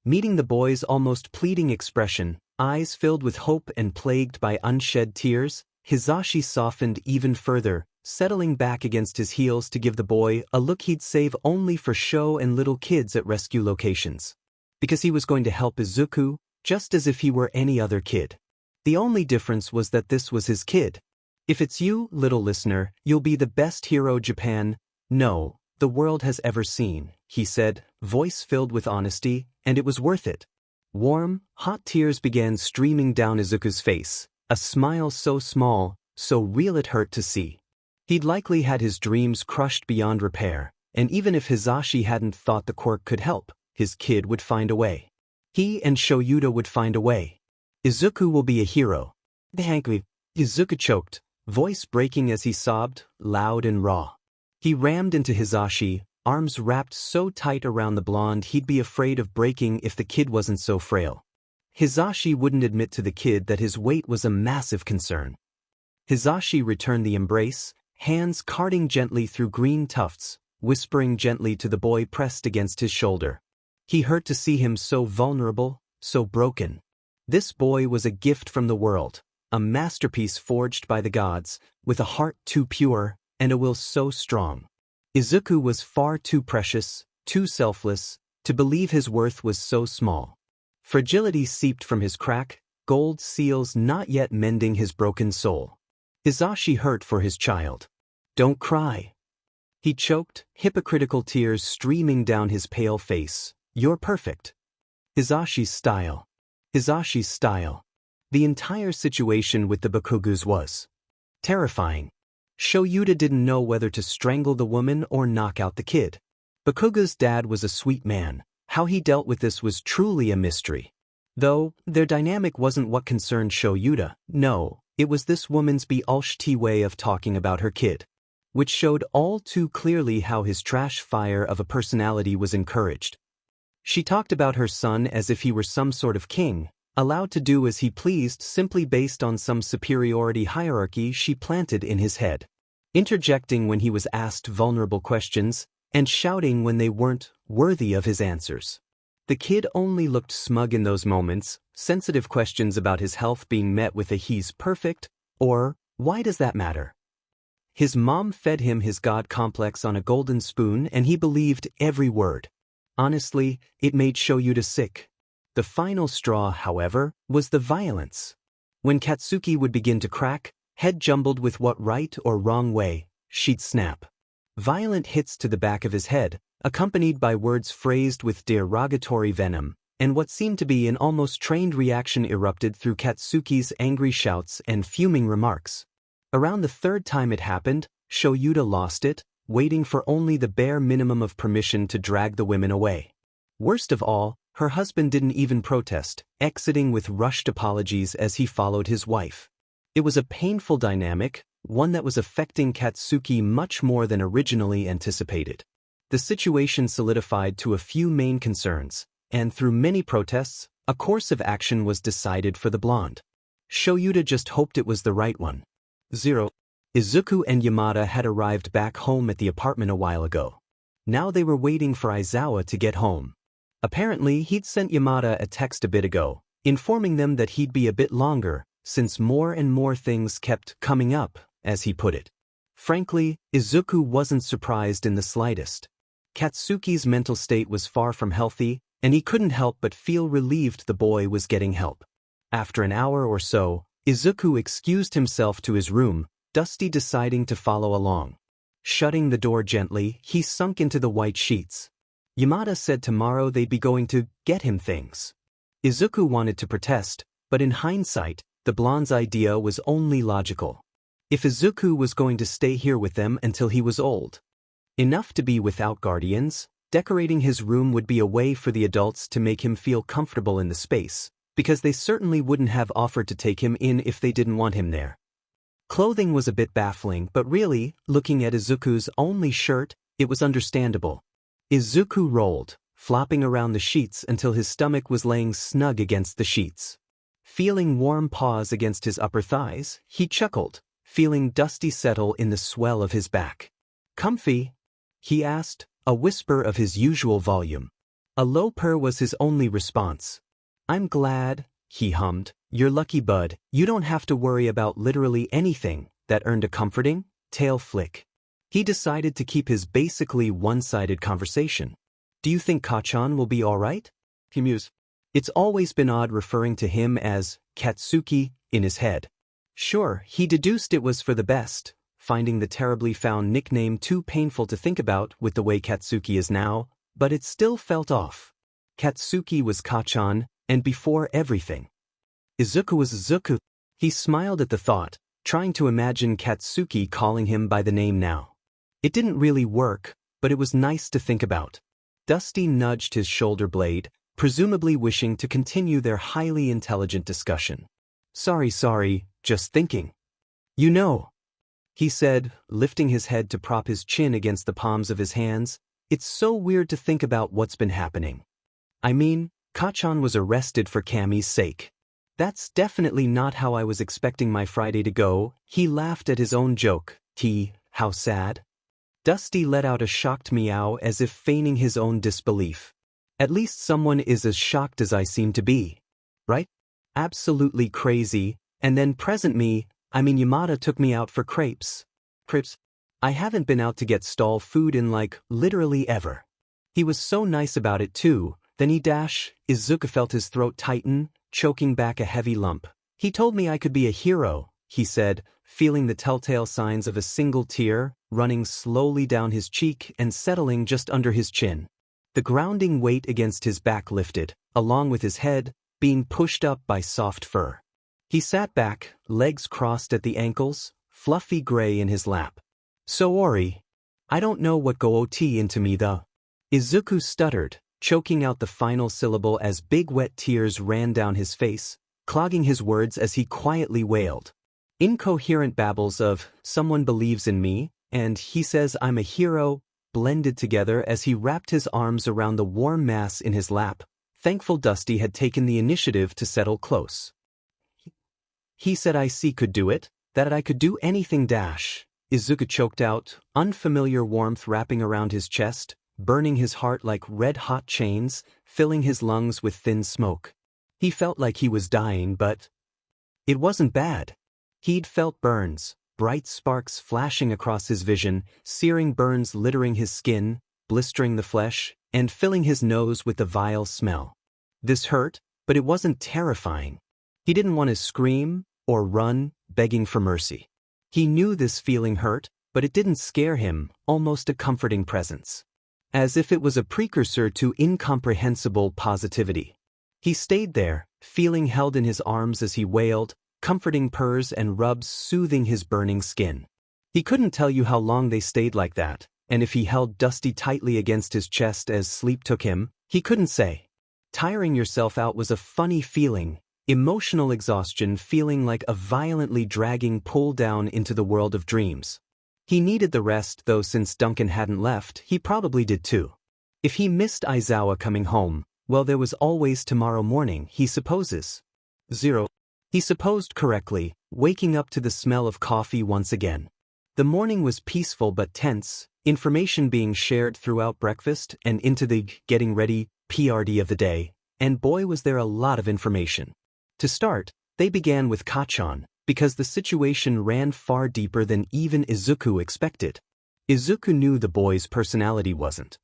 Meeting the boy's almost pleading expression, eyes filled with hope and plagued by unshed tears, Hisashi softened even further, settling back against his heels to give the boy a look he'd save only for show and little kids at rescue locations. Because he was going to help Izuku, just as if he were any other kid. The only difference was that this was his kid. If it's you, little listener, you'll be the best hero the world has ever seen, he said, voice filled with honesty, and it was worth it. Warm, hot tears began streaming down Izuku's face, a smile so small, so real it hurt to see. He'd likely had his dreams crushed beyond repair, and even if Hisashi hadn't thought the quirk could help, his kid would find a way. He and Shoyuta would find a way. Izuku will be a hero. Izuku choked, voice breaking as he sobbed, loud and raw. He rammed into Hisashi, arms wrapped so tight around the blonde he'd be afraid of breaking if the kid wasn't so frail. Hisashi wouldn't admit to the kid that his weight was a massive concern. Hisashi returned the embrace, hands carting gently through green tufts, whispering gently to the boy pressed against his shoulder. He hurt to see him so vulnerable, so broken. This boy was a gift from the world, a masterpiece forged by the gods, with a heart too pure and a will so strong. Izuku was far too precious, too selfless, to believe his worth was so small. Fragility seeped from his crack, gold seals not yet mending his broken soul. Hisashi hurt for his child. "Don't cry." He choked, hypocritical tears streaming down his pale face. "You're perfect." Hisashi's style. Hisashi's style. The entire situation with the Bakugus was terrifying. Shoyuta didn't know whether to strangle the woman or knock out the kid. Bakuga's dad was a sweet man. How he dealt with this was truly a mystery. Though, their dynamic wasn't what concerned Shoyuta, no, it was this woman's Biolshti way of talking about her kid, which showed all too clearly how his trash fire of a personality was encouraged. She talked about her son as if he were some sort of king, allowed to do as he pleased simply based on some superiority hierarchy she planted in his head, interjecting when he was asked vulnerable questions, and shouting when they weren't worthy of his answers. The kid only looked smug in those moments, sensitive questions about his health being met with a "he's perfect," or "why does that matter?" His mom fed him his god complex on a golden spoon and he believed every word. Honestly, it made Shoyuta sick. The final straw, however, was the violence. When Katsuki would begin to crack, head jumbled with what right or wrong way, she'd snap. Violent hits to the back of his head, accompanied by words phrased with derogatory venom, and what seemed to be an almost trained reaction erupted through Katsuki's angry shouts and fuming remarks. Around the third time it happened, Shoyuta lost it, waiting for only the bare minimum of permission to drag the women away. Worst of all, her husband didn't even protest, exiting with rushed apologies as he followed his wife. It was a painful dynamic, one that was affecting Katsuki much more than originally anticipated. The situation solidified to a few main concerns, and through many protests, a course of action was decided for the blonde. Shoyuta just hoped it was the right one. 0. Izuku and Yamada had arrived back home at the apartment a while ago. Now they were waiting for Aizawa to get home. Apparently, he'd sent Yamada a text a bit ago, informing them that he'd be a bit longer, since more and more things kept coming up, as he put it. Frankly, Izuku wasn't surprised in the slightest. Katsuki's mental state was far from healthy, and he couldn't help but feel relieved the boy was getting help. After an hour or so, Izuku excused himself to his room, Dusty deciding to follow along. Shutting the door gently, he sunk into the white sheets. Yamada said tomorrow they'd be going to get him things. Izuku wanted to protest, but in hindsight, the blonde's idea was only logical. If Izuku was going to stay here with them until he was old enough to be without guardians, decorating his room would be a way for the adults to make him feel comfortable in the space, because they certainly wouldn't have offered to take him in if they didn't want him there. Clothing was a bit baffling, but really, looking at Izuku's only shirt, it was understandable. Izuku rolled, flopping around the sheets until his stomach was laying snug against the sheets. Feeling warm paws against his upper thighs, he chuckled, feeling Dusty settle in the swell of his back. "Comfy?" he asked, a whisper of his usual volume. A low purr was his only response. "I'm glad," he hummed. "You're lucky, bud. You don't have to worry about literally anything," that earned a comforting tail flick. He decided to keep his basically one-sided conversation. "Do you think Kachan will be all right?" he mused. It's always been odd referring to him as Katsuki in his head. Sure, he deduced it was for the best, finding the terribly found nickname too painful to think about with the way Katsuki is now, but it still felt off. Katsuki was Kachan, and before everything. Izuku was Izuku. He smiled at the thought, trying to imagine Katsuki calling him by the name now. It didn't really work, but it was nice to think about. Dusty nudged his shoulder blade, presumably wishing to continue their highly intelligent discussion. Sorry, just thinking. You know," he said, lifting his head to prop his chin against the palms of his hands, "it's so weird to think about what's been happening. I mean, Kachan was arrested for Cammy's sake. That's definitely not how I was expecting my Friday to go." He laughed at his own joke. how sad. Dusty let out a shocked meow as if feigning his own disbelief. At least someone is as shocked as I seem to be. Right? Absolutely crazy, and then present me, Yamada took me out for crepes. Crepes? I haven't been out to get stall food in like, literally ever. He was so nice about it too, then Izuku felt his throat tighten, choking back a heavy lump. He told me I could be a hero, he said, feeling the telltale signs of a single tear, running slowly down his cheek and settling just under his chin. The grounding weight against his back lifted, along with his head, being pushed up by soft fur. He sat back, legs crossed at the ankles, fluffy gray in his lap. So Ori, I don't know what go OT into me though. Izuku stuttered, choking out the final syllable as big wet tears ran down his face, clogging his words as he quietly wailed. Incoherent babbles of, someone believes in me, and he says I'm a hero, blended together as he wrapped his arms around the warm mass in his lap, thankful Dusty had taken the initiative to settle close. He said could do it, that I could do anything . Izuku choked out, unfamiliar warmth wrapping around his chest, burning his heart like red-hot chains, filling his lungs with thin smoke. He felt like he was dying, but it wasn't bad. He'd felt burns, bright sparks flashing across his vision, searing burns littering his skin, blistering the flesh, and filling his nose with the vile smell. This hurt, but it wasn't terrifying. He didn't want to scream or run, begging for mercy. He knew this feeling hurt, but it didn't scare him, almost a comforting presence. As if it was a precursor to incomprehensible positivity. He stayed there, feeling held in his arms as he wailed, comforting purrs and rubs soothing his burning skin. He couldn't tell you how long they stayed like that, and if he held Dusty tightly against his chest as sleep took him, he couldn't say. Tiring yourself out was a funny feeling, emotional exhaustion feeling like a violently dragging pull down into the world of dreams. He needed the rest though since Duncan hadn't left, he probably did too. If he missed Aizawa coming home, well there was always tomorrow morning, he supposes. 0. He supposed correctly, waking up to the smell of coffee once again. The morning was peaceful but tense, information being shared throughout breakfast and into the getting ready PRD of the day, and boy was there a lot of information. To start, they began with Kachan, because the situation ran far deeper than even Izuku expected. Izuku knew the boy's personality wasn't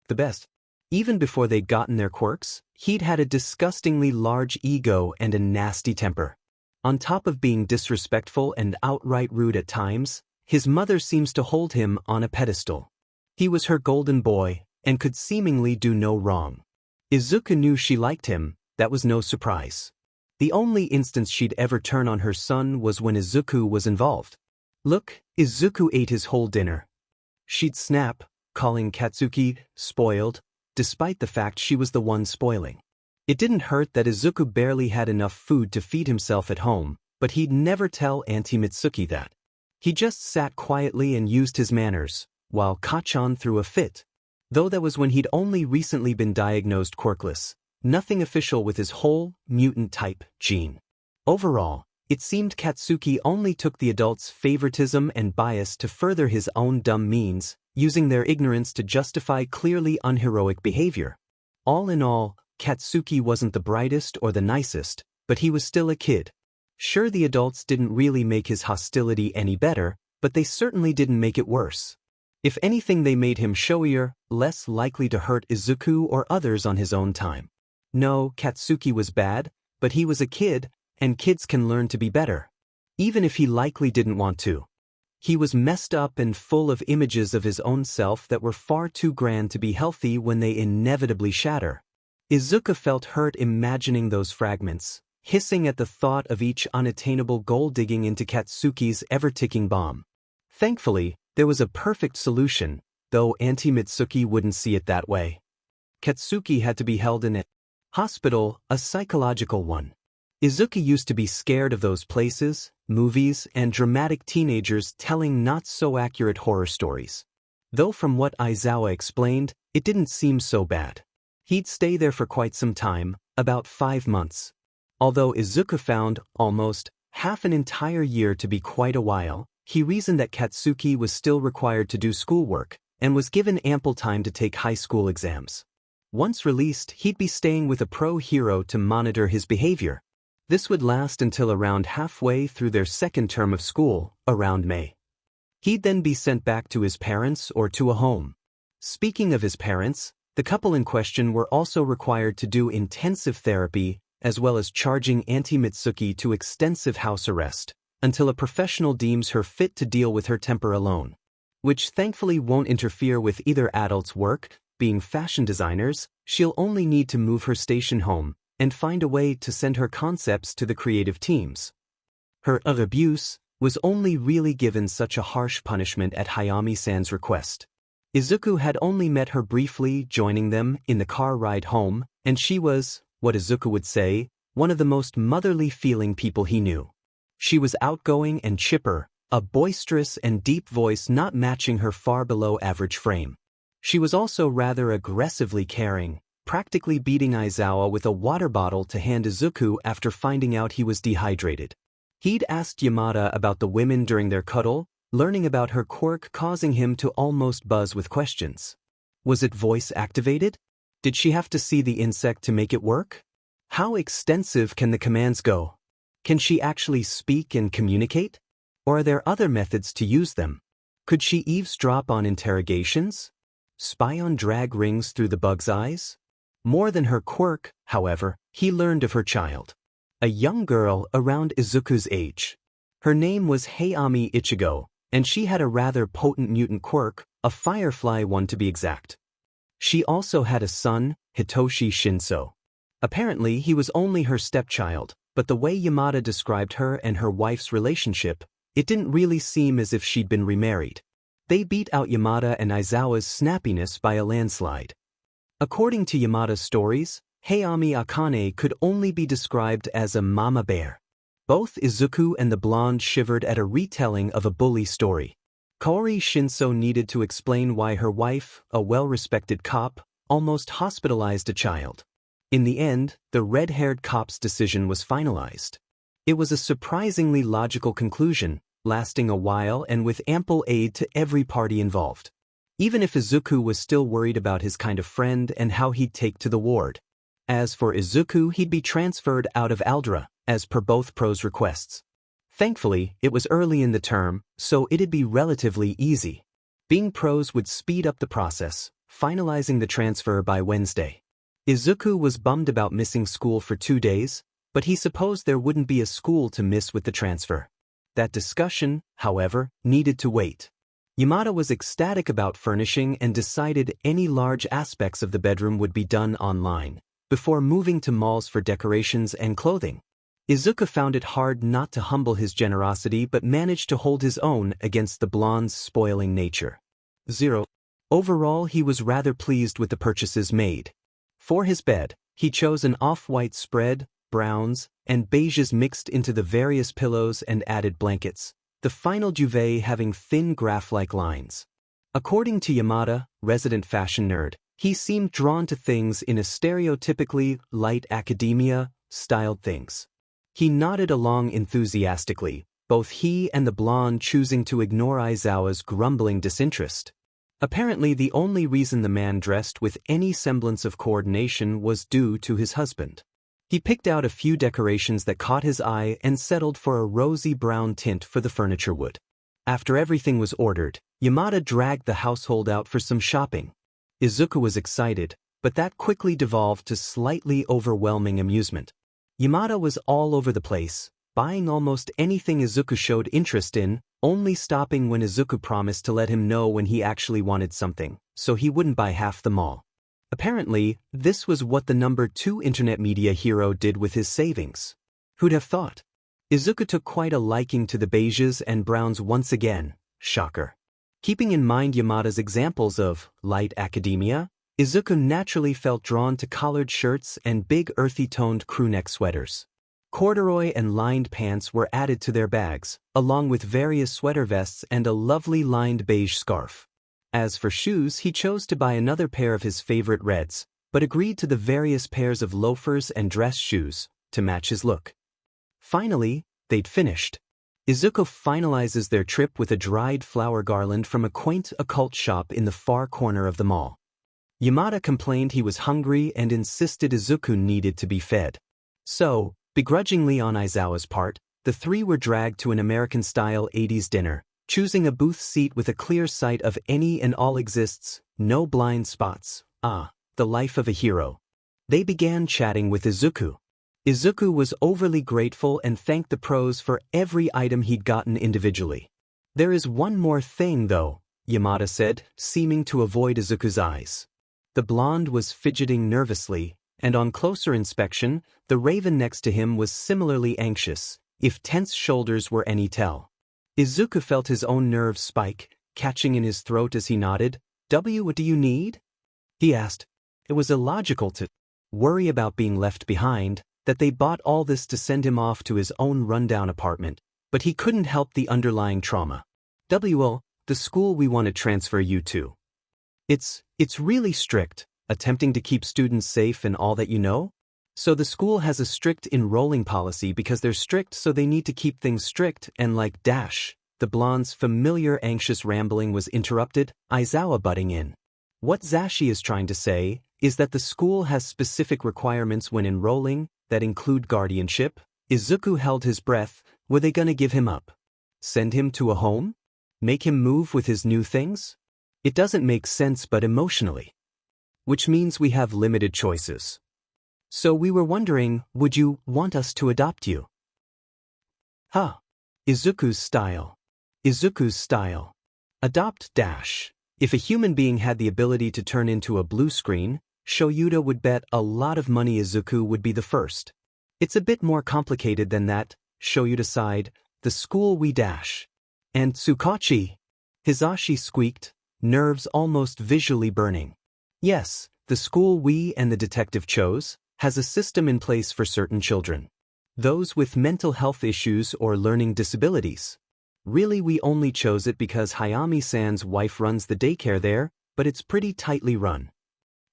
the best. Even before they'd gotten their quirks, he'd had a disgustingly large ego and a nasty temper. On top of being disrespectful and outright rude at times, his mother seems to hold him on a pedestal. He was her golden boy, and could seemingly do no wrong. Izuku knew she liked him, that was no surprise. The only instance she'd ever turn on her son was when Izuku was involved. Look, Izuku ate his whole dinner. She'd snap, calling Katsuki spoiled, despite the fact she was the one spoiling. It didn't hurt that Izuku barely had enough food to feed himself at home, but he'd never tell Auntie Mitsuki that. He just sat quietly and used his manners, while Kachan threw a fit. Though that was when he'd only recently been diagnosed quirkless, nothing official with his whole mutant-type gene. Overall, it seemed Katsuki only took the adults' favoritism and bias to further his own dumb means, using their ignorance to justify clearly unheroic behavior. All in all, Katsuki wasn't the brightest or the nicest, but he was still a kid. Sure, the adults didn't really make his hostility any better, but they certainly didn't make it worse. If anything, they made him showier, less likely to hurt Izuku or others on his own time. No, Katsuki was bad, but he was a kid, and kids can learn to be better. Even if he likely didn't want to. He was messed up and full of images of his own self that were far too grand to be healthy when they inevitably shatter. Izuku felt hurt imagining those fragments, hissing at the thought of each unattainable goal digging into Katsuki's ever-ticking bomb. Thankfully, there was a perfect solution, though Auntie Mitsuki wouldn't see it that way. Katsuki had to be held in a hospital, a psychological one. Izuku used to be scared of those places, movies, and dramatic teenagers telling not-so-accurate horror stories. Though from what Aizawa explained, it didn't seem so bad. He'd stay there for quite some time, about 5 months. Although Izuku found almost half an entire year to be quite a while, he reasoned that Katsuki was still required to do schoolwork and was given ample time to take high school exams. Once released, he'd be staying with a pro hero to monitor his behavior. This would last until around halfway through their second term of school, around May. He'd then be sent back to his parents or to a home. Speaking of his parents, the couple in question were also required to do intensive therapy as well as charging Auntie Mitsuki to extensive house arrest until a professional deems her fit to deal with her temper alone, which thankfully won't interfere with either adult's work. Being fashion designers, she'll only need to move her station home and find a way to send her concepts to the creative teams. Her abuse was only really given such a harsh punishment at Hayami-san's request. Izuku had only met her briefly, joining them in the car ride home, and she was, what Izuku would say, one of the most motherly feeling people he knew. She was outgoing and chipper, a boisterous and deep voice not matching her far below average frame. She was also rather aggressively caring, practically beating Aizawa with a water bottle to hand Izuku after finding out he was dehydrated. He'd asked Yamada about the women during their cuddle, learning about her quirk causing him to almost buzz with questions. Was it voice-activated? Did she have to see the insect to make it work? How extensive can the commands go? Can she actually speak and communicate? Or are there other methods to use them? Could she eavesdrop on interrogations? Spy on drag rings through the bug's eyes? More than her quirk, however, he learned of her child. A young girl around Izuku's age. Her name was Hayami Ichigo, and she had a rather potent mutant quirk, a firefly one to be exact. She also had a son, Hitoshi Shinso. Apparently he was only her stepchild, but the way Yamada described her and her wife's relationship, it didn't really seem as if she'd been remarried. They beat out Yamada and Aizawa's snappiness by a landslide. According to Yamada's stories, Hayami Akane could only be described as a mama bear. Both Izuku and the blonde shivered at a retelling of a bully story. Kaori Shinso needed to explain why her wife, a well-respected cop, almost hospitalized a child. In the end, the red-haired cop's decision was finalized. It was a surprisingly logical conclusion, lasting a while and with ample aid to every party involved. Even if Izuku was still worried about his kind of friend and how he'd take to the ward. As for Izuku, he'd be transferred out of Aldra, as per both pros' requests. Thankfully, it was early in the term, so it'd be relatively easy. Being pros would speed up the process, finalizing the transfer by Wednesday. Izuku was bummed about missing school for 2 days, but he supposed there wouldn't be a school to miss with the transfer. That discussion, however, needed to wait. Yamada was ecstatic about furnishing and decided any large aspects of the bedroom would be done online, before moving to malls for decorations and clothing. Izuku found it hard not to humble his generosity but managed to hold his own against the blonde's spoiling nature. 0. Overall, he was rather pleased with the purchases made. For his bed, he chose an off-white spread, browns, and beiges mixed into the various pillows and added blankets, the final duvet having thin graph-like lines. According to Yamada, resident fashion nerd, he seemed drawn to things in a stereotypically light academia-styled things. He nodded along enthusiastically, both he and the blonde choosing to ignore Aizawa's grumbling disinterest. Apparently the only reason the man dressed with any semblance of coordination was due to his husband. He picked out a few decorations that caught his eye and settled for a rosy brown tint for the furniture wood. After everything was ordered, Yamada dragged the household out for some shopping. Izuku was excited, but that quickly devolved to slightly overwhelming amusement. Yamada was all over the place, buying almost anything Izuku showed interest in, only stopping when Izuku promised to let him know when he actually wanted something, so he wouldn't buy half the mall. Apparently, this was what the number 2 internet media hero did with his savings. Who'd have thought? Izuku took quite a liking to the beiges and browns once again, shocker. Keeping in mind Yamada's examples of light academia, Izuku naturally felt drawn to collared shirts and big earthy-toned crewneck sweaters. Corduroy and lined pants were added to their bags, along with various sweater vests and a lovely lined beige scarf. As for shoes, he chose to buy another pair of his favorite reds, but agreed to the various pairs of loafers and dress shoes to match his look. Finally, they'd finished. Izuku finalizes their trip with a dried flower garland from a quaint occult shop in the far corner of the mall. Yamada complained he was hungry and insisted Izuku needed to be fed. So, begrudgingly on Aizawa's part, the three were dragged to an American-style 80s dinner, choosing a booth seat with a clear sight of any and all exists, no blind spots. Ah, the life of a hero. They began chatting with Izuku. Izuku was overly grateful and thanked the pros for every item he'd gotten individually. There is one more thing though, Yamada said, seeming to avoid Izuku's eyes. The blonde was fidgeting nervously, and on closer inspection, the raven next to him was similarly anxious, if tense shoulders were any tell. Izuku felt his own nerves spike, catching in his throat as he nodded. What do you need? He asked. It was illogical to worry about being left behind, that they bought all this to send him off to his own rundown apartment, but he couldn't help the underlying trauma. The school we want to transfer you to. It's really strict, attempting to keep students safe and all that you know? So the school has a strict enrolling policy because they're strict, so they need to keep things strict and like dash. The blonde's familiar anxious rambling was interrupted, Aizawa butting in. What Zashi is trying to say is that the school has specific requirements when enrolling that include guardianship. Izuku held his breath. Were they gonna give him up? Send him to a home? Make him move with his new things? It doesn't make sense but emotionally. Which means we have limited choices. So we were wondering, would you want us to adopt you? Izuku's style. Adopt dash. If a human being had the ability to turn into a blue screen, Shoyuta would bet a lot of money Izuku would be the first. It's a bit more complicated than that, Shoyuta sighed. The school we dash. And Tsukauchi? Hisashi squeaked, nerves almost visually burning. Yes, the school we and the detective chose has a system in place for certain children. Those with mental health issues or learning disabilities. Really, we only chose it because Hayami-san's wife runs the daycare there, but it's pretty tightly run.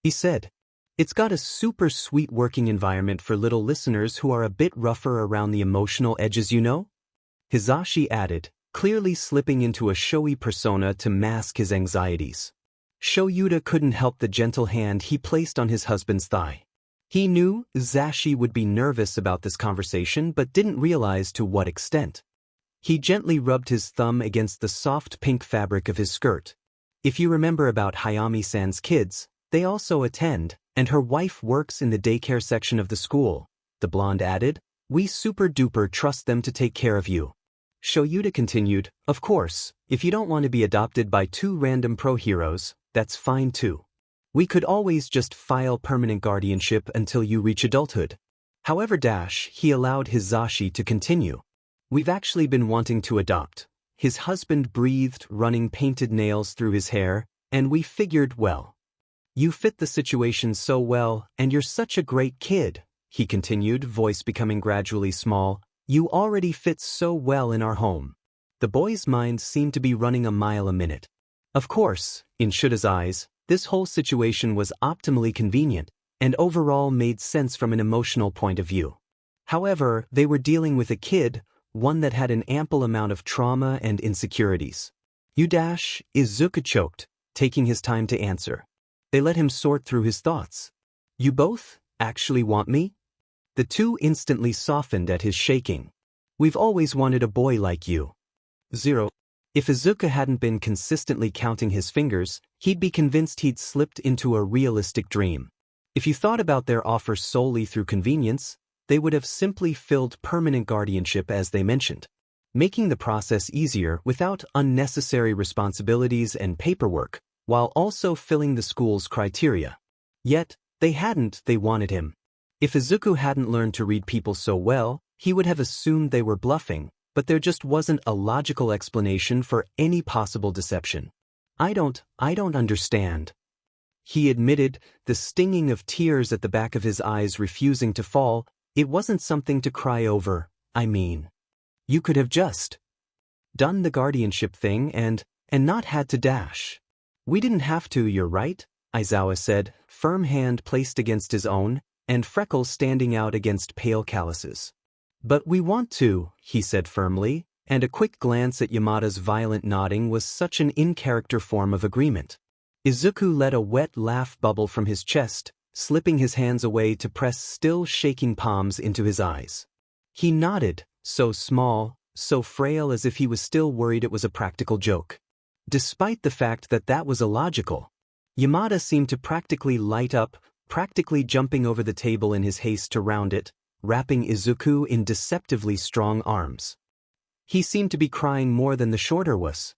He said, it's got a super sweet working environment for little listeners who are a bit rougher around the emotional edges, you know? Hisashi added, clearly slipping into a showy persona to mask his anxieties. Shoyuta couldn't help the gentle hand he placed on his husband's thigh. He knew Zashi would be nervous about this conversation but didn't realize to what extent. He gently rubbed his thumb against the soft pink fabric of his skirt. If you remember about Hayami-san's kids, they also attend, and her wife works in the daycare section of the school, the blonde added. We super-duper trust them to take care of you. Shoyuta continued, of course, if you don't want to be adopted by two random pro-heroes, that's fine too. We could always just file permanent guardianship until you reach adulthood. However, he allowed Hisashi to continue. We've actually been wanting to adopt. His husband breathed, running painted nails through his hair, and we figured, well, you fit the situation so well, and you're such a great kid, he continued, voice becoming gradually small. You already fit so well in our home. The boy's mind seemed to be running a mile a minute. Of course, in Shuta's eyes, this whole situation was optimally convenient, and overall made sense from an emotional point of view. However, they were dealing with a kid, one that had an ample amount of trauma and insecurities. Izuku choked, taking his time to answer. They let him sort through his thoughts. You both actually want me? The two instantly softened at his shaking. We've always wanted a boy like you. 0. If Izuku hadn't been consistently counting his fingers, he'd be convinced he'd slipped into a realistic dream. If you thought about their offer solely through convenience, they would have simply filled permanent guardianship as they mentioned, making the process easier without unnecessary responsibilities and paperwork, while also filling the school's criteria. Yet, they wanted him. If Izuku hadn't learned to read people so well, he would have assumed they were bluffing, but there just wasn't a logical explanation for any possible deception. I don't understand. He admitted, the stinging of tears at the back of his eyes refusing to fall. It wasn't something to cry over, I mean. You could have just done the guardianship thing and not had to dash. We didn't have to, you're right, Aizawa said, firm hand placed against his own, and freckles standing out against pale calluses. But we want to, he said firmly, and a quick glance at Yamada's violent nodding was such an in-character form of agreement. Izuku let a wet laugh bubble from his chest, slipping his hands away to press still shaking palms into his eyes. He nodded, so small, so frail as if he was still worried it was a practical joke. Despite the fact that that was illogical, Yamada seemed to practically light up, practically jumping over the table in his haste to round it, wrapping Izuku in deceptively strong arms. He seemed to be crying more than the shorter was.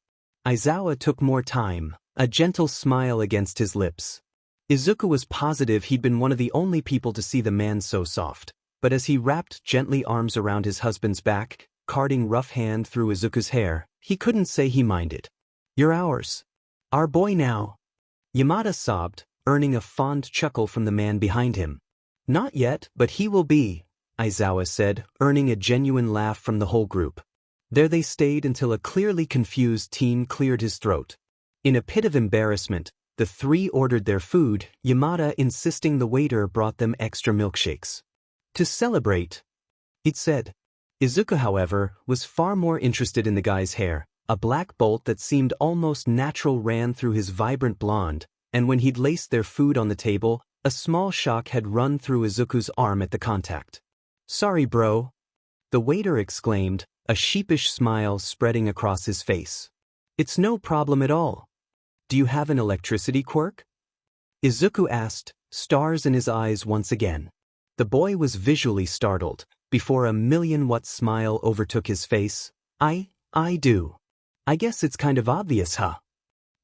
Aizawa took more time, a gentle smile against his lips. Izuku was positive he'd been one of the only people to see the man so soft, but as he wrapped gently arms around his husband's back, carting rough hand through Izuku's hair, he couldn't say he minded. "You're ours. Our boy now." Yamada sobbed, earning a fond chuckle from the man behind him. "Not yet, but he will be," Aizawa said, earning a genuine laugh from the whole group. There they stayed until a clearly confused teen cleared his throat. In a pit of embarrassment, the three ordered their food, Yamada insisting the waiter brought them extra milkshakes. "To celebrate," it said. Izuku, however, was far more interested in the guy's hair. A black bolt that seemed almost natural ran through his vibrant blonde, and when he'd laced their food on the table, a small shock had run through Izuku's arm at the contact. "Sorry, bro," the waiter exclaimed, a sheepish smile spreading across his face. "It's no problem at all. Do you have an electricity quirk?" Izuku asked, stars in his eyes once again. The boy was visually startled, before a million-watt smile overtook his face. I do. I guess it's kind of obvious, huh?"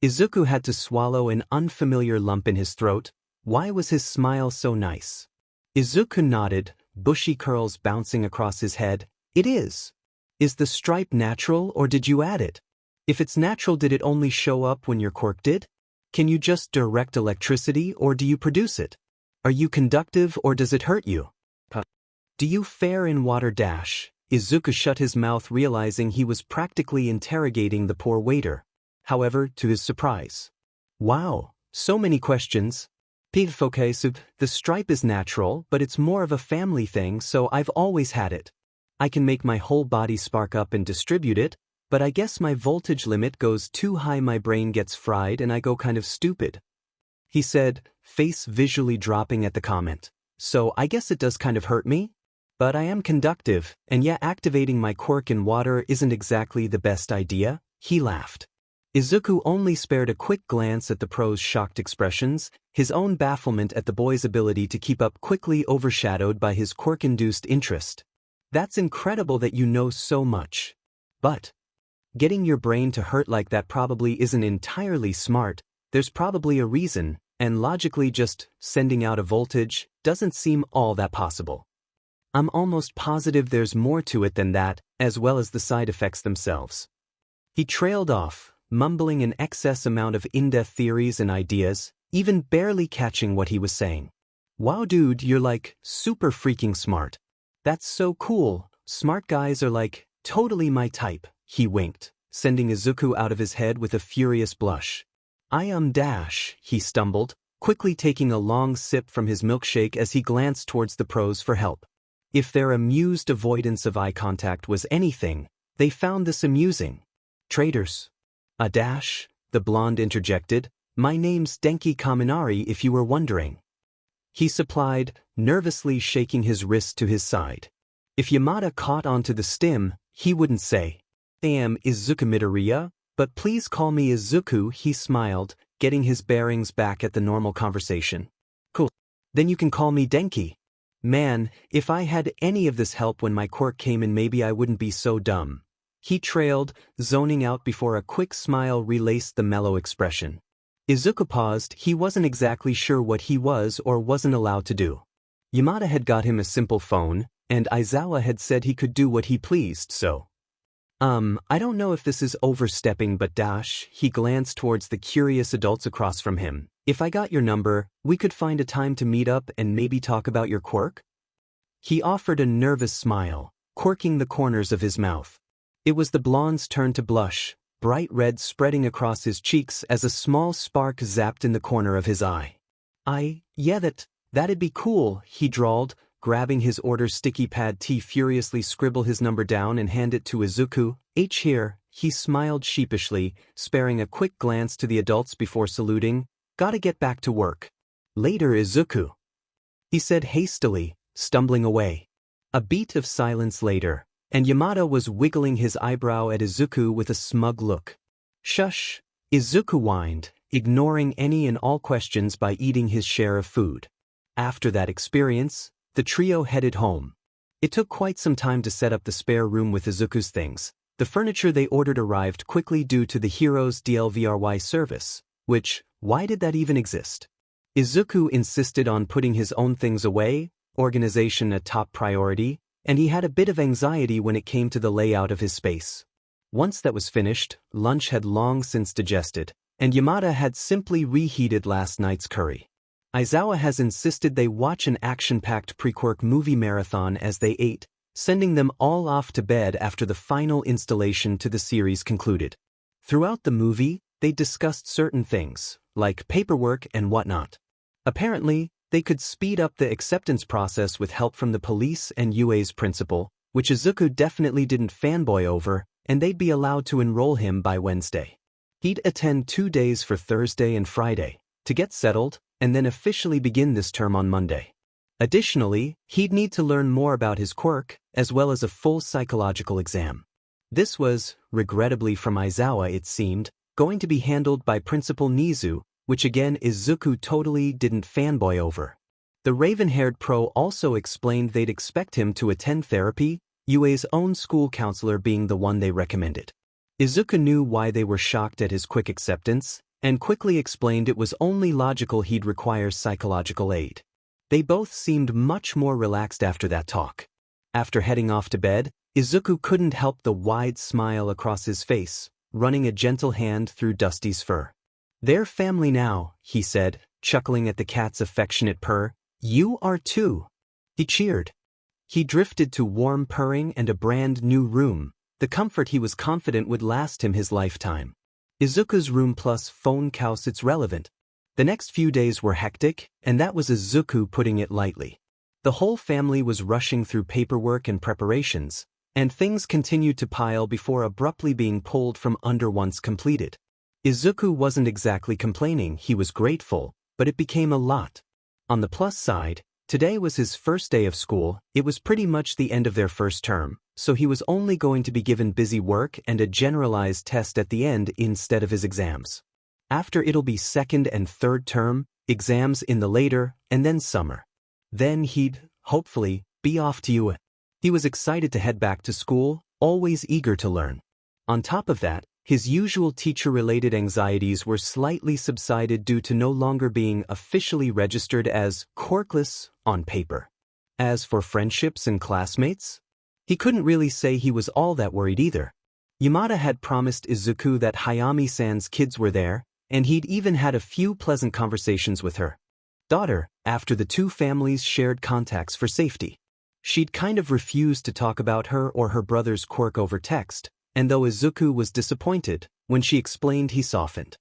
Izuku had to swallow an unfamiliar lump in his throat. Why was his smile so nice? Izuku nodded, bushy curls bouncing across his head. "It is. Is the stripe natural or did you add it? If it's natural, did it only show up when your quirk did? Can you just direct electricity or do you produce it? Are you conductive or does it hurt you? Do you fare in water dash?" Izuku shut his mouth, realizing he was practically interrogating the poor waiter. However, to his surprise. "Wow, so many questions." The stripe is natural, but it's more of a family thing, so I've always had it. I can make my whole body spark up and distribute it, but I guess my voltage limit goes too high, my brain gets fried and I go kind of stupid," he said, face visually dropping at the comment. "So I guess it does kind of hurt me? But I am conductive, and yeah, activating my quirk in water isn't exactly the best idea," he laughed. Izuku only spared a quick glance at the pro's shocked expressions, his own bafflement at the boy's ability to keep up quickly overshadowed by his quirk-induced interest. "That's incredible that you know so much. But getting your brain to hurt like that probably isn't entirely smart. There's probably a reason, and logically just sending out a voltage doesn't seem all that possible. I'm almost positive there's more to it than that, as well as the side effects themselves." He trailed off, mumbling an excess amount of in-depth theories and ideas, even barely catching what he was saying. "Wow dude, you're like super freaking smart. That's so cool. Smart guys are like totally my type," he winked, sending Izuku out of his head with a furious blush. He stumbled, quickly taking a long sip from his milkshake as he glanced towards the pros for help. If their amused avoidance of eye contact was anything, they found this amusing. "Traders." The blonde interjected. "My name's Denki Kaminari if you were wondering," he supplied, nervously shaking his wrist to his side. If Yamada caught onto the stim, he wouldn't say, "I am Izuku Midoriya, but please call me Izuku," he smiled, getting his bearings back at the normal conversation. "Cool. Then you can call me Denki. Man, if I had any of this help when my quirk came in, maybe I wouldn't be so dumb," he trailed, zoning out before a quick smile relaced the mellow expression. Izuku paused. He wasn't exactly sure what he was or wasn't allowed to do. Yamada had got him a simple phone, and Aizawa had said he could do what he pleased, so. I don't know if this is overstepping, but he glanced towards the curious adults across from him. "If I got your number, we could find a time to meet up and maybe talk about your quirk?" He offered a nervous smile, quirking the corners of his mouth. It was the blonde's turn to blush, bright red spreading across his cheeks as a small spark zapped in the corner of his eye. Yeah, that'd be cool," he drawled, grabbing his order sticky pad T furiously scribble his number down and hand it to Izuku. H here, he smiled sheepishly, sparing a quick glance to the adults before saluting. Gotta get back to work. Later Izuku, he said hastily, stumbling away. A beat of silence later, and Yamada was wiggling his eyebrow at Izuku with a smug look. Shush, Izuku whined, ignoring any and all questions by eating his share of food. After that experience, the trio headed home. It took quite some time to set up the spare room with Izuku's things. The furniture they ordered arrived quickly due to the hero's DLVRY service, which, why did that even exist? Izuku insisted on putting his own things away, organization a top priority, and he had a bit of anxiety when it came to the layout of his space. Once that was finished, lunch had long since digested, and Yamada had simply reheated last night's curry. Aizawa has insisted they watch an action-packed pre-Quirk movie marathon as they ate, sending them all off to bed after the final installation to the series concluded. Throughout the movie, they discussed certain things, like paperwork and whatnot. Apparently, they could speed up the acceptance process with help from the police and UA's principal, which Izuku definitely didn't fanboy over, and they'd be allowed to enroll him by Wednesday. He'd attend 2 days for Thursday and Friday, to get settled, and then officially begin this term on Monday. Additionally, he'd need to learn more about his quirk, as well as a full psychological exam. This was, regrettably from Aizawa it seemed, going to be handled by Principal Nizu, which again Izuku totally didn't fanboy over. The raven-haired pro also explained they'd expect him to attend therapy, UA's own school counselor being the one they recommended. Izuku knew why they were shocked at his quick acceptance, and quickly explained it was only logical he'd require psychological aid. They both seemed much more relaxed after that talk. After heading off to bed, Izuku couldn't help the wide smile across his face, running a gentle hand through Dusty's fur. "They're family now," he said, chuckling at the cat's affectionate purr. "You are too." He cheered. He drifted to warm purring and a brand new room, the comfort he was confident would last him his lifetime. Izuku's room plus phone house, it's relevant. The next few days were hectic, and that was Izuku putting it lightly. The whole family was rushing through paperwork and preparations, and things continued to pile before abruptly being pulled from under once completed. Izuku wasn't exactly complaining, he was grateful, but it became a lot. On the plus side, today was his first day of school, it was pretty much the end of their first term, so he was only going to be given busy work and a generalized test at the end instead of his exams. After it'll be second and third term, exams in the later, and then summer. Then he'd, hopefully, be off to UA. He was excited to head back to school, always eager to learn. On top of that, his usual teacher-related anxieties were slightly subsided due to no longer being officially registered as quirkless on paper. As for friendships and classmates, he couldn't really say he was all that worried either. Yamada had promised Izuku that Hayami-san's kids were there, and he'd even had a few pleasant conversations with her daughter after the two families shared contacts for safety. She'd kind of refused to talk about her or her brother's quirk over text, and though Izuku was disappointed, when she explained he softened.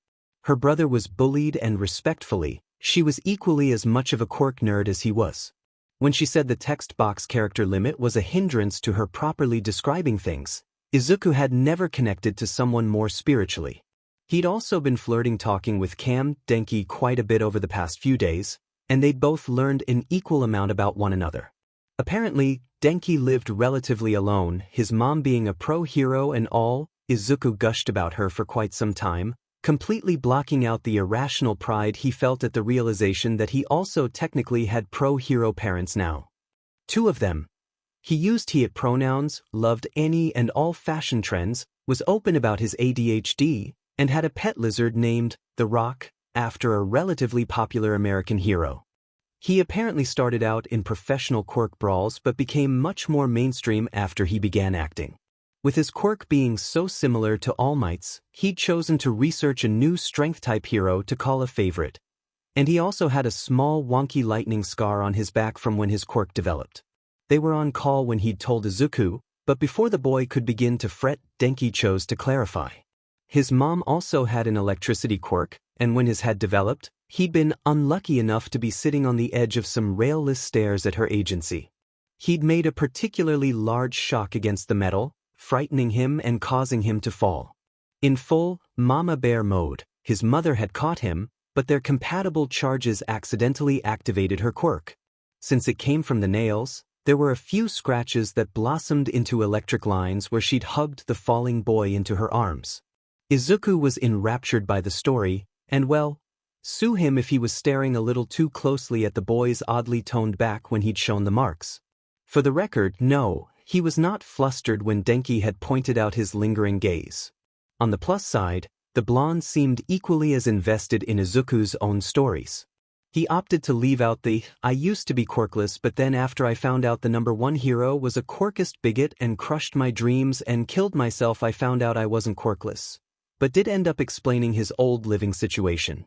Her brother was bullied and respectfully, she was equally as much of a quirk nerd as he was. When she said the text box character limit was a hindrance to her properly describing things, Izuku had never connected to someone more spiritually. He'd also been flirting talking with Cam Denki quite a bit over the past few days, and they'd both learned an equal amount about one another. Apparently, Denki lived relatively alone, his mom being a pro-hero and all. Izuku gushed about her for quite some time, completely blocking out the irrational pride he felt at the realization that he also technically had pro-hero parents now. Two of them. He used he-it pronouns, loved any and all fashion trends, was open about his ADHD, and had a pet lizard named The Rock, after a relatively popular American hero. He apparently started out in professional quirk brawls but became much more mainstream after he began acting. With his quirk being so similar to All Might's, he'd chosen to research a new strength-type hero to call a favorite. And he also had a small wonky lightning scar on his back from when his quirk developed. They were on call when he'd told Izuku, but before the boy could begin to fret, Denki chose to clarify. His mom also had an electricity quirk, and when his had developed, he'd been unlucky enough to be sitting on the edge of some railless stairs at her agency. he'd made a particularly large shock against the metal, frightening him and causing him to fall. In full Mama Bear mode, his mother had caught him, but their compatible charges accidentally activated her quirk. Since it came from the nails, there were a few scratches that blossomed into electric lines where she'd hugged the falling boy into her arms. Izuku was enraptured by the story, and well, sue him if he was staring a little too closely at the boy's oddly toned back when he'd shown the marks. For the record, no, he was not flustered when Denki had pointed out his lingering gaze. On the plus side, the blonde seemed equally as invested in Izuku's own stories. He opted to leave out the, "I used to be quirkless but then after I found out the #1 hero was a quirkist bigot and crushed my dreams and killed myself I found out I wasn't quirkless," but did end up explaining his old living situation.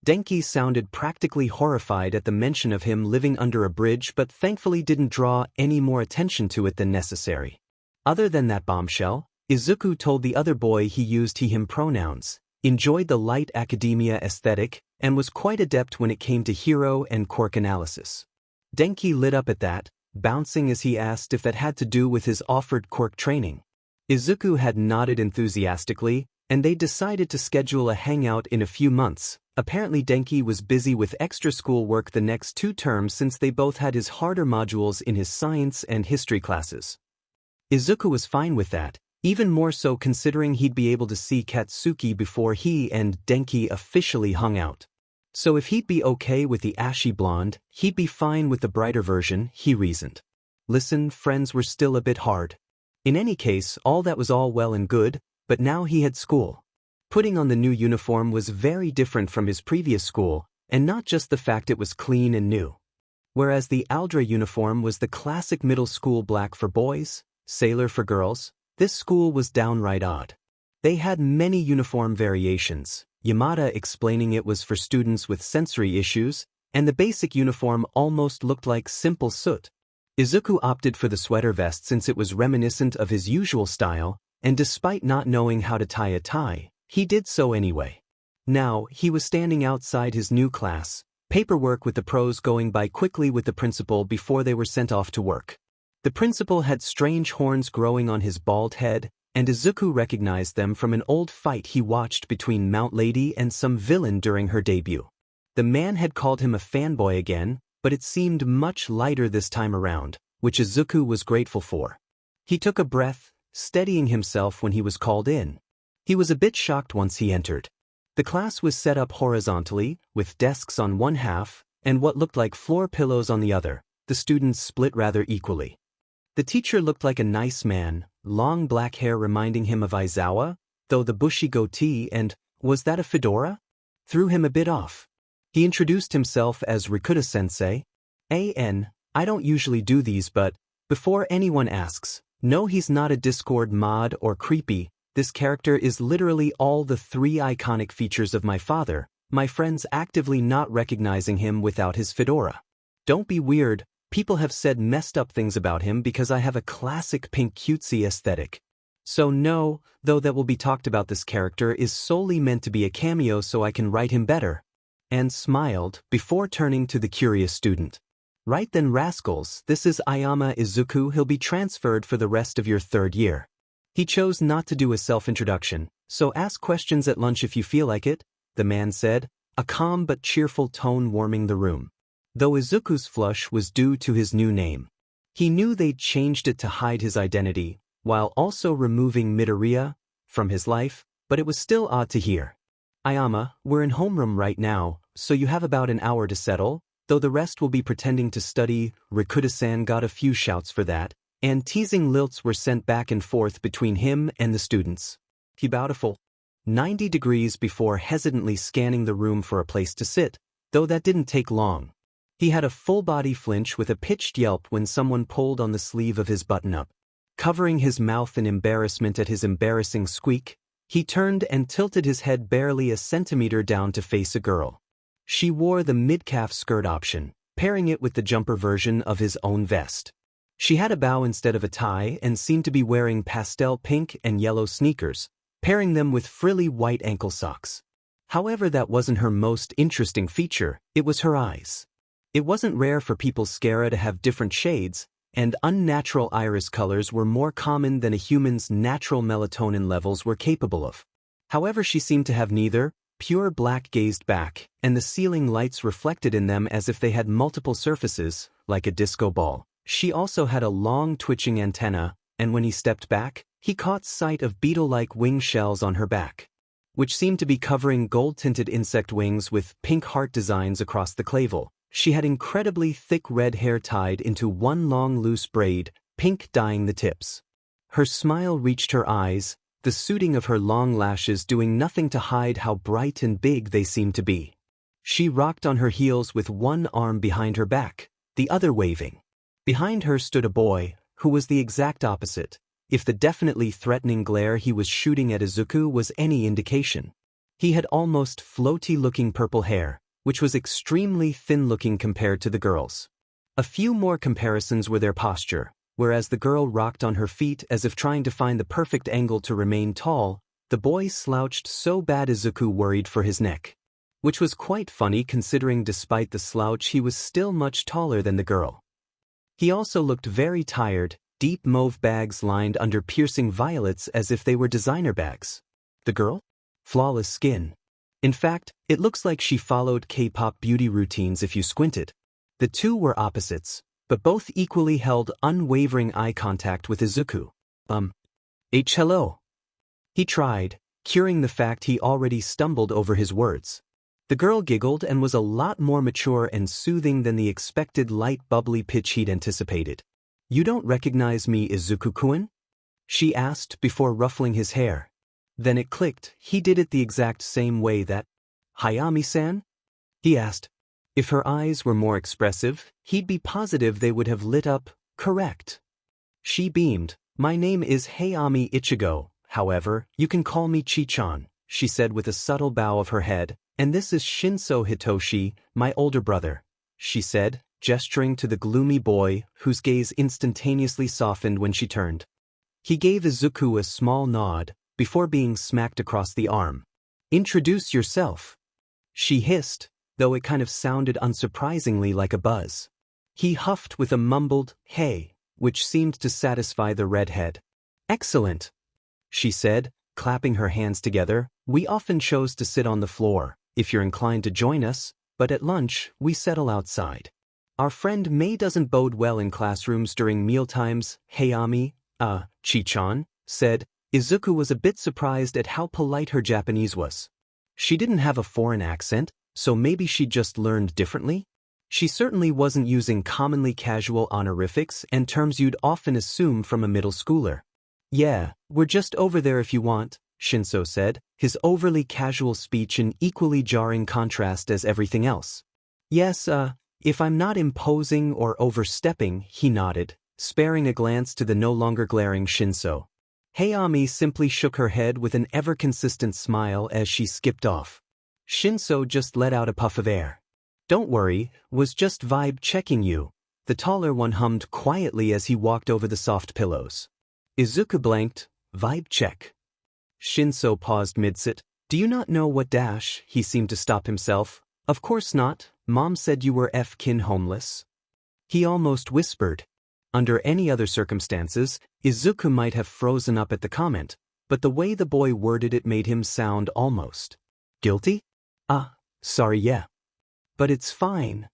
Denki sounded practically horrified at the mention of him living under a bridge but thankfully didn't draw any more attention to it than necessary. Other than that bombshell, Izuku told the other boy he used he/him pronouns, enjoyed the light academia aesthetic, and was quite adept when it came to hero and quirk analysis. Denki lit up at that, bouncing as he asked if that had to do with his offered quirk training. Izuku had nodded enthusiastically, and they decided to schedule a hangout in a few months. Apparently Denki was busy with extra school work the next 2 terms since they both had his harder modules in his science and history classes. Izuku was fine with that, even more so considering he'd be able to see Katsuki before he and Denki officially hung out. So if he'd be okay with the ashy blonde, he'd be fine with the brighter version, he reasoned. Listen, friends were still a bit hard. In any case, all that was all well and good, but now he had school. Putting on the new uniform was very different from his previous school, and not just the fact it was clean and new. Whereas the Aldra uniform was the classic middle school black for boys, sailor for girls, this school was downright odd. They had many uniform variations, Yamada explaining it was for students with sensory issues, and the basic uniform almost looked like simple soot. Izuku opted for the sweater vest since it was reminiscent of his usual style, and despite not knowing how to tie a tie, he did so anyway. Now, he was standing outside his new class, paperwork with the pros going by quickly with the principal before they were sent off to work. The principal had strange horns growing on his bald head, and Izuku recognized them from an old fight he watched between Mount Lady and some villain during her debut. The man had called him a fanboy again, but it seemed much lighter this time around, which Izuku was grateful for. He took a breath, steadying himself when he was called in. He was a bit shocked once he entered. The class was set up horizontally, with desks on one half, and what looked like floor pillows on the other, the students split rather equally. The teacher looked like a nice man, long black hair reminding him of Aizawa, though the bushy goatee and, was that a fedora? Threw him a bit off. He introduced himself as Rikuta-sensei. I don't usually do these but, before anyone asks, no, he's not a Discord mod or creepy, this character is literally all the 3 iconic features of my father, my friends actively not recognizing him without his fedora. Don't be weird. People have said messed up things about him because I have a classic pink cutesy aesthetic. So no, though that will be talked about, this character is solely meant to be a cameo so I can write him better. And smiled, before turning to the curious student. Right then rascals, this is Ayama Izuku, he'll be transferred for the rest of your 3rd year. He chose not to do a self-introduction, so ask questions at lunch if you feel like it, the man said, a calm but cheerful tone warming the room. Though Izuku's flush was due to his new name. He knew they'd changed it to hide his identity, while also removing Midoriya from his life, but it was still odd to hear. Ayama, we're in homeroom right now, so you have about an hour to settle, though the rest will be pretending to study. Rikuta-san got a few shouts for that, and teasing lilts were sent back and forth between him and the students. He bountiful. 90 degrees before hesitantly scanning the room for a place to sit, though that didn't take long. He had a full-body flinch with a pitched yelp when someone pulled on the sleeve of his button-up. Covering his mouth in embarrassment at his embarrassing squeak, he turned and tilted his head barely a centimeter down to face a girl. She wore the mid-calf skirt option, pairing it with the jumper version of his own vest. She had a bow instead of a tie and seemed to be wearing pastel pink and yellow sneakers, pairing them with frilly white ankle socks. However, that wasn't her most interesting feature, it was her eyes. It wasn't rare for people's mascara to have different shades, and unnatural iris colors were more common than a human's natural melatonin levels were capable of. However, she seemed to have neither. Pure black gazed back, and the ceiling lights reflected in them as if they had multiple surfaces, like a disco ball. She also had a long twitching antenna, and when he stepped back, he caught sight of beetle-like wing shells on her back, which seemed to be covering gold-tinted insect wings with pink heart designs across the clavicle. She had incredibly thick red hair tied into one long loose braid, pink dyeing the tips. Her smile reached her eyes, the suiting of her long lashes doing nothing to hide how bright and big they seemed to be. She rocked on her heels with one arm behind her back, the other waving. Behind her stood a boy, who was the exact opposite, if the definitely threatening glare he was shooting at Izuku was any indication. He had almost floaty-looking purple hair, which was extremely thin-looking compared to the girl's. A few more comparisons were their posture. Whereas the girl rocked on her feet as if trying to find the perfect angle to remain tall, the boy slouched so bad Izuku worried for his neck. Which was quite funny considering despite the slouch he was still much taller than the girl. He also looked very tired, deep mauve bags lined under piercing violets as if they were designer bags. The girl? Flawless skin. In fact, it looks like she followed K-pop beauty routines if you squinted. The two were opposites, but both equally held unwavering eye contact with Izuku. Hello. He tried, curing the fact he already stumbled over his words. The girl giggled and was a lot more mature and soothing than the expected light bubbly pitch he'd anticipated. You don't recognize me, Izuku-kun? She asked before ruffling his hair. Then it clicked, he did it the exact same way that, Hayami-san? He asked. If her eyes were more expressive, he'd be positive they would have lit up, correct. She beamed. My name is Hayami Ichigo, however, you can call me Chi-chan, she said with a subtle bow of her head, and this is Shinso Hitoshi, my older brother, she said, gesturing to the gloomy boy, whose gaze instantaneously softened when she turned. He gave Izuku a small nod, before being smacked across the arm. Introduce yourself. She hissed, though it kind of sounded unsurprisingly like a buzz. He huffed with a mumbled, hey, which seemed to satisfy the redhead. Excellent, she said, clapping her hands together. We often chose to sit on the floor, if you're inclined to join us, but at lunch, we settle outside. Our friend May doesn't bode well in classrooms during mealtimes, Hayami, Chi-chan, said. Izuku was a bit surprised at how polite her Japanese was. She didn't have a foreign accent, so maybe she'd just learned differently? She certainly wasn't using commonly casual honorifics and terms you'd often assume from a middle schooler. Yeah, we're just over there if you want, Shinso said, his overly casual speech an equally jarring contrast as everything else. Yes, if I'm not imposing or overstepping, he nodded, sparing a glance to the no longer glaring Shinso. Hayami simply shook her head with an ever-consistent smile as she skipped off. Shinso just let out a puff of air. Don't worry, was just vibe checking you, the taller one hummed quietly as he walked over the soft pillows. Izuku blanked, vibe check. Shinso paused mid-sit. Do you not know what dash? He seemed to stop himself. Of course not, Mom said you were F-kin homeless. He almost whispered. Under any other circumstances, Izuku might have frozen up at the comment, but the way the boy worded it made him sound almost guilty? Sorry, yeah. But it's fine.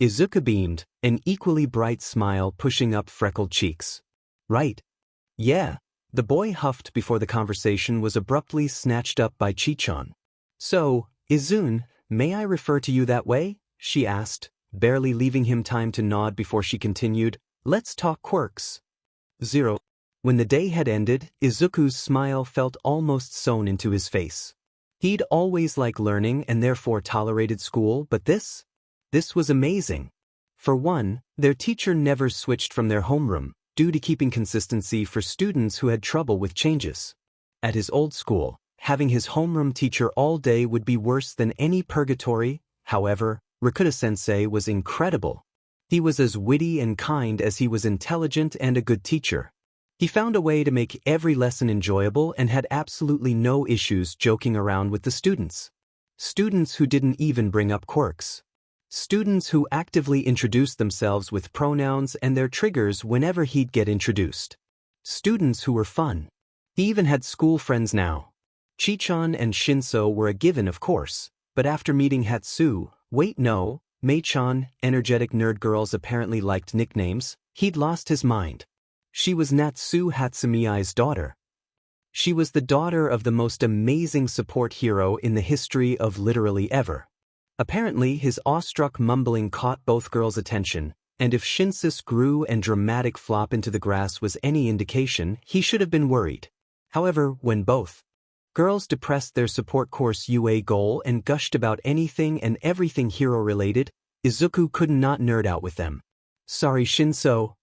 Izuku beamed, an equally bright smile pushing up freckled cheeks. Right. Yeah. The boy huffed before the conversation was abruptly snatched up by Chi-chan. So, Izun, may I refer to you that way? She asked, barely leaving him time to nod before she continued. Let's talk quirks. 0. When the day had ended, Izuku's smile felt almost sewn into his face. He'd always liked learning and therefore tolerated school, but this was amazing. For one, their teacher never switched from their homeroom, due to keeping consistency for students who had trouble with changes. At his old school, having his homeroom teacher all day would be worse than any purgatory. However, Rakuta-sensei was incredible. He was as witty and kind as he was intelligent and a good teacher. He found a way to make every lesson enjoyable and had absolutely no issues joking around with the students. Students who didn't even bring up quirks. Students who actively introduced themselves with pronouns and their triggers whenever he'd get introduced. Students who were fun. He even had school friends now. Chichan and Shinso were a given, of course, but after meeting Mei-chan, energetic nerd girls apparently liked nicknames, he'd lost his mind. She was Natsu Hatsumii's daughter. She was the daughter of the most amazing support hero in the history of literally ever. Apparently his awestruck mumbling caught both girls' attention, and if Shinsis grew and dramatic flop into the grass was any indication, he should have been worried. However, when both girls depressed their support course UA goal and gushed about anything and everything hero-related, Izuku could not nerd out with them. "Sorry, Shinso,"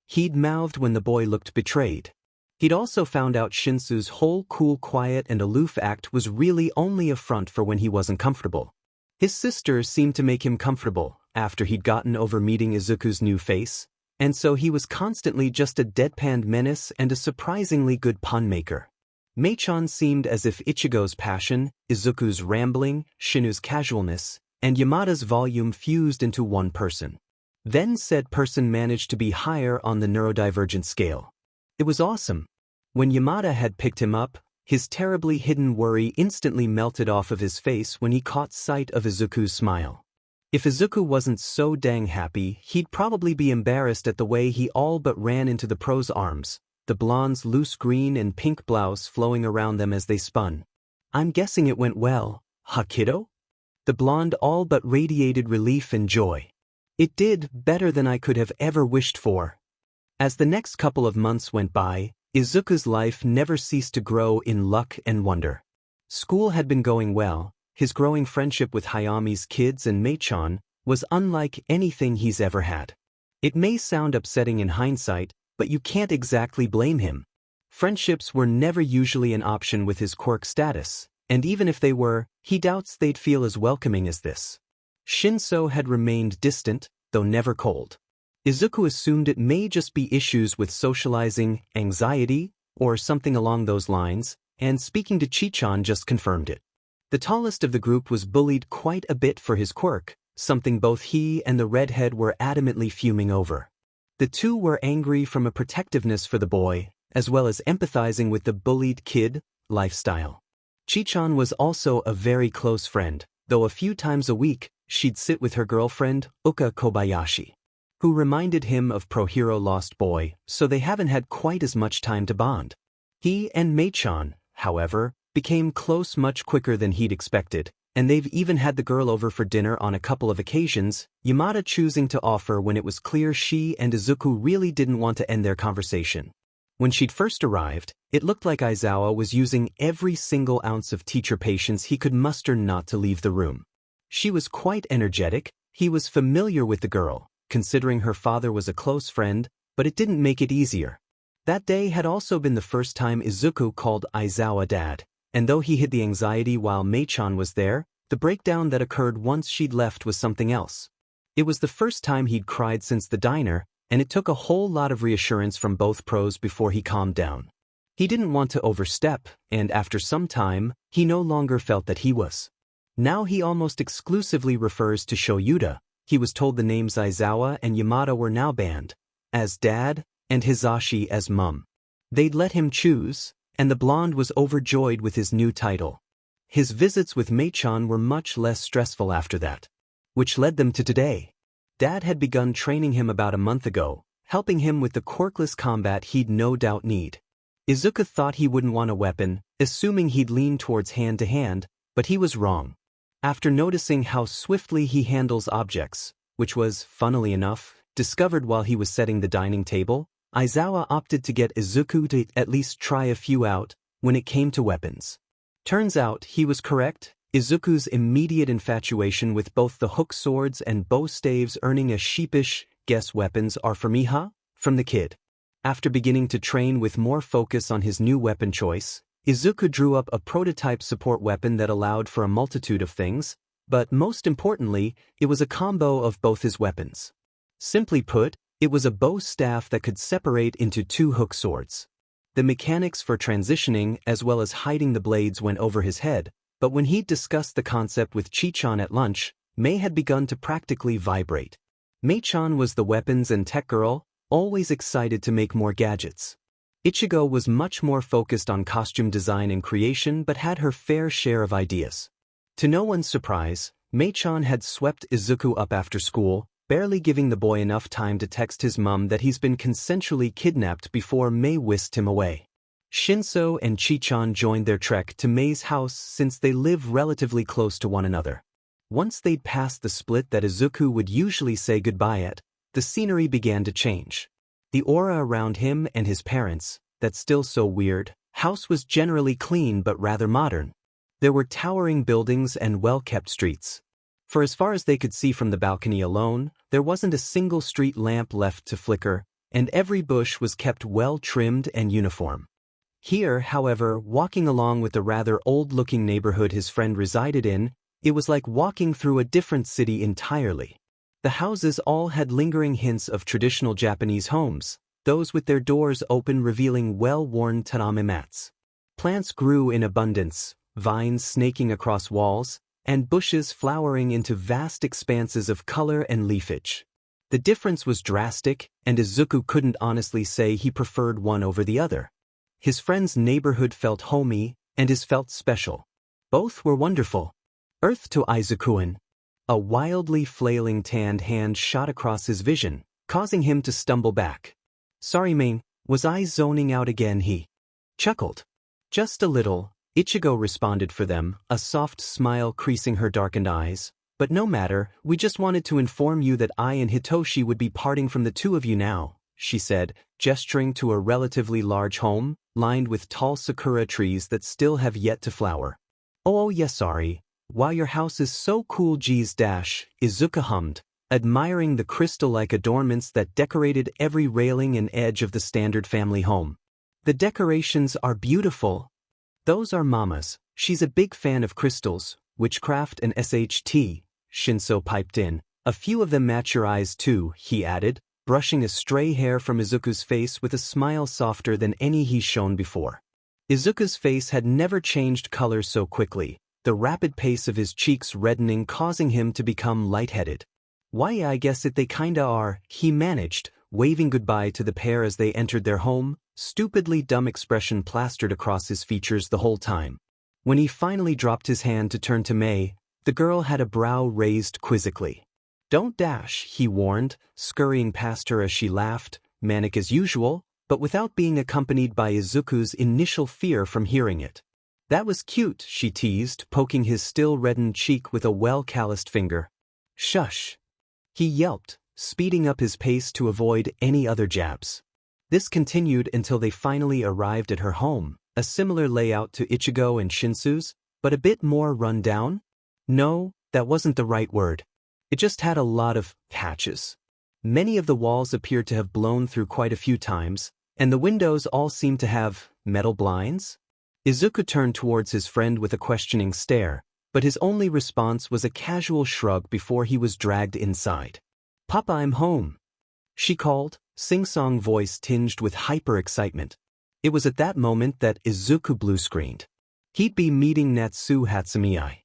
he'd mouthed when the boy looked betrayed. He'd also found out Shinsu's whole cool, quiet and aloof act was really only a front for when he wasn't comfortable. His sister seemed to make him comfortable after he'd gotten over meeting Izuku's new face, and so he was constantly just a deadpanned menace and a surprisingly good pun maker. Mei-chan seemed as if Ichigo's passion, Izuku's rambling, Shinu's casualness, and Yamada's volume fused into one person. Then said person managed to be higher on the neurodivergent scale. It was awesome. When Yamada had picked him up, his terribly hidden worry instantly melted off of his face when he caught sight of Izuku's smile. If Izuku wasn't so dang happy, he'd probably be embarrassed at the way he all but ran into the pro's arms, the blonde's loose green and pink blouse flowing around them as they spun. "I'm guessing it went well, huh, kiddo?" The blonde all but radiated relief and joy. "It did, better than I could have ever wished for." As the next couple of months went by, Izuku's life never ceased to grow in luck and wonder. School had been going well, his growing friendship with Hayami's kids and Mei-chan was unlike anything he's ever had. It may sound upsetting in hindsight, but you can't exactly blame him. Friendships were never usually an option with his quirk status, and even if they were, he doubts they'd feel as welcoming as this. Shinso had remained distant, though never cold. Izuku assumed it may just be issues with socializing, anxiety, or something along those lines, and speaking to Chichan just confirmed it. The tallest of the group was bullied quite a bit for his quirk, something both he and the redhead were adamantly fuming over. The two were angry from a protectiveness for the boy, as well as empathizing with the bullied kid lifestyle. Chichan was also a very close friend, though a few times a week, she'd sit with her girlfriend, Uka Kobayashi, who reminded him of Pro-Hero Lost Boy, so they haven't had quite as much time to bond. He and Mei-chan, however, became close much quicker than he'd expected, and they've even had the girl over for dinner on a couple of occasions, Yamada choosing to offer when it was clear she and Izuku really didn't want to end their conversation. When she'd first arrived, it looked like Aizawa was using every single ounce of teacher patience he could muster not to leave the room. She was quite energetic, he was familiar with the girl, considering her father was a close friend, but it didn't make it easier. That day had also been the first time Izuku called Aizawa dad, and though he hid the anxiety while Mei-chan was there, the breakdown that occurred once she'd left was something else. It was the first time he'd cried since the diner, and it took a whole lot of reassurance from both pros before he calmed down. He didn't want to overstep, and after some time, he no longer felt that he was. Now he almost exclusively refers to Shoyuta. He was told the names Aizawa and Yamada were now banned, as dad, and Hizashi as mum. They'd let him choose, and the blonde was overjoyed with his new title. His visits with Mei-chan were much less stressful after that. Which led them to today. Dad had begun training him about a month ago, helping him with the quirkless combat he'd no doubt need. Izuku thought he wouldn't want a weapon, assuming he'd lean towards hand-to-hand, but he was wrong. After noticing how swiftly he handles objects, which was, funnily enough, discovered while he was setting the dining table, Aizawa opted to get Izuku to at least try a few out when it came to weapons. Turns out he was correct, Izuku's immediate infatuation with both the hook swords and bow staves earning a sheepish, "Guess weapons are for me, huh?" from the kid. After beginning to train with more focus on his new weapon choice, Izuku drew up a prototype support weapon that allowed for a multitude of things, but most importantly, it was a combo of both his weapons. Simply put, it was a bow staff that could separate into two hook swords. The mechanics for transitioning as well as hiding the blades went over his head, but when he'd discussed the concept with Chichan at lunch, Mei had begun to practically vibrate. Mei-chan was the weapons and tech girl, always excited to make more gadgets. Ichigo was much more focused on costume design and creation but had her fair share of ideas. To no one's surprise, Mei-chan had swept Izuku up after school, barely giving the boy enough time to text his mum that he's been consensually kidnapped before Mei whisked him away. Shinso and Chi-chan joined their trek to Mei's house since they live relatively close to one another. Once they'd passed the split that Izuku would usually say goodbye at, the scenery began to change. The aura around him and his parents, that still so weird, house was generally clean but rather modern. There were towering buildings and well-kept streets. For as far as they could see from the balcony alone, there wasn't a single street lamp left to flicker, and every bush was kept well trimmed and uniform. Here, however, walking along with the rather old-looking neighborhood his friend resided in, it was like walking through a different city entirely. The houses all had lingering hints of traditional Japanese homes, those with their doors open revealing well-worn tatami mats. Plants grew in abundance, vines snaking across walls, and bushes flowering into vast expanses of color and leafage. The difference was drastic, and Izuku couldn't honestly say he preferred one over the other. His friend's neighborhood felt homey, and his felt special. Both were wonderful. Earth to Izukuin. A wildly flailing tanned hand shot across his vision, causing him to stumble back. Sorry main, was I zoning out again? He chuckled. Just a little, Ichigo responded for them, a soft smile creasing her darkened eyes. But no matter, we just wanted to inform you that I and Hitoshi would be parting from the two of you now, she said, gesturing to a relatively large home, lined with tall sakura trees that still have yet to flower. Oh yes, sorry. Wow, your house is so cool, geez dash, Izuku hummed, admiring the crystal-like adornments that decorated every railing and edge of the standard family home. The decorations are beautiful. Those are Mama's. She's a big fan of crystals, witchcraft and SHT, Shinso piped in. A few of them match your eyes too, he added, brushing a stray hair from Izuku's face with a smile softer than any he's shown before. Izuku's face had never changed color so quickly, the rapid pace of his cheeks reddening causing him to become lightheaded. Why, I guess they kinda are, he managed, waving goodbye to the pair as they entered their home, stupidly dumb expression plastered across his features the whole time. When he finally dropped his hand to turn to Mei, the girl had a brow raised quizzically. Don't dash, he warned, scurrying past her as she laughed, manic as usual, but without being accompanied by Izuku's initial fear from hearing it. That was cute, she teased, poking his still reddened cheek with a well-calloused finger. Shush. He yelped, speeding up his pace to avoid any other jabs. This continued until they finally arrived at her home, a similar layout to Ichigo and Shinsu's, but a bit more run down? No, that wasn't the right word. It just had a lot of patches. Many of the walls appeared to have blown through quite a few times, and the windows all seemed to have metal blinds? Izuku turned towards his friend with a questioning stare, but his only response was a casual shrug before he was dragged inside. Papa, I'm home, she called, sing-song voice tinged with hyper-excitement. It was at that moment that Izuku blue-screened. He'd be meeting Natsu Hatsumi.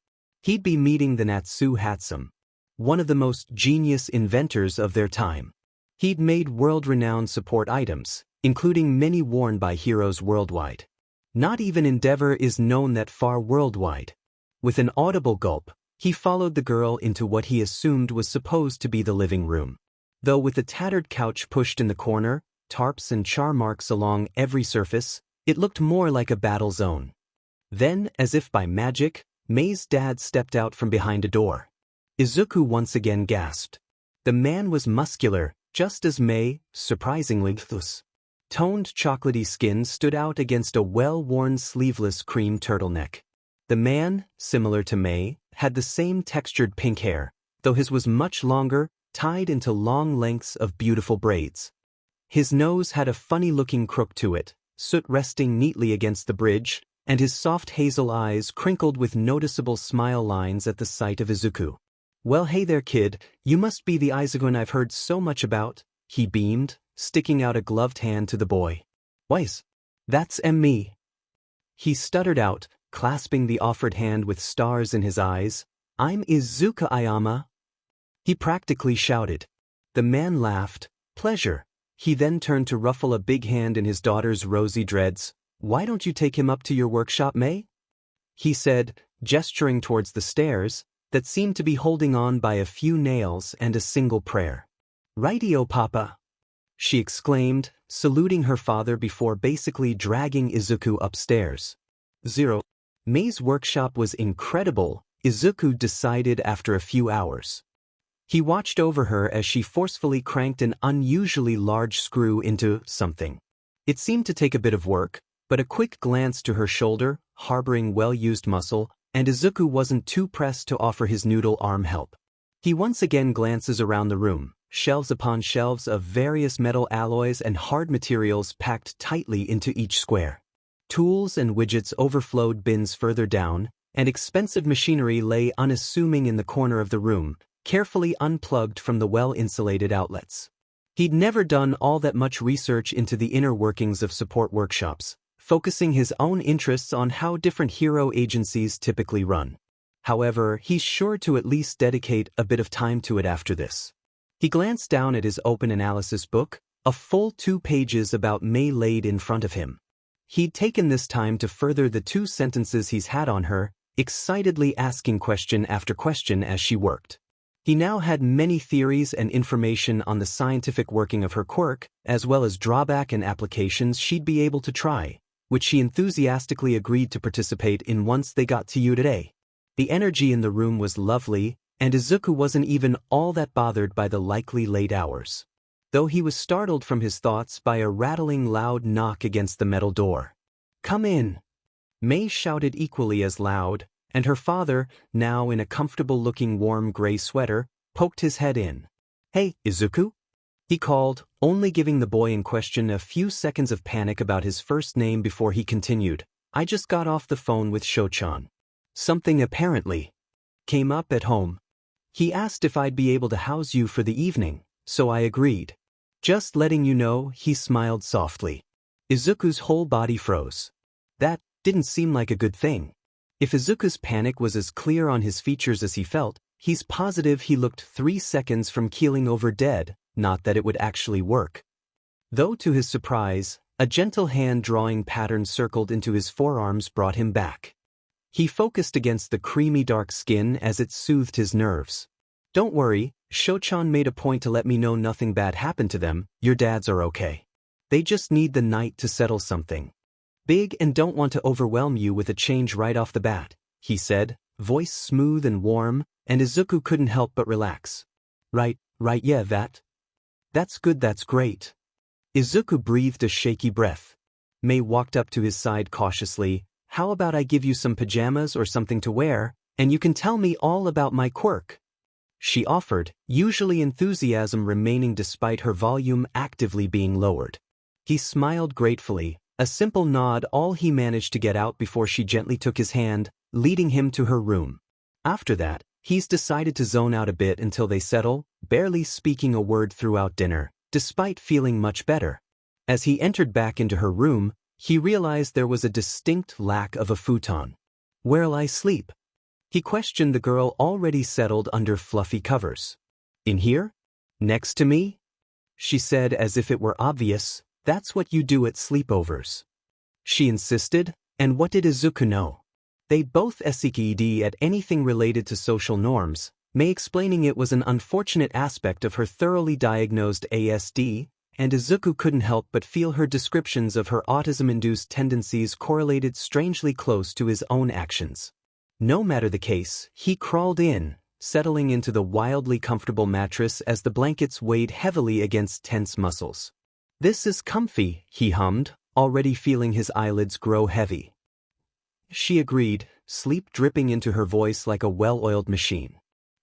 He'd be meeting the Natsu Hatsum, one of the most genius inventors of their time. He'd made world-renowned support items, including many worn by heroes worldwide. Not even Endeavor is known that far worldwide. With an audible gulp, he followed the girl into what he assumed was supposed to be the living room. Though with the tattered couch pushed in the corner, tarps and char marks along every surface, it looked more like a battle zone. Then, as if by magic, Mei's dad stepped out from behind a door. Izuku once again gasped. The man was muscular, just as Mei, surprisingly, toned chocolatey skin stood out against a well-worn sleeveless cream turtleneck. The man, similar to Mei, had the same textured pink hair, though his was much longer, tied into long lengths of beautiful braids. His nose had a funny-looking crook to it, soot resting neatly against the bridge, and his soft hazel eyes crinkled with noticeable smile lines at the sight of Izuku. Well, hey there, kid, you must be the Izuku I've heard so much about, he beamed, sticking out a gloved hand to the boy. Wise. That's me. He stuttered out, clasping the offered hand with stars in his eyes, I'm Izuku Ayama. He practically shouted. The man laughed. Pleasure. He then turned to ruffle a big hand in his daughter's rosy dreads. Why don't you take him up to your workshop, May? He said, gesturing towards the stairs, that seemed to be holding on by a few nails and a single prayer. Righty-o, Papa, she exclaimed, saluting her father before basically dragging Izuku upstairs. 0. May's workshop was incredible, Izuku decided after a few hours. He watched over her as she forcefully cranked an unusually large screw into something. It seemed to take a bit of work, but a quick glance to her shoulder, harboring well-used muscle, and Izuku wasn't too pressed to offer his noodle arm help. He once again glances around the room, shelves upon shelves of various metal alloys and hard materials packed tightly into each square. Tools and widgets overflowed bins further down, and expensive machinery lay unassuming in the corner of the room, carefully unplugged from the well-insulated outlets. He'd never done all that much research into the inner workings of support workshops, focusing his own interests on how different hero agencies typically run. However, he's sure to at least dedicate a bit of time to it after this. He glanced down at his open analysis book, a full 2 pages about May laid in front of him. He'd taken this time to further the 2 sentences he's had on her, excitedly asking question after question as she worked. He now had many theories and information on the scientific working of her quirk, as well as drawback and applications she'd be able to try, which she enthusiastically agreed to participate in once they got to you today. The energy in the room was lovely, and Izuku wasn't even all that bothered by the likely late hours. Though he was startled from his thoughts by a rattling loud knock against the metal door. Come in. May shouted equally as loud, and her father, now in a comfortable-looking warm gray sweater, poked his head in. Hey, Izuku? He called, only giving the boy in question a few seconds of panic about his first name before he continued. I just got off the phone with Sho-chan. Something apparently came up at home. He asked if I'd be able to house you for the evening, so I agreed. Just letting you know, he smiled softly. Izuku's whole body froze. That didn't seem like a good thing. If Izuku's panic was as clear on his features as he felt, he's positive he looked 3 seconds from keeling over dead, not that it would actually work. Though to his surprise, a gentle hand-drawing pattern circled into his forearms brought him back. He focused against the creamy dark skin as it soothed his nerves. Don't worry, Sho-chan made a point to let me know nothing bad happened to them, your dads are okay. They just need the night to settle something big and don't want to overwhelm you with a change right off the bat, he said, voice smooth and warm, and Izuku couldn't help but relax. Right, yeah, that's good, that's great. Izuku breathed a shaky breath. May walked up to his side cautiously. How about I give you some pajamas or something to wear, and you can tell me all about my quirk? She offered, usually enthusiasm remaining despite her volume actively being lowered. He smiled gratefully, a simple nod all he managed to get out before she gently took his hand, leading him to her room. After that, he's decided to zone out a bit until they settle, barely speaking a word throughout dinner, despite feeling much better. As he entered back into her room, he realized there was a distinct lack of a futon. Where'll I sleep? He questioned the girl already settled under fluffy covers. In here? Next to me? She said as if it were obvious, that's what you do at sleepovers. She insisted, and what did Izuku know? They both SEKD at anything related to social norms, May explaining it was an unfortunate aspect of her thoroughly diagnosed ASD, and Izuku couldn't help but feel her descriptions of her autism-induced tendencies correlated strangely close to his own actions. No matter the case, he crawled in, settling into the wildly comfortable mattress as the blankets weighed heavily against tense muscles. This is comfy, he hummed, already feeling his eyelids grow heavy. She agreed, sleep dripping into her voice like a well-oiled machine.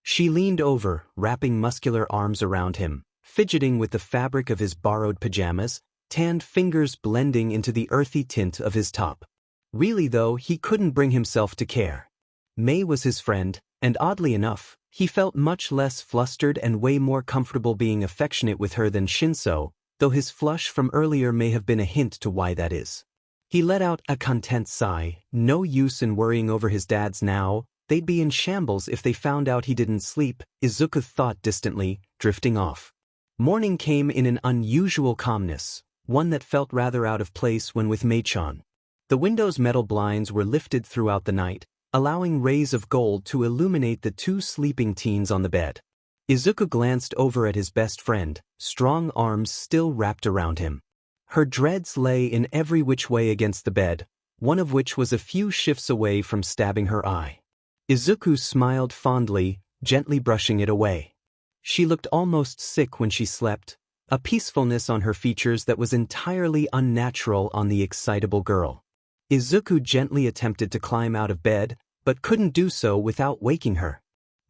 She leaned over, wrapping muscular arms around him, fidgeting with the fabric of his borrowed pajamas, tanned fingers blending into the earthy tint of his top. Really though, he couldn't bring himself to care. May was his friend, and oddly enough, he felt much less flustered and way more comfortable being affectionate with her than Shinso, though his flush from earlier may have been a hint to why that is. He let out a content sigh, no use in worrying over his dads now, They'd be in shambles if they found out he didn't sleep, Izuku thought distantly, drifting off. Morning came in an unusual calmness, one that felt rather out of place when with Mei-chan. The window's metal blinds were lifted throughout the night, allowing rays of gold to illuminate the two sleeping teens on the bed. Izuku glanced over at his best friend, strong arms still wrapped around him. Her dreads lay in every which way against the bed, one of which was a few shifts away from stabbing her eye. Izuku smiled fondly, gently brushing it away. She looked almost sick when she slept, a peacefulness on her features that was entirely unnatural on the excitable girl. Izuku gently attempted to climb out of bed, but couldn't do so without waking her.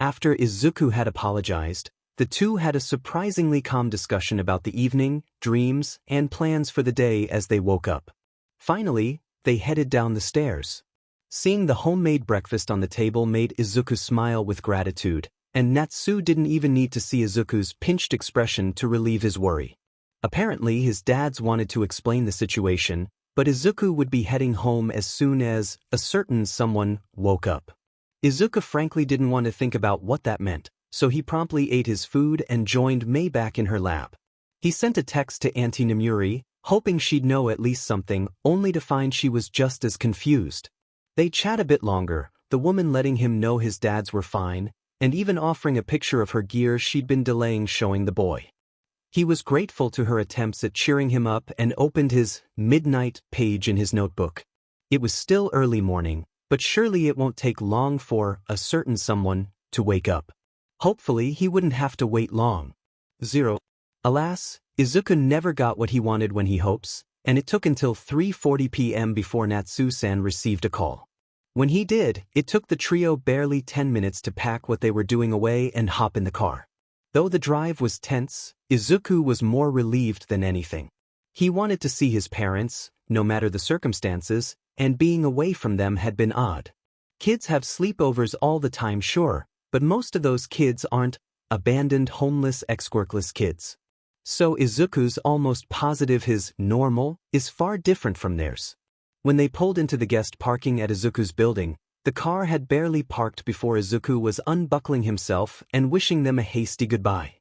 After Izuku had apologized, the two had a surprisingly calm discussion about the evening, dreams, and plans for the day as they woke up. Finally, they headed down the stairs. Seeing the homemade breakfast on the table made Izuku smile with gratitude, and Natsu didn't even need to see Izuku's pinched expression to relieve his worry. Apparently his dads wanted to explain the situation, but Izuku would be heading home as soon as a certain someone woke up. Izuku frankly didn't want to think about what that meant, so he promptly ate his food and joined Mei back in her lab. He sent a text to Auntie Namuri, hoping she'd know at least something, only to find she was just as confused. They chat a bit longer, the woman letting him know his dads were fine, and even offering a picture of her gear she'd been delaying showing the boy. He was grateful to her attempts at cheering him up and opened his midnight page in his notebook. It was still early morning, but surely it won't take long for a certain someone to wake up. Hopefully he wouldn't have to wait long. 0. Alas, Izuku never got what he wanted when he hopes, and it took until 3:40 p.m. before Natsu-san received a call. When he did, it took the trio barely 10 minutes to pack what they were doing away and hop in the car. Though the drive was tense, Izuku was more relieved than anything. He wanted to see his parents, no matter the circumstances, and being away from them had been odd. Kids have sleepovers all the time, sure, but most of those kids aren't abandoned, homeless, ex-quirkless kids. So Izuku's almost positive his normal is far different from theirs. When they pulled into the guest parking at Izuku's building, the car had barely parked before Izuku was unbuckling himself and wishing them a hasty goodbye.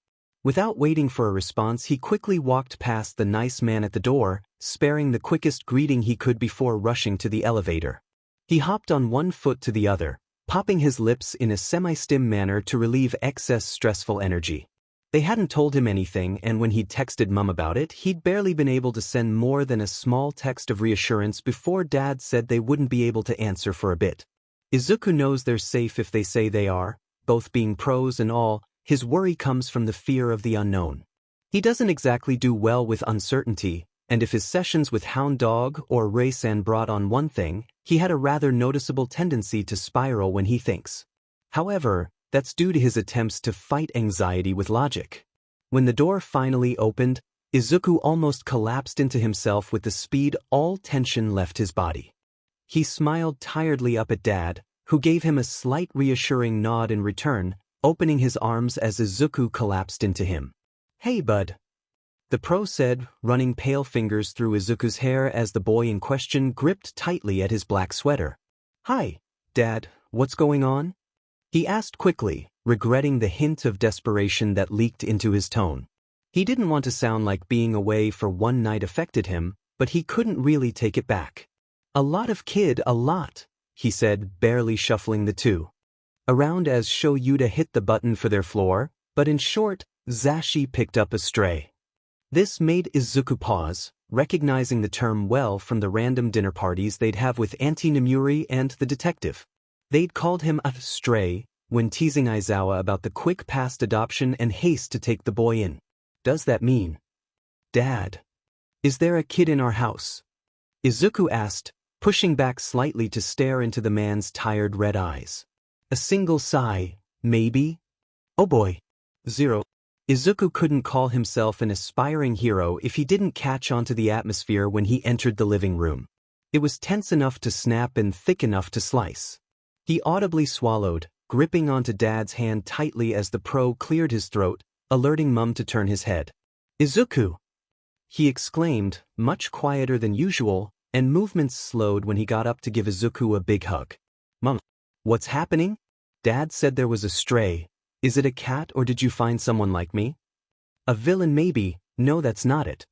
Without waiting for a response, he quickly walked past the nice man at the door, sparing the quickest greeting he could before rushing to the elevator. He hopped on one foot to the other, popping his lips in a semi-stim manner to relieve excess stressful energy. They hadn't told him anything, and when he'd texted Mum about it, he'd barely been able to send more than a small text of reassurance before Dad said they wouldn't be able to answer for a bit. Izuku knows they're safe if they say they are, both being pros and all. His worry comes from the fear of the unknown. He doesn't exactly do well with uncertainty, and if his sessions with Hound Dog or Rei-san brought on one thing, he had a rather noticeable tendency to spiral when he thinks. However, that's due to his attempts to fight anxiety with logic. When the door finally opened, Izuku almost collapsed into himself with the speed all tension left his body. He smiled tiredly up at Dad, who gave him a slight reassuring nod in return, opening his arms as Izuku collapsed into him. "Hey, bud," the pro said, running pale fingers through Izuku's hair as the boy in question gripped tightly at his black sweater. "Hi, Dad, what's going on?" he asked quickly, regretting the hint of desperation that leaked into his tone. He didn't want to sound like being away for one night affected him, but he couldn't really take it back. "A lot of kid, a lot," he said, barely shuffling the two around as show you to hit the button for their floor, but in short, Zashi picked up a stray. This made Izuku pause, recognizing the term well from the random dinner parties they'd have with Auntie Namuri and the detective. They'd called him a stray when teasing Aizawa about the quick past adoption and haste to take the boy in. "Does that mean, Dad, is there a kid in our house?" Izuku asked, pushing back slightly to stare into the man's tired red eyes. A single sigh, maybe? "Oh boy." 0. Izuku couldn't call himself an aspiring hero if he didn't catch onto the atmosphere when he entered the living room. It was tense enough to snap and thick enough to slice. He audibly swallowed, gripping onto Dad's hand tightly as the pro cleared his throat, alerting Mum to turn his head. "Izuku!" he exclaimed, much quieter than usual, and movements slowed when he got up to give Izuku a big hug. "Mum, what's happening?" Dad said there was a stray. Is it a cat or did you find someone like me? A villain maybe, no that's not it.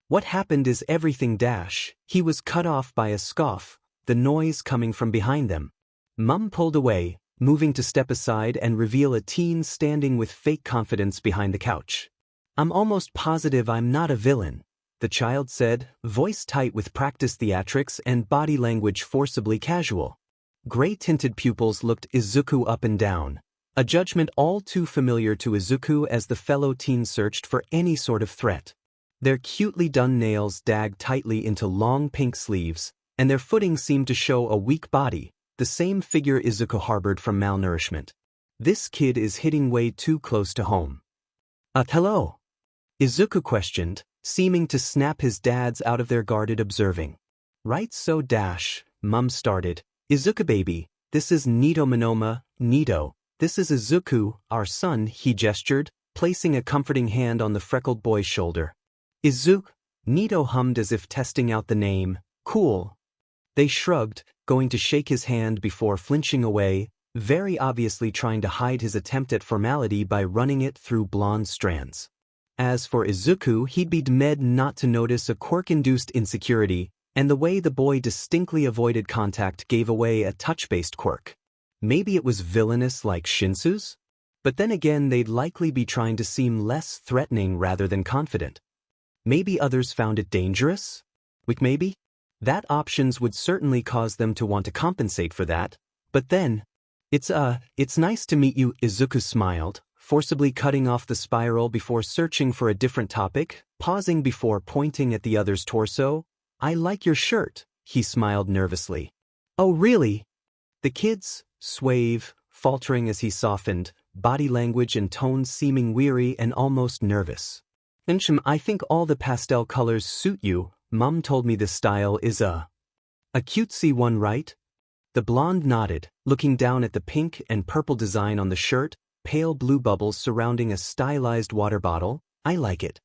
What happened is everything dash. He was cut off by a scoff, the noise coming from behind them. Mum pulled away, moving to step aside and reveal a teen standing with fake confidence behind the couch. I'm almost positive I'm not a villain, the child said, voice tight with practiced theatrics and body language forcibly casual. Gray-tinted pupils looked Izuku up and down, a judgment all too familiar to Izuku as the fellow teen searched for any sort of threat. Their cutely done nails dagged tightly into long pink sleeves, and their footing seemed to show a weak body, the same figure Izuku harbored from malnourishment. This kid is hitting way too close to home. Hello? Izuku questioned, seeming to snap his dads out of their guarded observing. Right so dash, Mum started. Izuku baby, this is Neito Monoma, Neito, this is Izuku, our son, he gestured, placing a comforting hand on the freckled boy's shoulder. Izuku, Neito hummed as if testing out the name, cool. They shrugged, going to shake his hand before flinching away, very obviously trying to hide his attempt at formality by running it through blonde strands. As for Izuku, he'd be dead not to notice a quirk-induced insecurity, and the way the boy distinctly avoided contact gave away a touch-based quirk. Maybe it was villainous like Shinsu's? But then again they'd likely be trying to seem less threatening rather than confident. Maybe others found it dangerous? Maybe? That options would certainly cause them to want to compensate for that, but then, it's nice to meet you, Izuku smiled, forcibly cutting off the spiral before searching for a different topic, pausing before pointing at the other's torso. I like your shirt, he smiled nervously. Oh really? The kids, swave, faltering as he softened, body language and tones seeming weary and almost nervous. I think all the pastel colors suit you. Mum told me this style is a cutesy one, right? The blonde nodded, looking down at the pink and purple design on the shirt, pale blue bubbles surrounding a stylized water bottle. I like it.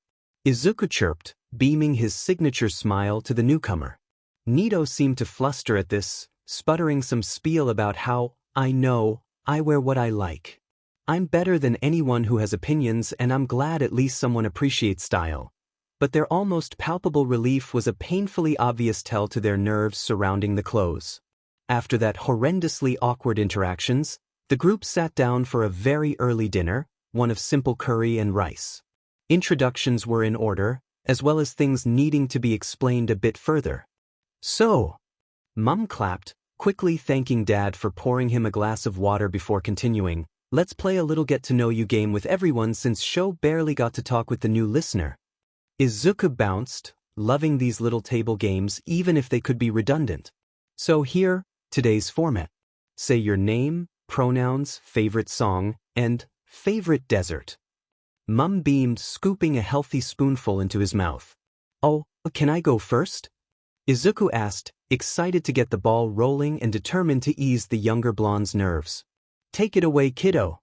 Izuku chirped, beaming his signature smile to the newcomer. Neito seemed to fluster at this, sputtering some spiel about how, I know, I wear what I like. I'm better than anyone who has opinions and I'm glad at least someone appreciates style. But their almost palpable relief was a painfully obvious tell to their nerves surrounding the clothes. After that horrendously awkward interactions, the group sat down for a very early dinner, one of simple curry and rice. Introductions were in order, as well as things needing to be explained a bit further. So, Mum clapped, quickly thanking Dad for pouring him a glass of water before continuing, let's play a little get-to-know-you game with everyone since Sho barely got to talk with the new listener. Izuku bounced, loving these little table games even if they could be redundant. So here, today's format. Say your name, pronouns, favorite song, and favorite dessert. Mum beamed, scooping a healthy spoonful into his mouth. Oh, can I go first? Izuku asked, excited to get the ball rolling and determined to ease the younger blonde's nerves. Take it away, kiddo.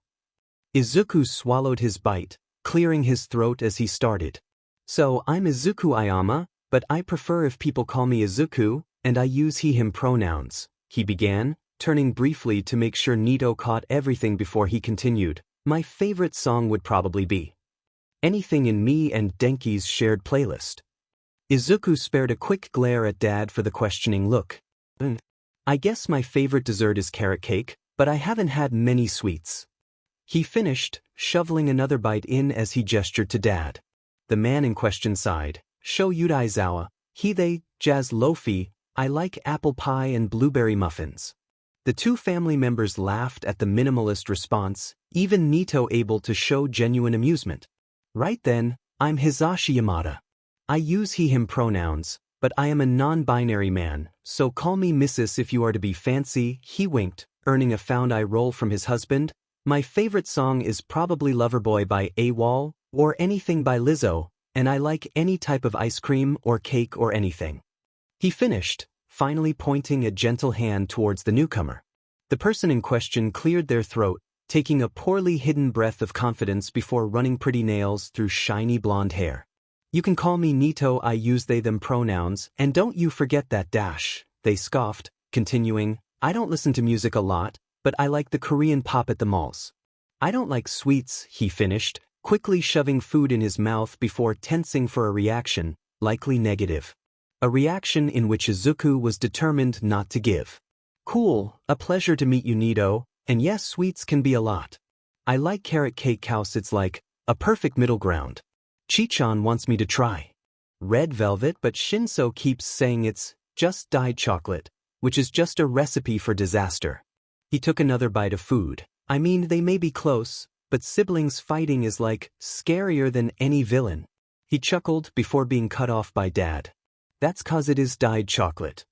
Izuku swallowed his bite, clearing his throat as he started. So, I'm Izuku Ayama, but I prefer if people call me Izuku, and I use he/him pronouns, he began, turning briefly to make sure Neito caught everything before he continued. My favorite song would probably be anything in me and Denki's shared playlist. Izuku spared a quick glare at Dad for the questioning look. I guess my favorite dessert is carrot cake, but I haven't had many sweets. He finished, shoveling another bite in as he gestured to Dad. The man in question sighed. Sho Yudaizawa, they, jazz lofi, I like apple pie and blueberry muffins. The two family members laughed at the minimalist response, even Neito able to show genuine amusement. Right then, I'm Hisashi Yamada. I use he/him pronouns, but I am a non-binary man, so call me Mrs. if you are to be fancy, he winked, earning a found eye roll from his husband. My favorite song is probably Loverboy by AWOL, or anything by Lizzo, and I like any type of ice cream or cake or anything. He finished, finally pointing a gentle hand towards the newcomer. The person in question cleared their throat, taking a poorly hidden breath of confidence before running pretty nails through shiny blonde hair. You can call me Neito, I use they/them pronouns, and don't you forget that dash, they scoffed, continuing, I don't listen to music a lot, but I like the Korean pop at the malls. I don't like sweets, he finished, quickly shoving food in his mouth before tensing for a reaction, likely negative. A reaction in which Izuku was determined not to give. Cool, a pleasure to meet you, Neito, and yes, sweets can be a lot. I like carrot cake house, it's like a perfect middle ground. Chichan wants me to try red velvet, but Shinso keeps saying it's just dyed chocolate, which is just a recipe for disaster. He took another bite of food. I mean, they may be close, but siblings fighting is like scarier than any villain. He chuckled before being cut off by Dad. That's 'cause it is dyed chocolate.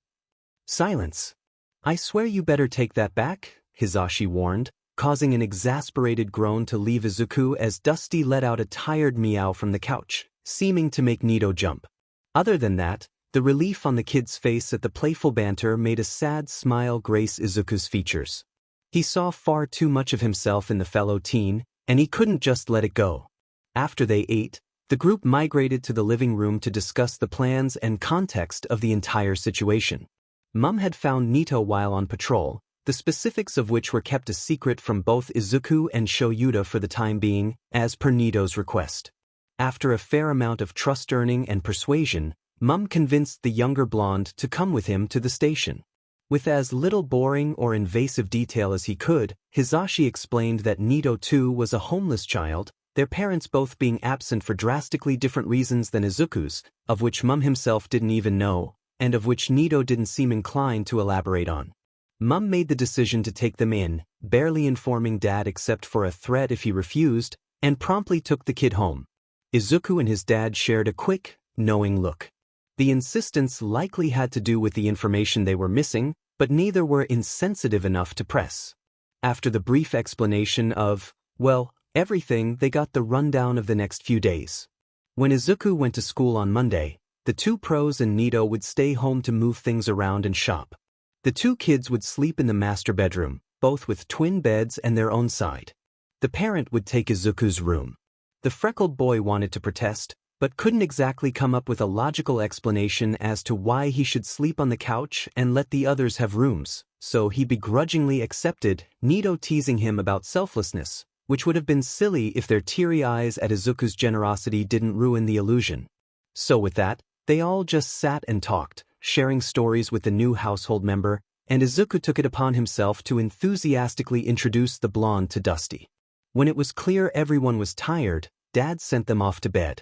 Silence. I swear you better take that back, Hisashi warned, causing an exasperated groan to leave Izuku as Dusty let out a tired meow from the couch, seeming to make Neito jump. Other than that, the relief on the kid's face at the playful banter made a sad smile grace Izuku's features. He saw far too much of himself in the fellow teen, and he couldn't just let it go. After they ate, the group migrated to the living room to discuss the plans and context of the entire situation. Mum had found Neito while on patrol, the specifics of which were kept a secret from both Izuku and Shoyuta for the time being, as per Neito's request. After a fair amount of trust-earning and persuasion, Mum convinced the younger blonde to come with him to the station. With as little boring or invasive detail as he could, Hisashi explained that Neito too was a homeless child, their parents both being absent for drastically different reasons than Izuku's, of which Mum himself didn't even know, and of which Neito didn't seem inclined to elaborate on. Mum made the decision to take them in, barely informing Dad except for a threat if he refused, and promptly took the kid home. Izuku and his dad shared a quick, knowing look. The insistence likely had to do with the information they were missing, but neither were insensitive enough to press. After the brief explanation of, well, everything, they got the rundown of the next few days. When Izuku went to school on Monday, the two pros and Neito would stay home to move things around and shop. The two kids would sleep in the master bedroom, both with twin beds and their own side. The parent would take Izuku's room. The freckled boy wanted to protest, but couldn't exactly come up with a logical explanation as to why he should sleep on the couch and let the others have rooms, so he begrudgingly accepted, Neito teasing him about selflessness, which would have been silly if their teary eyes at Izuku's generosity didn't ruin the illusion. So with that, they all just sat and talked, sharing stories with the new household member, and Izuku took it upon himself to enthusiastically introduce the blonde to Dusty. When it was clear everyone was tired, Dad sent them off to bed.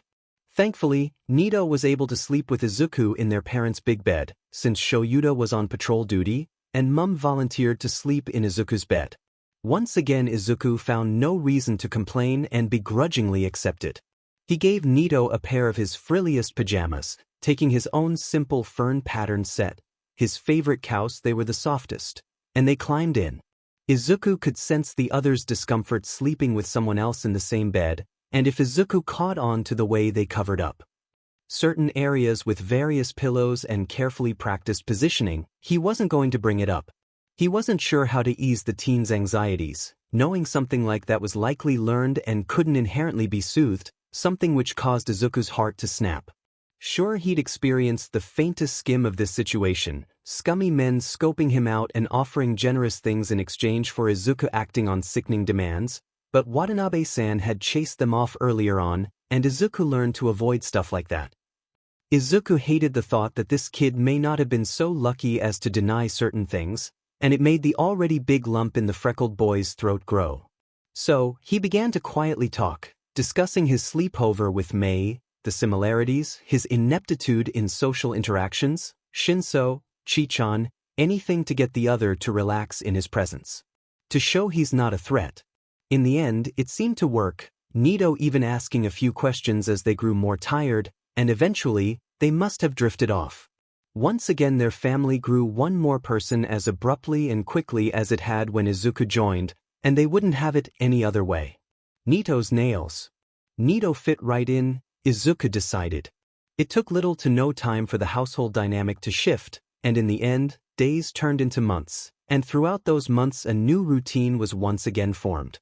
Thankfully, Neito was able to sleep with Izuku in their parents' big bed, since Shoyuta was on patrol duty, and Mum volunteered to sleep in Izuku's bed. Once again, Izuku found no reason to complain and begrudgingly accepted. He gave Neito a pair of his frilliest pajamas, taking his own simple fern-patterned set. His favorite couch, they were the softest, and they climbed in. Izuku could sense the other's discomfort sleeping with someone else in the same bed, and if Izuku caught on to the way they covered up certain areas with various pillows and carefully practiced positioning, he wasn't going to bring it up. He wasn't sure how to ease the teen's anxieties, knowing something like that was likely learned and couldn't inherently be soothed, something which caused Izuku's heart to snap. Sure, he'd experienced the faintest skim of this situation, scummy men scoping him out and offering generous things in exchange for Izuku acting on sickening demands, but Watanabe-san had chased them off earlier on, and Izuku learned to avoid stuff like that. Izuku hated the thought that this kid may not have been so lucky as to deny certain things, and it made the already big lump in the freckled boy's throat grow. So, he began to quietly talk, discussing his sleepover with Mei, the similarities, his ineptitude in social interactions, Shinso, Chichan, anything to get the other to relax in his presence. To show he's not a threat. In the end, it seemed to work, Neito even asking a few questions as they grew more tired, and eventually, they must have drifted off. Once again their family grew one more person as abruptly and quickly as it had when Izuku joined, and they wouldn't have it any other way. Neito's nails. Neito fit right in, Izuku decided. It took little to no time for the household dynamic to shift, and in the end, days turned into months, and throughout those months a new routine was once again formed.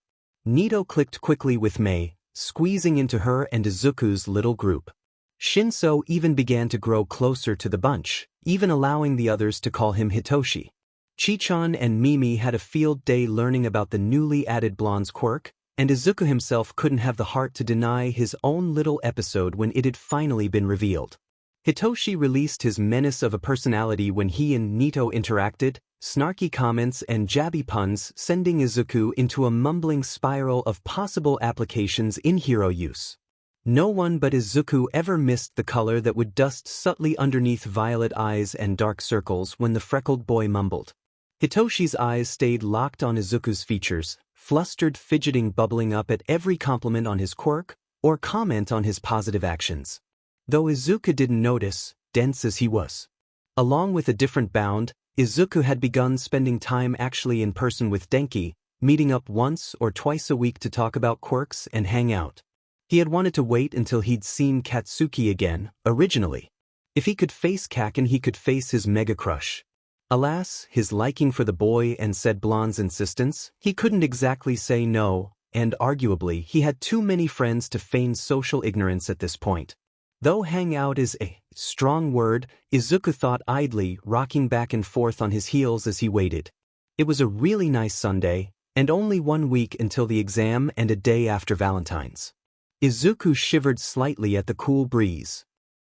Neito clicked quickly with Mei, squeezing into her and Izuku's little group. Shinso even began to grow closer to the bunch, even allowing the others to call him Hitoshi. Chichan and Mimi had a field day learning about the newly added blonde's quirk, and Izuku himself couldn't have the heart to deny his own little episode when it had finally been revealed. Hitoshi released his menace of a personality when he and Neito interacted, snarky comments and jabby puns sending Izuku into a mumbling spiral of possible applications in hero use. No one but Izuku ever missed the color that would dust subtly underneath violet eyes and dark circles when the freckled boy mumbled. Hitoshi's eyes stayed locked on Izuku's features, flustered fidgeting bubbling up at every compliment on his quirk or comment on his positive actions. Though Izuku didn't notice, dense as he was. Along with a different bound, Izuku had begun spending time actually in person with Denki, meeting up once or twice a week to talk about quirks and hang out. He had wanted to wait until he'd seen Katsuki again, originally. If he could face Kaken, he could face his mega crush. Alas, his liking for the boy and said blonde's insistence, he couldn't exactly say no, and arguably he had too many friends to feign social ignorance at this point. Though hang out is a strong word, Izuku thought idly, rocking back and forth on his heels as he waited. It was a really nice Sunday, and only 1 week until the exam and a day after Valentine's. Izuku shivered slightly at the cool breeze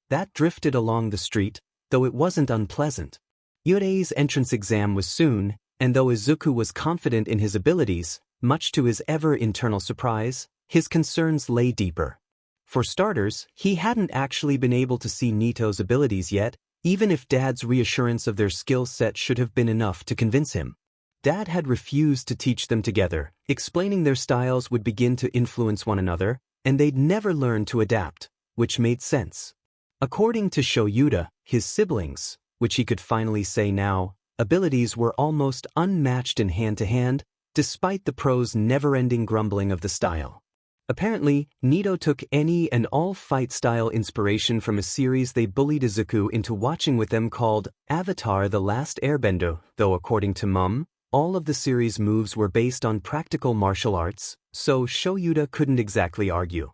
that drifted along the street, though it wasn't unpleasant. Yurei's entrance exam was soon, and though Izuku was confident in his abilities, much to his ever-internal surprise, his concerns lay deeper. For starters, he hadn't actually been able to see Neito's abilities yet, even if Dad's reassurance of their skill set should have been enough to convince him. Dad had refused to teach them together, explaining their styles would begin to influence one another, and they'd never learn to adapt, which made sense. According to Shoyuta, his siblings, which he could finally say now, abilities were almost unmatched in hand-to-hand, despite the pro's never-ending grumbling of the style. Apparently, Neito took any and all fight-style inspiration from a series they bullied Izuku into watching with them called Avatar: The Last Airbender, though according to Mum, all of the series' moves were based on practical martial arts, so Shoyuta couldn't exactly argue.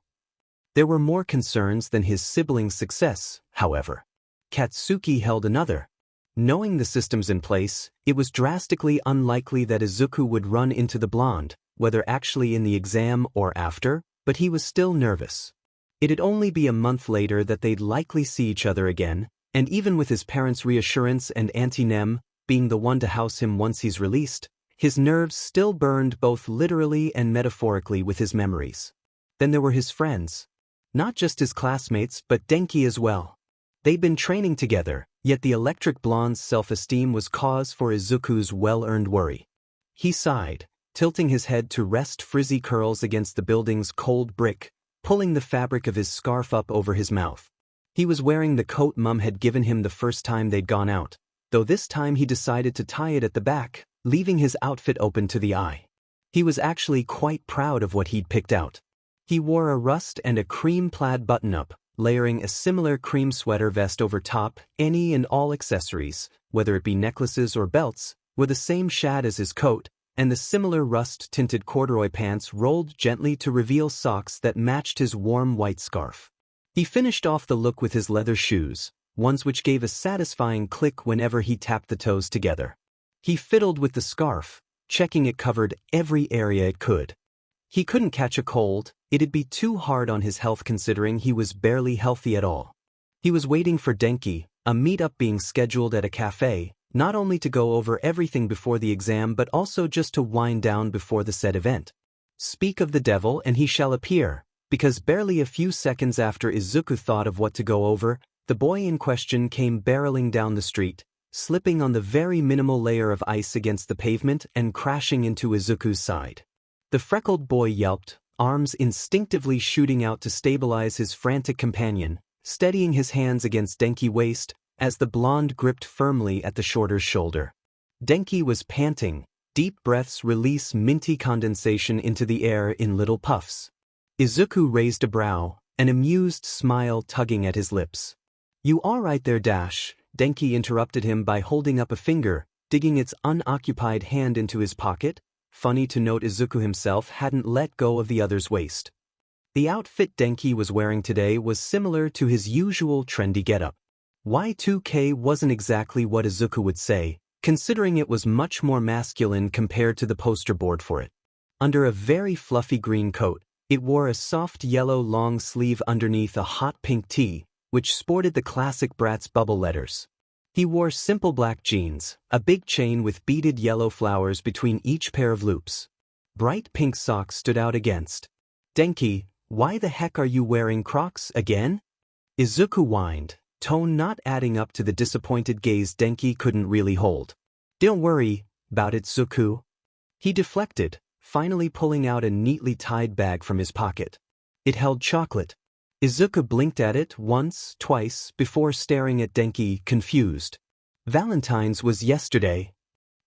There were more concerns than his siblings' success, however. Katsuki held another. Knowing the systems in place, it was drastically unlikely that Izuku would run into the blonde, whether actually in the exam or after, but he was still nervous. It'd only be a month later that they'd likely see each other again, and even with his parents' reassurance and Auntie Nem being the one to house him once he's released, his nerves still burned both literally and metaphorically with his memories. Then there were his friends. Not just his classmates, but Denki as well. They'd been training together, yet the electric blonde's self-esteem was cause for Izuku's well-earned worry. He sighed, tilting his head to rest frizzy curls against the building's cold brick, pulling the fabric of his scarf up over his mouth. He was wearing the coat Mum had given him the first time they'd gone out, though this time he decided to tie it at the back, leaving his outfit open to the eye. He was actually quite proud of what he'd picked out. He wore a rust and a cream plaid button-up, layering a similar cream sweater vest over top. Any and all accessories, whether it be necklaces or belts, were the same shade as his coat, and the similar rust-tinted corduroy pants rolled gently to reveal socks that matched his warm white scarf. He finished off the look with his leather shoes, ones which gave a satisfying click whenever he tapped the toes together. He fiddled with the scarf, checking it covered every area it could. He couldn't catch a cold, it'd be too hard on his health considering he was barely healthy at all. He was waiting for Denki, a meet-up being scheduled at a cafe, not only to go over everything before the exam but also just to wind down before the said event. Speak of the devil and he shall appear, because barely a few seconds after Izuku thought of what to go over, the boy in question came barreling down the street, slipping on the very minimal layer of ice against the pavement and crashing into Izuku's side. The freckled boy yelped, arms instinctively shooting out to stabilize his frantic companion, steadying his hands against Denki's waist, as the blonde gripped firmly at the shorter's shoulder. Denki was panting, deep breaths release minty condensation into the air in little puffs. Izuku raised a brow, an amused smile tugging at his lips. "You all right there, Dash?" Denki interrupted him by holding up a finger, digging its unoccupied hand into his pocket. Funny to note Izuku himself hadn't let go of the other's waist. The outfit Denki was wearing today was similar to his usual trendy getup. Y2K wasn't exactly what Izuku would say, considering it was much more masculine compared to the poster board for it. Under a very fluffy green coat, it wore a soft yellow long sleeve underneath a hot pink tee, which sported the classic Bratz bubble letters. He wore simple black jeans, a big chain with beaded yellow flowers between each pair of loops. Bright pink socks stood out against. "Denki, why the heck are you wearing Crocs again?" Izuku whined, tone not adding up to the disappointed gaze Denki couldn't really hold. "Don't worry about it, Zuku." He deflected, finally pulling out a neatly tied bag from his pocket. It held chocolate. Izuku blinked at it once, twice, before staring at Denki, confused. "Valentine's was yesterday."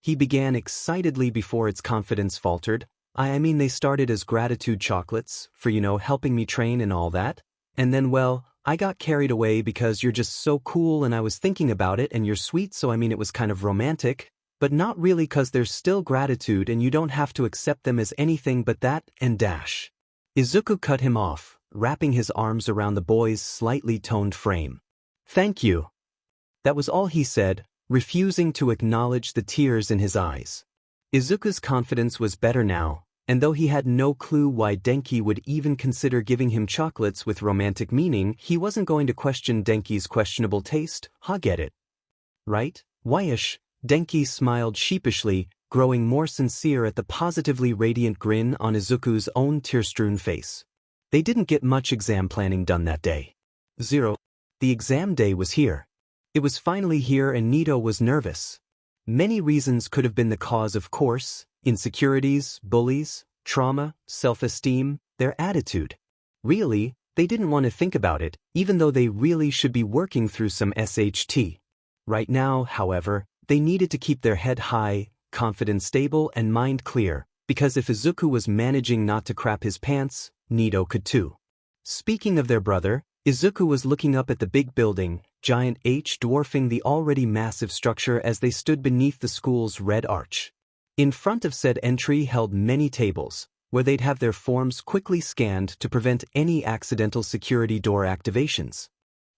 He began excitedly before its confidence faltered. I mean they started as gratitude chocolates, for helping me train and all that. And then well, I got carried away because you're just so cool and I was thinking about it and you're sweet, so it was kind of romantic. But not really, cause there's still gratitude and you don't have to accept them as anything but that and dash. Izuku cut him off, wrapping his arms around the boy's slightly toned frame. "Thank you." That was all he said, refusing to acknowledge the tears in his eyes. Izuku's confidence was better now, and though he had no clue why Denki would even consider giving him chocolates with romantic meaning, he wasn't going to question Denki's questionable taste. Get it. Right? Whyish. Denki smiled sheepishly, growing more sincere at the positively radiant grin on Izuku's own tear-strewn face. They didn't get much exam planning done that day. 0. The exam day was here. It was finally here and Neito was nervous. Many reasons could have been the cause, of course: insecurities, bullies, trauma, self-esteem, their attitude. Really, they didn't want to think about it, even though they really should be working through some SHT. Right now, however, they needed to keep their head high, confidence stable, and mind clear, because if Izuku was managing not to crap his pants, Neito could too. Speaking of their brother, Izuku was looking up at the big building, giant H dwarfing the already massive structure as they stood beneath the school's red arch. In front of said entry held many tables, where they'd have their forms quickly scanned to prevent any accidental security door activations.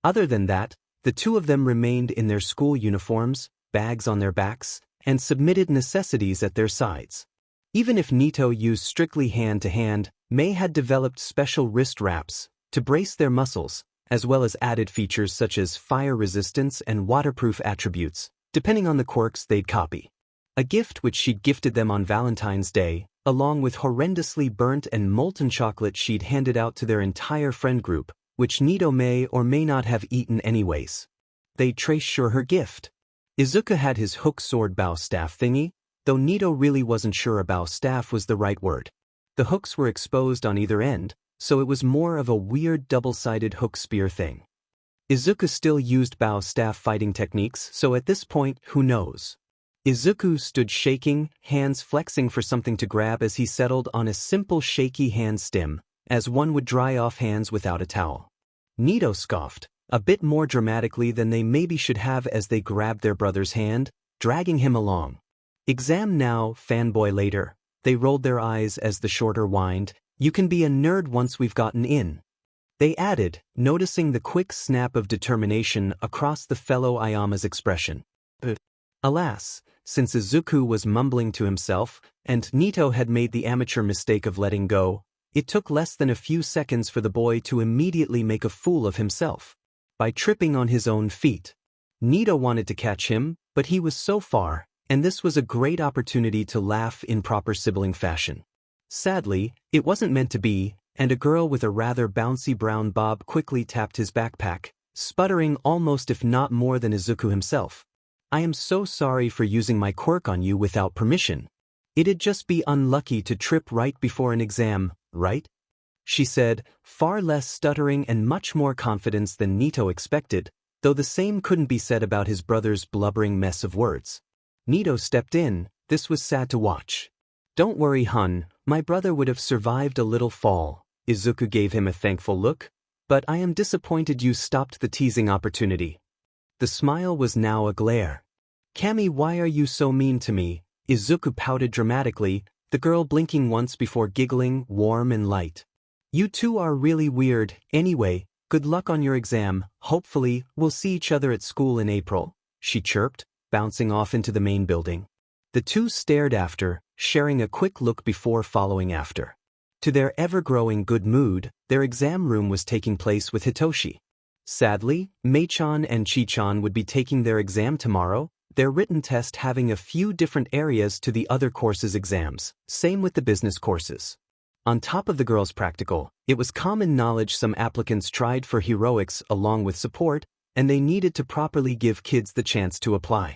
Other than that, the two of them remained in their school uniforms, bags on their backs, and submitted necessities at their sides. Even if Neito used strictly hand-to-hand, Mei had developed special wrist wraps to brace their muscles, as well as added features such as fire resistance and waterproof attributes, depending on the quirks they'd copy. A gift which she'd gifted them on Valentine's Day, along with horrendously burnt and molten chocolate she'd handed out to their entire friend group, which Neito may or may not have eaten anyways. They'd trace sure her gift. Izuku had his hook sword bow staff thingy, though Neito really wasn't sure a bow staff was the right word. The hooks were exposed on either end, so it was more of a weird double-sided hook spear thing. Izuku still used bow staff fighting techniques, so at this point, who knows? Izuku stood shaking, hands flexing for something to grab as he settled on a simple shaky hand stem, as one would dry off hands without a towel. Neito scoffed, a bit more dramatically than they maybe should have as they grabbed their brother's hand, dragging him along. "Exam now, fanboy later." They rolled their eyes as the shorter whined, "You can be a nerd once we've gotten in." They added, noticing the quick snap of determination across the fellow Ayama's expression. Alas, since Izuku was mumbling to himself, and Neito had made the amateur mistake of letting go, it took less than a few seconds for the boy to immediately make a fool of himself by tripping on his own feet. Neito wanted to catch him, but he was so far, and this was a great opportunity to laugh in proper sibling fashion. Sadly, it wasn't meant to be, and a girl with a rather bouncy brown bob quickly tapped his backpack, sputtering almost if not more than Izuku himself. "I am so sorry for using my quirk on you without permission. It'd just be unlucky to trip right before an exam, right?" she said, far less stuttering and much more confidence than Neito expected, though the same couldn't be said about his brother's blubbering mess of words. Neito stepped in. This was sad to watch. "Don't worry, hun, my brother would have survived a little fall." Izuku gave him a thankful look. "But I am disappointed you stopped the teasing opportunity." The smile was now a glare. "Kami, why are you so mean to me?" Izuku pouted dramatically, the girl blinking once before giggling, warm and light. "You two are really weird. Anyway, good luck on your exam. Hopefully, we'll see each other at school in April," she chirped, bouncing off into the main building. The two stared after, sharing a quick look before following after. To their ever-growing good mood, their exam room was taking place with Hitoshi. Sadly, Mei-chan and Chi-chan would be taking their exam tomorrow, their written test having a few different areas to the other courses' exams, same with the business courses. On top of the girls' practical, it was common knowledge some applicants tried for heroics along with support, and they needed to properly give kids the chance to apply.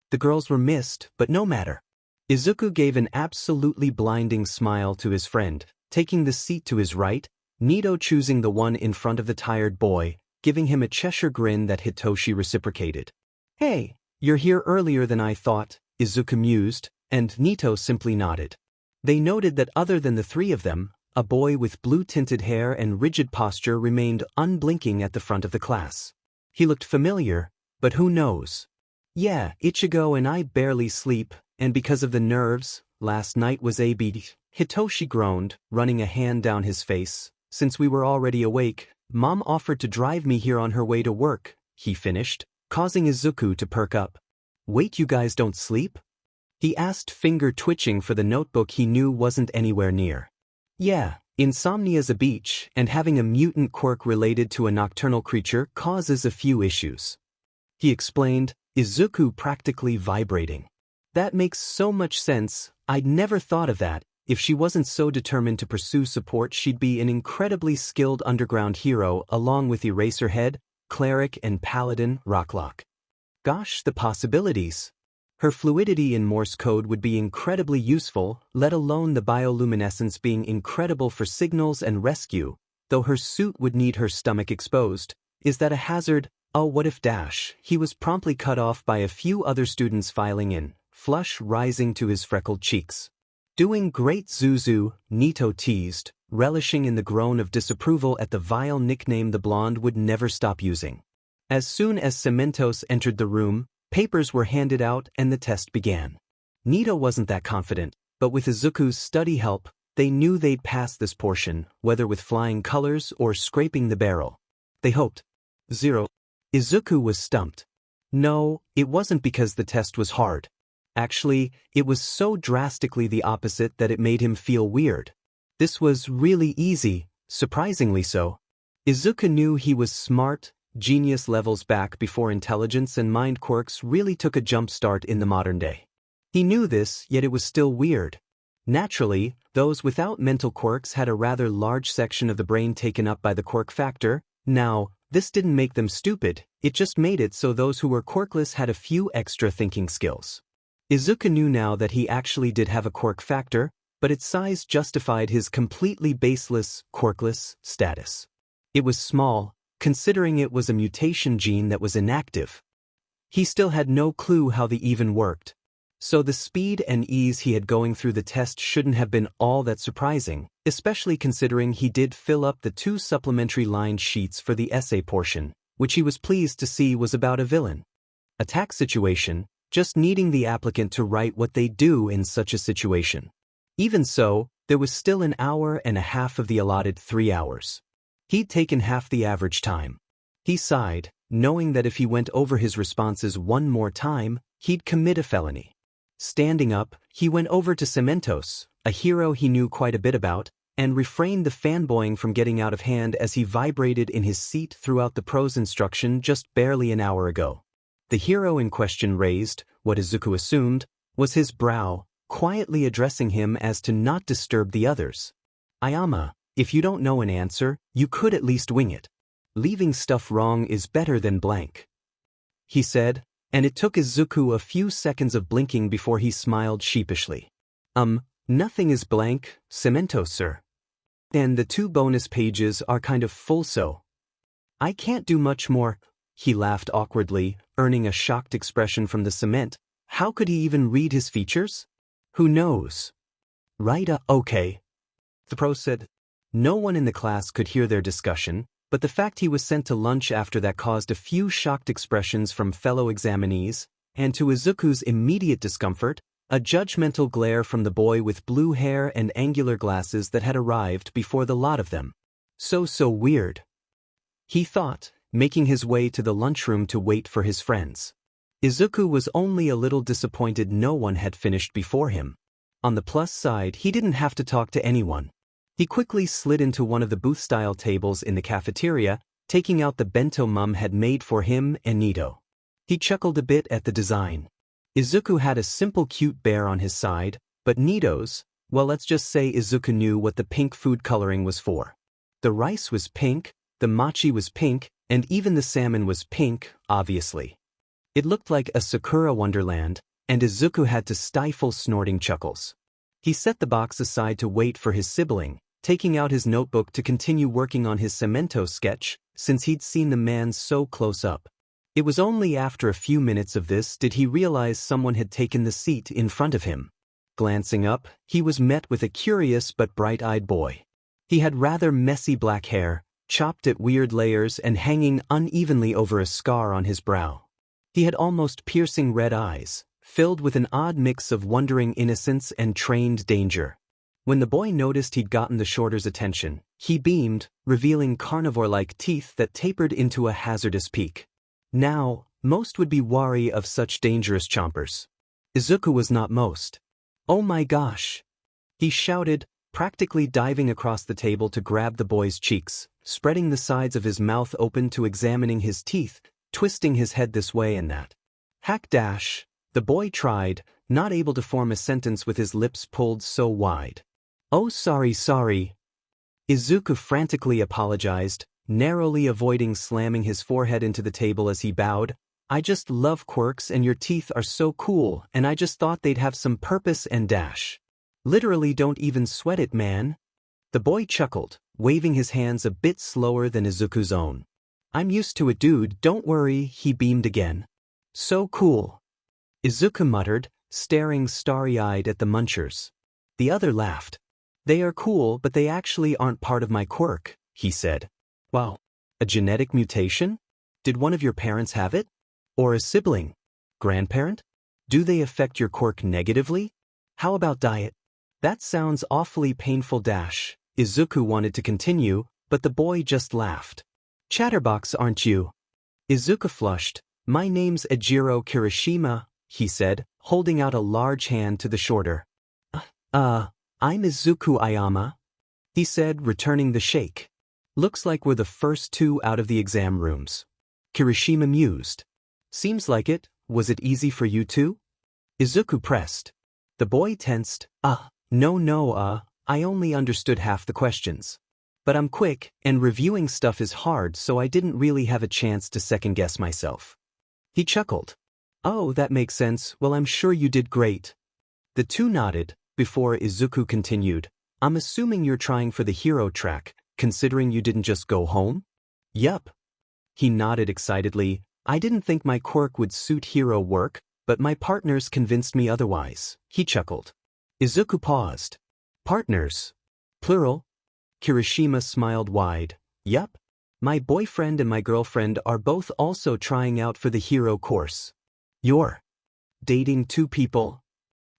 The girls were missed, but no matter. Izuku gave an absolutely blinding smile to his friend, taking the seat to his right, Neito choosing the one in front of the tired boy, giving him a Cheshire grin that Hitoshi reciprocated. "Hey, you're here earlier than I thought," Izuku mused, and Neito simply nodded. They noted that other than the three of them, a boy with blue-tinted hair and rigid posture remained unblinking at the front of the class. He looked familiar, but who knows? "Yeah, Ichigo and I barely sleep, and because of the nerves, last night was a beat," Hitoshi groaned, running a hand down his face. "Since we were already awake, Mom offered to drive me here on her way to work," he finished, causing Izuku to perk up. "Wait, you guys don't sleep?" he asked, finger twitching for the notebook he knew wasn't anywhere near. "Yeah, insomnia's a beach, and having a mutant quirk related to a nocturnal creature causes a few issues," he explained, Izuku practically vibrating. "That makes so much sense. I'd never thought of that. If she wasn't so determined to pursue support, she'd be an incredibly skilled underground hero along with Eraserhead, Cleric and Paladin, Rocklock. Gosh, the possibilities. Her fluidity in Morse code would be incredibly useful, let alone the bioluminescence being incredible for signals and rescue, though her suit would need her stomach exposed. Is that a hazard? Oh, what if dash? He was promptly cut off by a few other students filing in, flush rising to his freckled cheeks. "Doing great, Zuzu," Neito teased, relishing in the groan of disapproval at the vile nickname the blonde would never stop using. As soon as Cementos entered the room, papers were handed out and the test began. Neito wasn't that confident, but with Izuku's study help, they knew they'd pass this portion, whether with flying colors or scraping the barrel. They hoped. 0. Izuku was stumped. No, it wasn't because the test was hard. Actually, it was so drastically the opposite that it made him feel weird. This was really easy, surprisingly so. Izuku knew he was smart, genius levels back before intelligence and mind quirks really took a jump start in the modern day. He knew this, yet it was still weird. Naturally, those without mental quirks had a rather large section of the brain taken up by the quirk factor. Now, this didn't make them stupid, it just made it so those who were quirkless had a few extra thinking skills. Izuku knew now that he actually did have a quirk factor, but its size justified his completely baseless, quirkless status. It was small, considering it was a mutation gene that was inactive. He still had no clue how they even worked. So the speed and ease he had going through the test shouldn't have been all that surprising, especially considering he did fill up the 2 supplementary lined sheets for the essay portion, which he was pleased to see was about a villain. Attack situation, just needing the applicant to write what they do in such a situation. Even so, there was still an hour and a half of the allotted 3 hours. He'd taken half the average time. He sighed, knowing that if he went over his responses one more time, he'd commit a felony. Standing up, he went over to Cementos, a hero he knew quite a bit about, and refrained the fanboying from getting out of hand as he vibrated in his seat throughout the prose instruction just barely an hour ago. The hero in question raised, what Izuku assumed, was his brow, quietly addressing him as to not disturb the others. "Ayama, if you don't know an answer, you could at least wing it. Leaving stuff wrong is better than blank," he said, and it took Izuku a few seconds of blinking before he smiled sheepishly. Nothing is blank, Cementos, sir. And the 2 bonus pages are kind of full, so I can't do much more." He laughed awkwardly, earning a shocked expression from the cement. How could he even read his features? Who knows? Right, okay. The pro said. No one in the class could hear their discussion, but the fact he was sent to lunch after that caused a few shocked expressions from fellow examinees, and to Izuku's immediate discomfort, a judgmental glare from the boy with blue hair and angular glasses that had arrived before the lot of them. So weird, he thought, making his way to the lunchroom to wait for his friends. Izuku was only a little disappointed no one had finished before him. On the plus side, he didn't have to talk to anyone. He quickly slid into one of the booth-style tables in the cafeteria, taking out the bento Mum had made for him and Neito. He chuckled a bit at the design. Izuku had a simple cute bear on his side, but Neito's, well, let's just say Izuku knew what the pink food coloring was for. The rice was pink, the mochi was pink, and even the salmon was pink, obviously. It looked like a Sakura wonderland, and Izuku had to stifle snorting chuckles. He set the box aside to wait for his sibling, taking out his notebook to continue working on his cemento sketch, since he'd seen the man so close up. It was only after a few minutes of this did he realize someone had taken the seat in front of him. Glancing up, he was met with a curious but bright-eyed boy. He had rather messy black hair, chopped at weird layers and hanging unevenly over a scar on his brow. He had almost piercing red eyes, filled with an odd mix of wondering innocence and trained danger. When the boy noticed he'd gotten the shorter's attention, he beamed, revealing carnivore-like teeth that tapered into a hazardous peak. Now, most would be wary of such dangerous chompers. Izuku was not most. "Oh my gosh!" he shouted, practically diving across the table to grab the boy's cheeks, spreading the sides of his mouth open to examining his teeth, twisting his head this way and that. Hack dash, the boy tried, not able to form a sentence with his lips pulled so wide. "Oh sorry. Izuku frantically apologized, narrowly avoiding slamming his forehead into the table as he bowed. "I just love quirks and your teeth are so cool and I just thought they'd have some purpose and dash. Literally don't even sweat it, man." The boy chuckled, waving his hands a bit slower than Izuku's own. "I'm used to it, dude, don't worry," he beamed again. "So cool," Izuku muttered, staring starry-eyed at the munchers. The other laughed. "They are cool, but they actually aren't part of my quirk," he said. "Wow. A genetic mutation? Did one of your parents have it? Or a sibling? Grandparent? Do they affect your quirk negatively? How about diet? That sounds awfully painful dash." Izuku wanted to continue, but the boy just laughed. "Chatterbox, aren't you?" Izuku flushed. "My name's Ejiro Kirishima," he said, holding out a large hand to the shorter. I'm Izuku Ayama," he said, returning the shake. "Looks like we're the first two out of the exam rooms." Kirishima mused. "Seems like it. Was it easy for you too?" Izuku pressed. The boy tensed. No, I only understood half the questions. But I'm quick, and reviewing stuff is hard, so I didn't really have a chance to second-guess myself." He chuckled. "Oh, that makes sense. Well, I'm sure you did great." The two nodded, before Izuku continued. "I'm assuming you're trying for the hero track, considering you didn't just go home?" "Yup." He nodded excitedly. "I didn't think my quirk would suit hero work, but my partners convinced me otherwise." He chuckled. Izuku paused. "Partners? Plural?" Kirishima smiled wide. "Yup. My boyfriend and my girlfriend are both also trying out for the hero course." "You're dating two people?"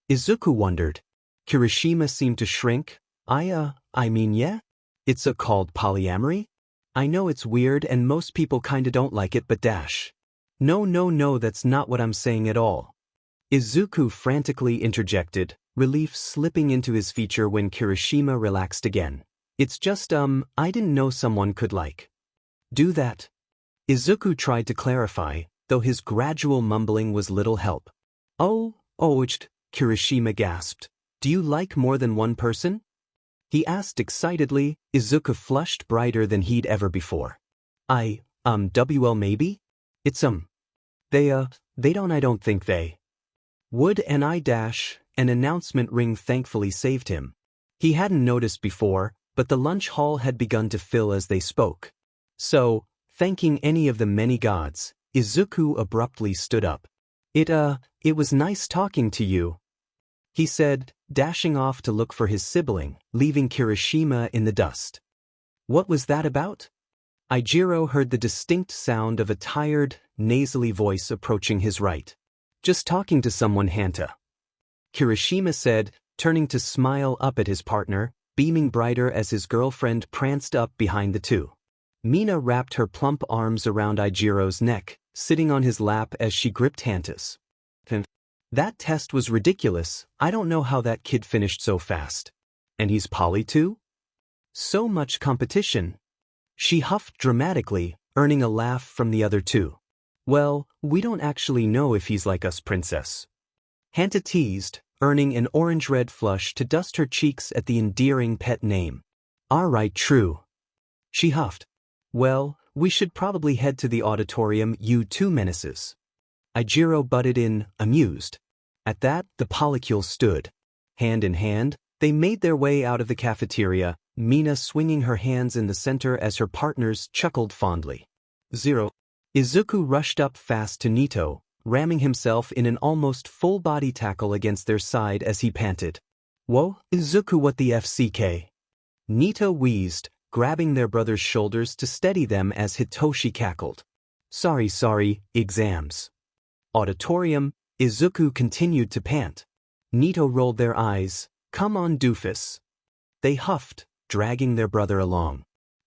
Izuku wondered. Kirishima seemed to shrink. I mean yeah. It's called polyamory? I know it's weird and most people kinda don't like it, but dash. No, that's not what I'm saying at all." Izuku frantically interjected, relief slipping into his feature when Kirishima relaxed again. "It's just, I didn't know someone could do that." Izuku tried to clarify, though his gradual mumbling was little help. Oh, Kirishima gasped. "Do you like more than one person?" he asked excitedly. Izuku flushed brighter than he'd ever before. Well maybe? It's they don't I don't think they would and an announcement ring thankfully saved him. He hadn't noticed before, but the lunch hall had begun to fill as they spoke. So, thanking any of the many gods, Izuku abruptly stood up. It was nice talking to you," he said, dashing off to look for his sibling, leaving Kirishima in the dust. "What was that about?" Ijiro heard the distinct sound of a tired, nasally voice approaching his right. "Just talking to someone, Hanta," Kirishima said, turning to smile up at his partner, beaming brighter as his girlfriend pranced up behind the two. Mina wrapped her plump arms around Ijiro's neck, sitting on his lap as she gripped Hanta's. That test was ridiculous. I don't know how that kid finished so fast. And he's poly too? So much competition. She huffed dramatically, earning a laugh from the other two. Well, we don't actually know if he's like us, princess. Hanta teased, earning an orange-red flush to dust her cheeks at the endearing pet name. Alright, true. She huffed. Well, we should probably head to the auditorium, you two menaces. Ijiro butted in, amused. At that, the polycules stood. Hand in hand, they made their way out of the cafeteria, Mina swinging her hands in the center as her partners chuckled fondly. 0. Izuku rushed up fast to Neito, ramming himself in an almost full-body tackle against their side as he panted. Whoa, Izuku, what the FCK? Neito wheezed, grabbing their brother's shoulders to steady them as Hitoshi cackled. Sorry, exams. Auditorium, Izuku continued to pant. Neito rolled their eyes. Come on, doofus. They huffed, dragging their brother along.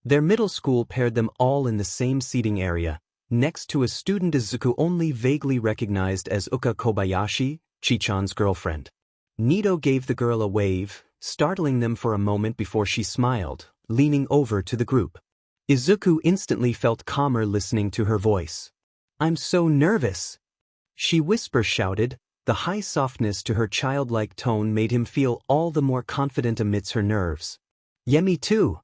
Their middle school paired them all in the same seating area, next to a student Izuku only vaguely recognized as Uka Kobayashi, Chichan's girlfriend. Neito gave the girl a wave, startling them for a moment before she smiled, leaning over to the group. Izuku instantly felt calmer listening to her voice. I'm so nervous. She whisper-shouted. The high softness to her childlike tone made him feel all the more confident amidst her nerves. Yeah, me too.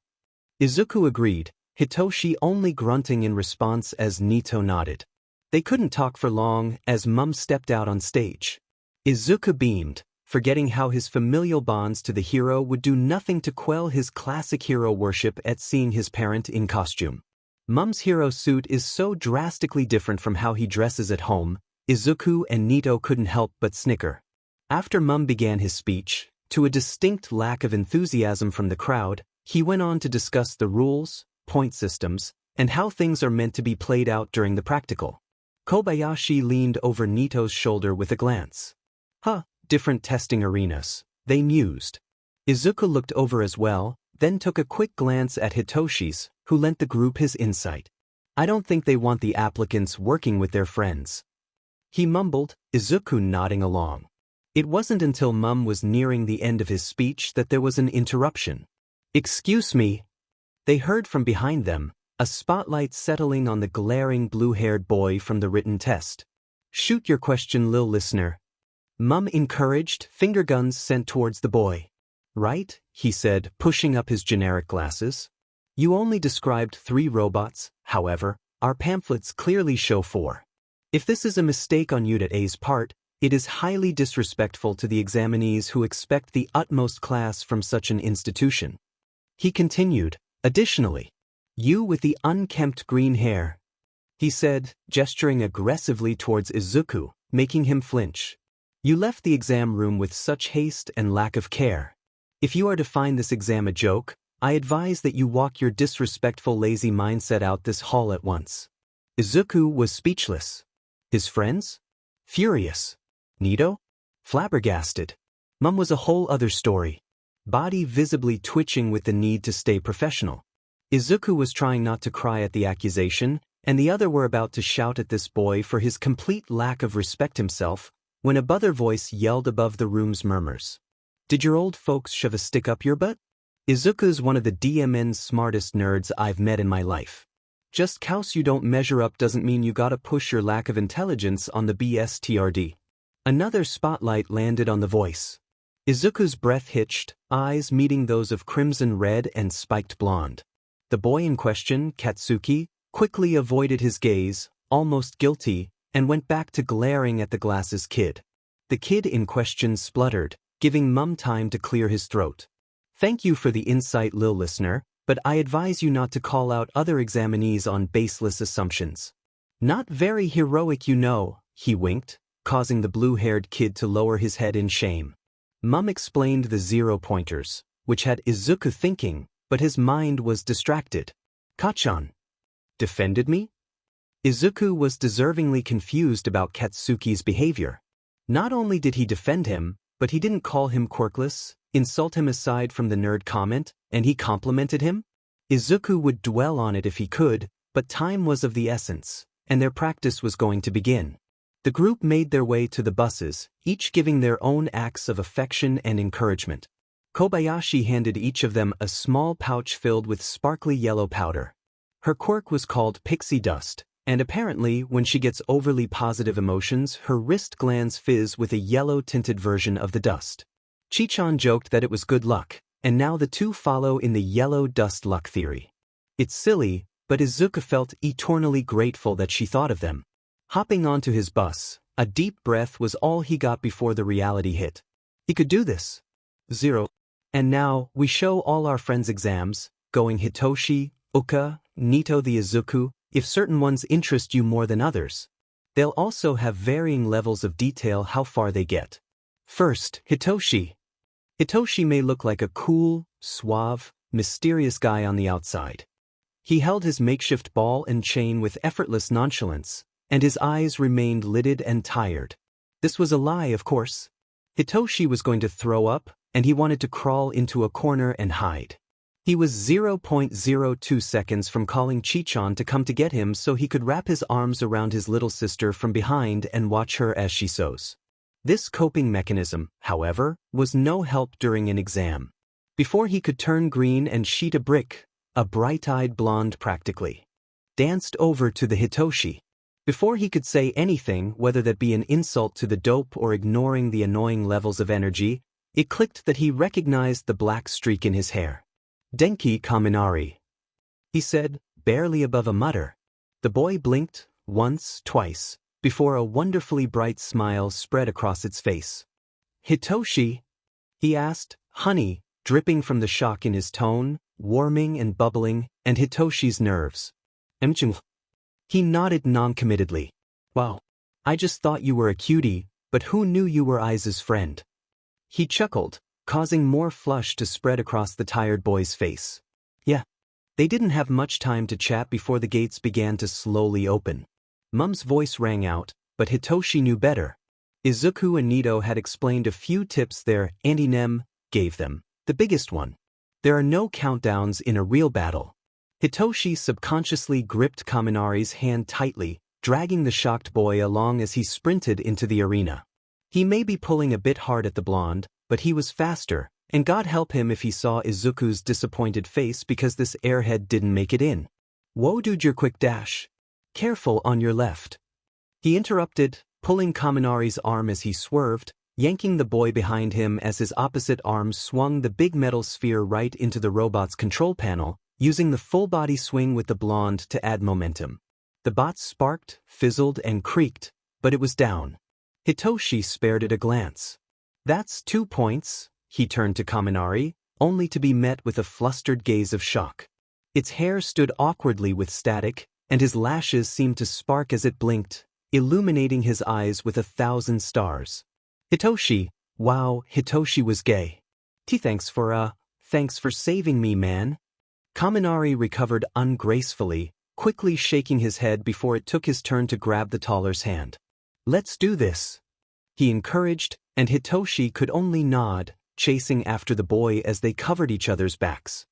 Izuku agreed, Hitoshi only grunting in response as Neito nodded. They couldn't talk for long as Mum stepped out on stage. Izuku beamed, forgetting how his familial bonds to the hero would do nothing to quell his classic hero worship at seeing his parent in costume. Mum's hero suit is so drastically different from how he dresses at home. Izuku and Neito couldn't help but snicker. After Mum began his speech, to a distinct lack of enthusiasm from the crowd, he went on to discuss the rules, point systems, and how things are meant to be played out during the practical. Kobayashi leaned over Neito's shoulder with a glance. Different testing arenas, they mused. Izuku looked over as well, then took a quick glance at Hitoshi's, who lent the group his insight. I don't think they want the applicants working with their friends. He mumbled, Izuku nodding along. It wasn't until Mum was nearing the end of his speech that there was an interruption. Excuse me. They heard from behind them, a spotlight settling on the glaring blue-haired boy from the written test. Shoot your question, lil listener. Mum encouraged, finger guns sent towards the boy. Right, he said, pushing up his generic glasses. You only described 3 robots, however, our pamphlets clearly show 4. If this is a mistake on Unit A's part, it is highly disrespectful to the examinees who expect the utmost class from such an institution. He continued, additionally, you with the unkempt green hair, he said, gesturing aggressively towards Izuku, making him flinch. You left the exam room with such haste and lack of care. If you are to find this exam a joke, I advise that you walk your disrespectful lazy mindset out this hall at once. Izuku was speechless. His friends? Furious. Neito? Flabbergasted. Mum was a whole other story. Body visibly twitching with the need to stay professional. Izuku was trying not to cry at the accusation, and the other were about to shout at this boy for his complete lack of respect himself, when a brother voice yelled above the room's murmurs. Did your old folks shove a stick up your butt? Izuku's one of the DMN's smartest nerds I've met in my life. Just 'cause you don't measure up doesn't mean you gotta push your lack of intelligence on the BSTRD. Another spotlight landed on the voice. Izuku's breath hitched, eyes meeting those of crimson red and spiked blonde. The boy in question, Katsuki, quickly avoided his gaze, almost guilty, and went back to glaring at the glasses kid. The kid in question spluttered, giving Mum time to clear his throat. Thank you for the insight, lil listener, but I advise you not to call out other examinees on baseless assumptions. Not very heroic, you know, he winked, causing the blue-haired kid to lower his head in shame. Mum explained the 0-pointers, which had Izuku thinking, but his mind was distracted. Kachan. Defended me? Izuku was deservingly confused about Katsuki's behavior. Not only did he defend him, but he didn't call him quirkless, insult him aside from the nerd comment, and he complimented him? Izuku would dwell on it if he could, but time was of the essence, and their practice was going to begin. The group made their way to the buses, each giving their own acts of affection and encouragement. Kobayashi handed each of them a small pouch filled with sparkly yellow powder. Her quirk was called Pixie Dust, and apparently when she gets overly positive emotions, her wrist glands fizz with a yellow-tinted version of the dust. Chichan joked that it was good luck, and now the two follow in the yellow dust luck theory. It's silly, but Izuku felt eternally grateful that she thought of them. Hopping onto his bus, a deep breath was all he got before the reality hit. He could do this. 0. And now, we show all our friends' exams, going Hitoshi, Uka, Neito the Izuku, if certain ones interest you more than others. They'll also have varying levels of detail how far they get. First, Hitoshi. Hitoshi may look like a cool, suave, mysterious guy on the outside. He held his makeshift ball and chain with effortless nonchalance, and his eyes remained lidded and tired. This was a lie, of course. Hitoshi was going to throw up, and he wanted to crawl into a corner and hide. He was 0.02 seconds from calling Chichan to come to get him so he could wrap his arms around his little sister from behind and watch her as she sews. This coping mechanism, however, was no help during an exam. Before he could turn green and sheet a brick, a bright-eyed blonde practically danced over to the Hitoshi. Before he could say anything, whether that be an insult to the dope or ignoring the annoying levels of energy, it clicked that he recognized the black streak in his hair. Denki Kaminari, he said, barely above a mutter. The boy blinked, once, twice, before a wonderfully bright smile spread across its face. Hitoshi? He asked, honey, dripping from the shock in his tone, warming and bubbling, and Hitoshi's nerves. He nodded noncommittedly. Wow. I just thought you were a cutie, but who knew you were Aiza's friend? He chuckled, causing more flush to spread across the tired boy's face. Yeah. They didn't have much time to chat before the gates began to slowly open. Mum's voice rang out, but Hitoshi knew better. Izuku and Neito had explained a few tips their Auntie Nem gave them, the biggest one. There are no countdowns in a real battle. Hitoshi subconsciously gripped Kaminari's hand tightly, dragging the shocked boy along as he sprinted into the arena. He may be pulling a bit hard at the blonde, but he was faster, and God help him if he saw Izuku's disappointed face because this airhead didn't make it in. Whoa dude, your quick dash. Careful on your left. He interrupted, pulling Kaminari's arm as he swerved, yanking the boy behind him as his opposite arm swung the big metal sphere right into the robot's control panel, using the full-body swing with the blonde to add momentum. The bot sparked, fizzled, and creaked, but it was down. Hitoshi spared it a glance. That's 2 points, he turned to Kaminari, only to be met with a flustered gaze of shock. Its hair stood awkwardly with static, and his lashes seemed to spark as it blinked, illuminating his eyes with 1,000 stars. Hitoshi, wow, Hitoshi was gay. Thanks for saving me, man. Kaminari recovered ungracefully, quickly shaking his head before it took his turn to grab the taller's hand. Let's do this. He encouraged, and Hitoshi could only nod, chasing after the boy as they covered each other's backs.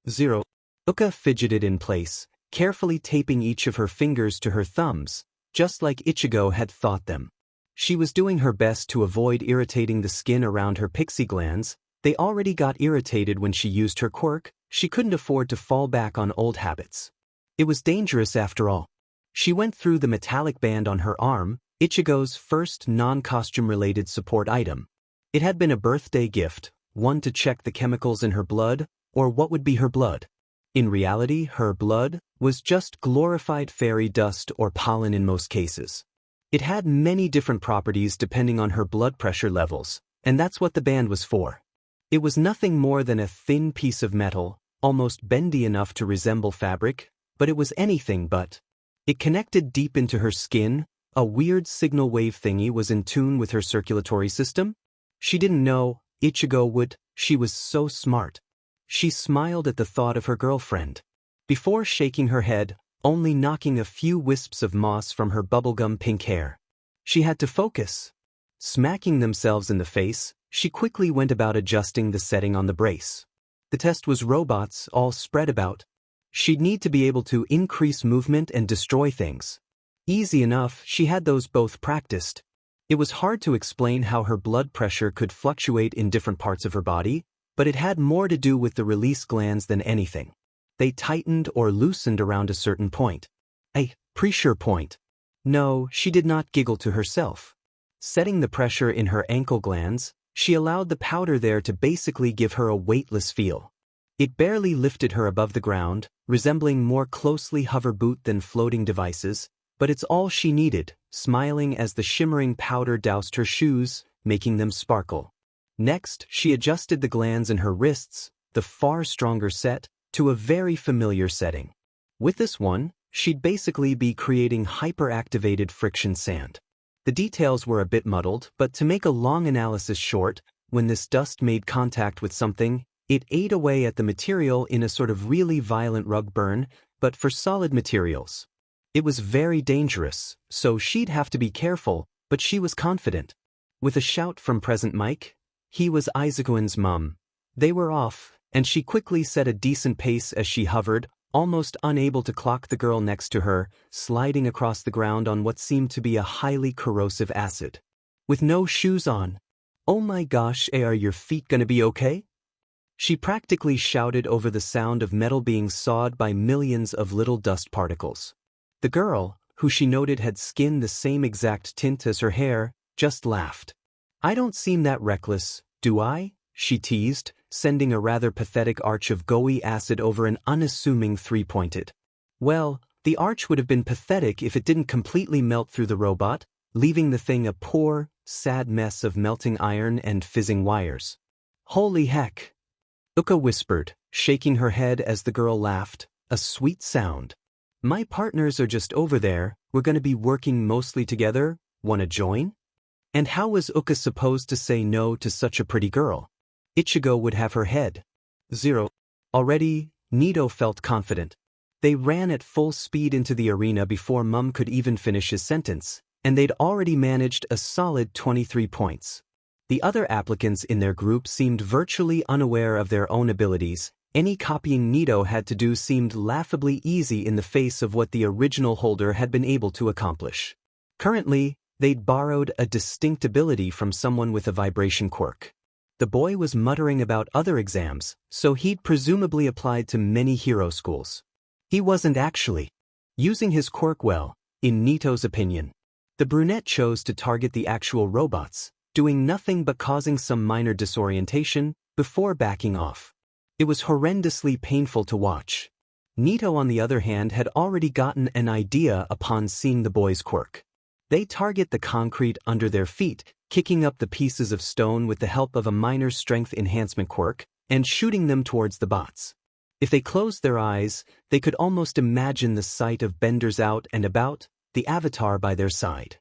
0. Uka fidgeted in place, carefully taping each of her fingers to her thumbs, just like Ichigo had thought them. She was doing her best to avoid irritating the skin around her pixie glands. They already got irritated when she used her quirk. She couldn't afford to fall back on old habits. It was dangerous after all. She went through the metallic band on her arm, Ichigo's first non-costume-related support item. It had been a birthday gift, one to check the chemicals in her blood, or what would be her blood. In reality, her blood was just glorified fairy dust or pollen in most cases. It had many different properties depending on her blood pressure levels, and that's what the band was for. It was nothing more than a thin piece of metal, almost bendy enough to resemble fabric, but it was anything but. It connected deep into her skin. A weird signal wave thingy was in tune with her circulatory system. She didn't know Ichigo would. She was so smart. She smiled at the thought of her girlfriend. Before shaking her head, only knocking a few wisps of moss from her bubblegum pink hair. She had to focus. Smacking themselves in the face, she quickly went about adjusting the setting on the brace. The test was robots all spread about. She'd need to be able to increase movement and destroy things. Easy enough, she had those both practiced. It was hard to explain how her blood pressure could fluctuate in different parts of her body, but it had more to do with the release glands than anything. They tightened or loosened around a certain point. A pressure point. No, she did not giggle to herself. Setting the pressure in her ankle glands, she allowed the powder there to basically give her a weightless feel. It barely lifted her above the ground, resembling more closely hover boot than floating devices, but it's all she needed, smiling as the shimmering powder doused her shoes, making them sparkle. Next, she adjusted the glands in her wrists, the far stronger set, to a very familiar setting. With this one, she'd basically be creating hyperactivated friction sand. The details were a bit muddled, but to make a long analysis short, when this dust made contact with something, it ate away at the material in a sort of really violent rug burn, but for solid materials. It was very dangerous, so she'd have to be careful, but she was confident. With a shout from present Mike, he was Izuku's mum. They were off, and she quickly set a decent pace as she hovered, almost unable to clock the girl next to her, sliding across the ground on what seemed to be a highly corrosive acid. With no shoes on. "Oh my gosh, are your feet gonna be okay?" She practically shouted over the sound of metal being sawed by millions of little dust particles. The girl, who she noted had skin the same exact tint as her hair, just laughed. "I don't seem that reckless, do I?" she teased, sending a rather pathetic arch of gooey acid over an unassuming three-pointed. Well, the arch would have been pathetic if it didn't completely melt through the robot, leaving the thing a poor, sad mess of melting iron and fizzing wires. "Holy heck!" Uka whispered, shaking her head as the girl laughed, a sweet sound. "My partners are just over there, we're gonna be working mostly together, wanna join?" And how was Uka supposed to say no to such a pretty girl? Ichigo would have her head. 0. Already, Neito felt confident. They ran at full speed into the arena before Mum could even finish his sentence, and they'd already managed a solid 23 points. The other applicants in their group seemed virtually unaware of their own abilities. Any copying Neito had to do seemed laughably easy in the face of what the original holder had been able to accomplish. Currently, they'd borrowed a distinct ability from someone with a vibration quirk. The boy was muttering about other exams, so he'd presumably applied to many hero schools. He wasn't actually using his quirk well, in Neito's opinion. The brunette chose to target the actual robots, doing nothing but causing some minor disorientation, before backing off. It was horrendously painful to watch. Neito, on the other hand, had already gotten an idea upon seeing the boy's quirk. They target the concrete under their feet, kicking up the pieces of stone with the help of a minor strength enhancement quirk, and shooting them towards the bots. If they closed their eyes, they could almost imagine the sight of benders out and about, the avatar by their side.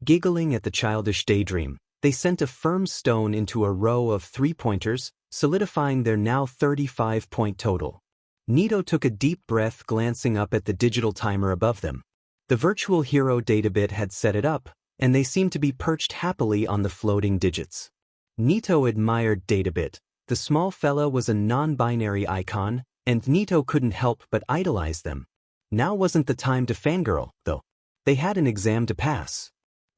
Giggling at the childish daydream, they sent a firm stone into a row of three-pointers, solidifying their now 35-point total. Neito took a deep breath, glancing up at the digital timer above them. The virtual hero databit had set it up, and they seemed to be perched happily on the floating digits. Neito admired databit. The small fella was a non-binary icon, and Neito couldn't help but idolize them. Now wasn't the time to fangirl, though. They had an exam to pass.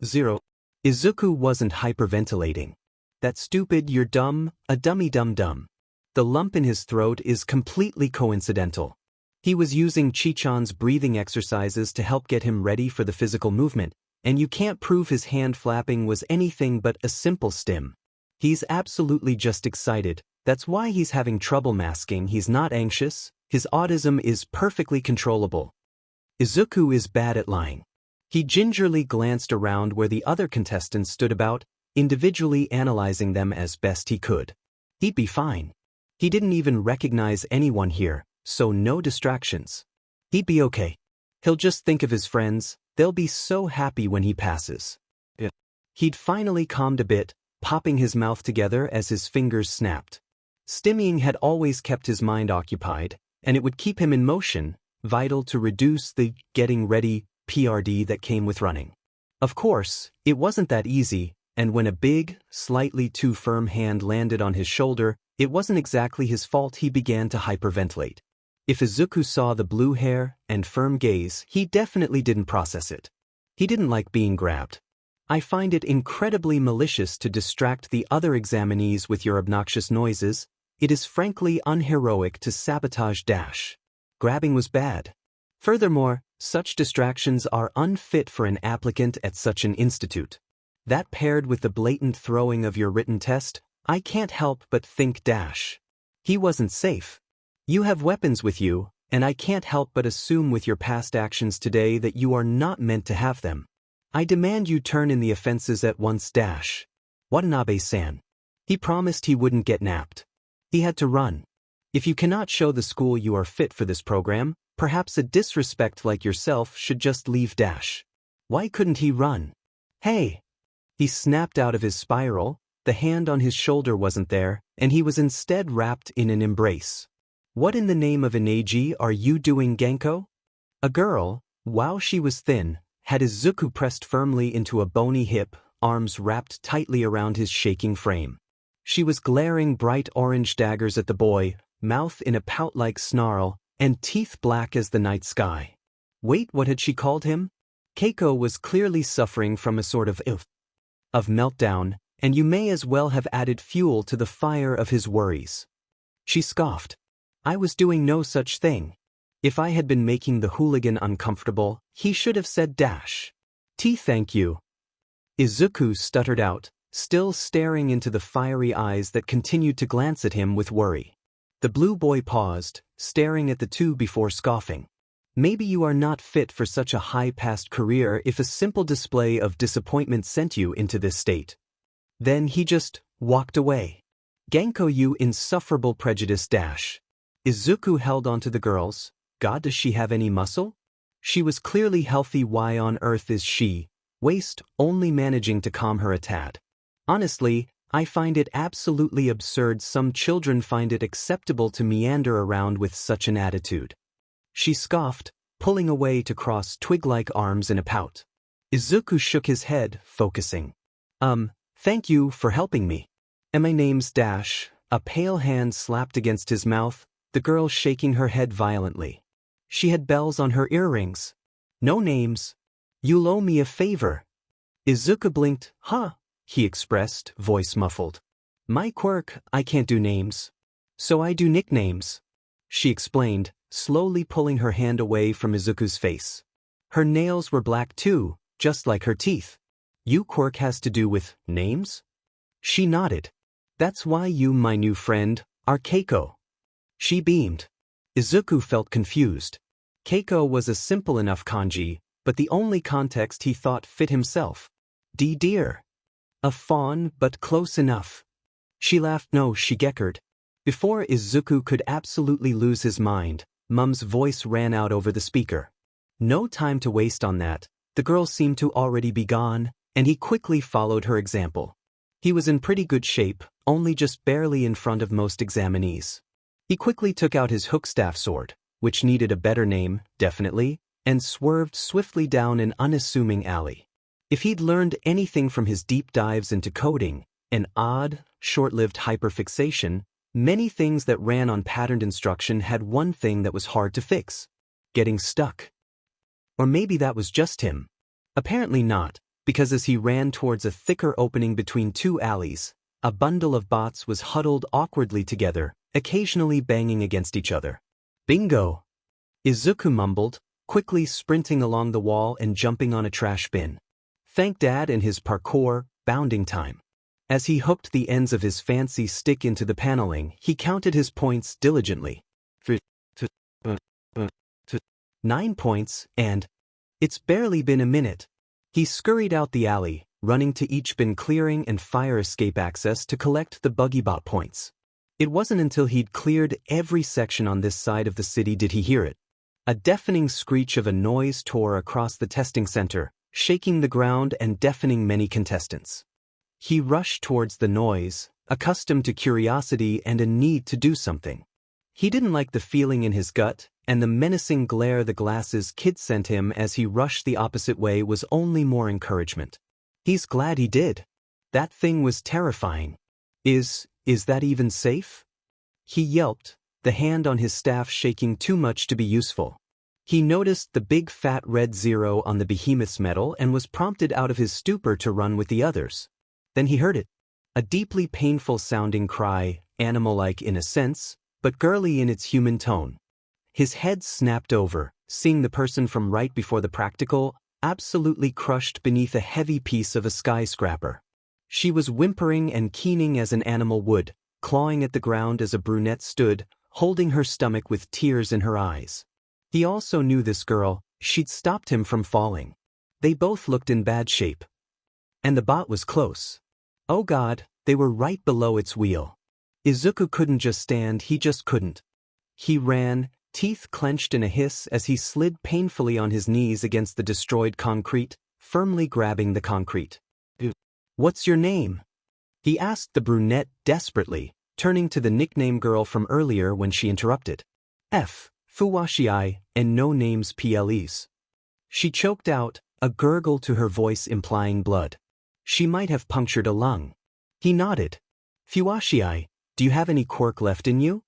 0. Izuku wasn't hyperventilating. "That stupid, you're dumb, a dummy dum-dum." The lump in his throat is completely coincidental. He was using Chichan's breathing exercises to help get him ready for the physical movement, and you can't prove his hand flapping was anything but a simple stim. He's absolutely just excited. That's why he's having trouble masking. He's not anxious. His autism is perfectly controllable. Izuku is bad at lying. He gingerly glanced around where the other contestants stood about, individually analyzing them as best he could. He'd be fine. He didn't even recognize anyone here, so no distractions. He'd be okay. He'll just think of his friends. They'll be so happy when he passes. He'd finally calmed a bit, popping his mouth together as his fingers snapped. Stimming had always kept his mind occupied, and it would keep him in motion, vital to reduce the getting ready PRD that came with running. Of course, it wasn't that easy, and when a big, slightly too firm hand landed on his shoulder, it wasn't exactly his fault. He began to hyperventilate. If Izuku saw the blue hair and firm gaze, he definitely didn't process it. He didn't like being grabbed. I find it incredibly malicious to distract the other examinees with your obnoxious noises. It is frankly unheroic to sabotage Dash. Grabbing was bad. Furthermore, such distractions are unfit for an applicant at such an institute. That paired with the blatant throwing of your written test, I can't help but think Dash. He wasn't safe. You have weapons with you, and I can't help but assume with your past actions today that you are not meant to have them. I demand you turn in the offenses at once. Dash. Watanabe-san. He promised he wouldn't get napped. He had to run. If you cannot show the school you are fit for this program, perhaps a disrespect like yourself should just leave. Dash. Why couldn't he run? Hey! He snapped out of his spiral. The hand on his shoulder wasn't there, and he was instead wrapped in an embrace. What in the name of Ineji are you doing, Genko? A girl, while she was thin, had Izuku pressed firmly into a bony hip, arms wrapped tightly around his shaking frame. She was glaring bright orange daggers at the boy, mouth in a pout-like snarl, and teeth black as the night sky. Wait, what had she called him? Keiko was clearly suffering from a sort of meltdown, and you may as well have added fuel to the fire of his worries. She scoffed. I was doing no such thing. If I had been making the hooligan uncomfortable, he should have said Dash. Thank you. Izuku stuttered out, still staring into the fiery eyes that continued to glance at him with worry. The blue boy paused, staring at the two before scoffing. Maybe you are not fit for such a high-past career if a simple display of disappointment sent you into this state. Then he just walked away. Genko, you insufferable prejudice. Dash. Izuku held onto the girls. God, does she have any muscle? She was clearly healthy. Why on earth is she, waist, only managing to calm her a tad? Honestly, I find it absolutely absurd some children find it acceptable to meander around with such an attitude. She scoffed, pulling away to cross twig-like arms in a pout. Izuku shook his head, focusing. Thank you for helping me. And my name's Dash. A pale hand slapped against his mouth, the girl shaking her head violently. She had bells on her earrings. No names. You'll owe me a favor. Izuku blinked. Huh? He expressed, voice muffled. My quirk, I can't do names. So I do nicknames. She explained, slowly pulling her hand away from Izuku's face. Her nails were black too, just like her teeth. You quirk has to do with names? She nodded. That's why you, my new friend, are Keiko. She beamed. Izuku felt confused. Keiko was a simple enough kanji, but the only context he thought fit himself. Deer. A fawn, but close enough. She laughed. No, she geckered. Before Izuku could absolutely lose his mind, Mum's voice ran out over the speaker. No time to waste on that. The girl seemed to already be gone, and he quickly followed her example. He was in pretty good shape, only just barely in front of most examinees. He quickly took out his hookstaff sword, which needed a better name, definitely, and swerved swiftly down an unassuming alley. If he'd learned anything from his deep dives into coding, an odd, short-lived hyperfixation, many things that ran on patterned instruction had one thing that was hard to fix: getting stuck. Or maybe that was just him. Apparently not, because as he ran towards a thicker opening between two alleys, a bundle of bots was huddled awkwardly together, occasionally banging against each other. Bingo! Izuku mumbled, quickly sprinting along the wall and jumping on a trash bin. Thank Dad and his parkour, bounding time. As he hooked the ends of his fancy stick into the paneling, he counted his points diligently. 9 points, and it's barely been a minute. He scurried out the alley, running to each bin clearing and fire escape access to collect the buggy bot points. It wasn't until he'd cleared every section on this side of the city did he hear it. A deafening screech of a noise tore across the testing center, shaking the ground and deafening many contestants. He rushed towards the noise, accustomed to curiosity and a need to do something. He didn't like the feeling in his gut, and the menacing glare the glasses kid sent him as he rushed the opposite way was only more encouragement. He's glad he did. That thing was terrifying. Is that even safe? He yelped, the hand on his staff shaking too much to be useful. He noticed the big fat red zero on the behemoth's medal and was prompted out of his stupor to run with the others. Then he heard it. A deeply painful-sounding cry, animal-like in a sense, but girly in its human tone. His head snapped over, seeing the person from right before the practical, absolutely crushed beneath a heavy piece of a skyscraper. She was whimpering and keening as an animal would, clawing at the ground as a brunette stood, holding her stomach with tears in her eyes. He also knew this girl, she'd stopped him from falling. They both looked in bad shape. And the bot was close. Oh God, they were right below its wheel. Izuku couldn't just stand, he just couldn't. He ran, teeth clenched in a hiss as he slid painfully on his knees against the destroyed concrete, firmly grabbing the concrete. "What's your name?" he asked the brunette desperately, turning to the nickname girl from earlier when she interrupted. Fuwashii, and no names PLEs. She choked out, a gurgle to her voice implying blood. She might have punctured a lung. He nodded. "Fuwashii, do you have any quirk left in you?"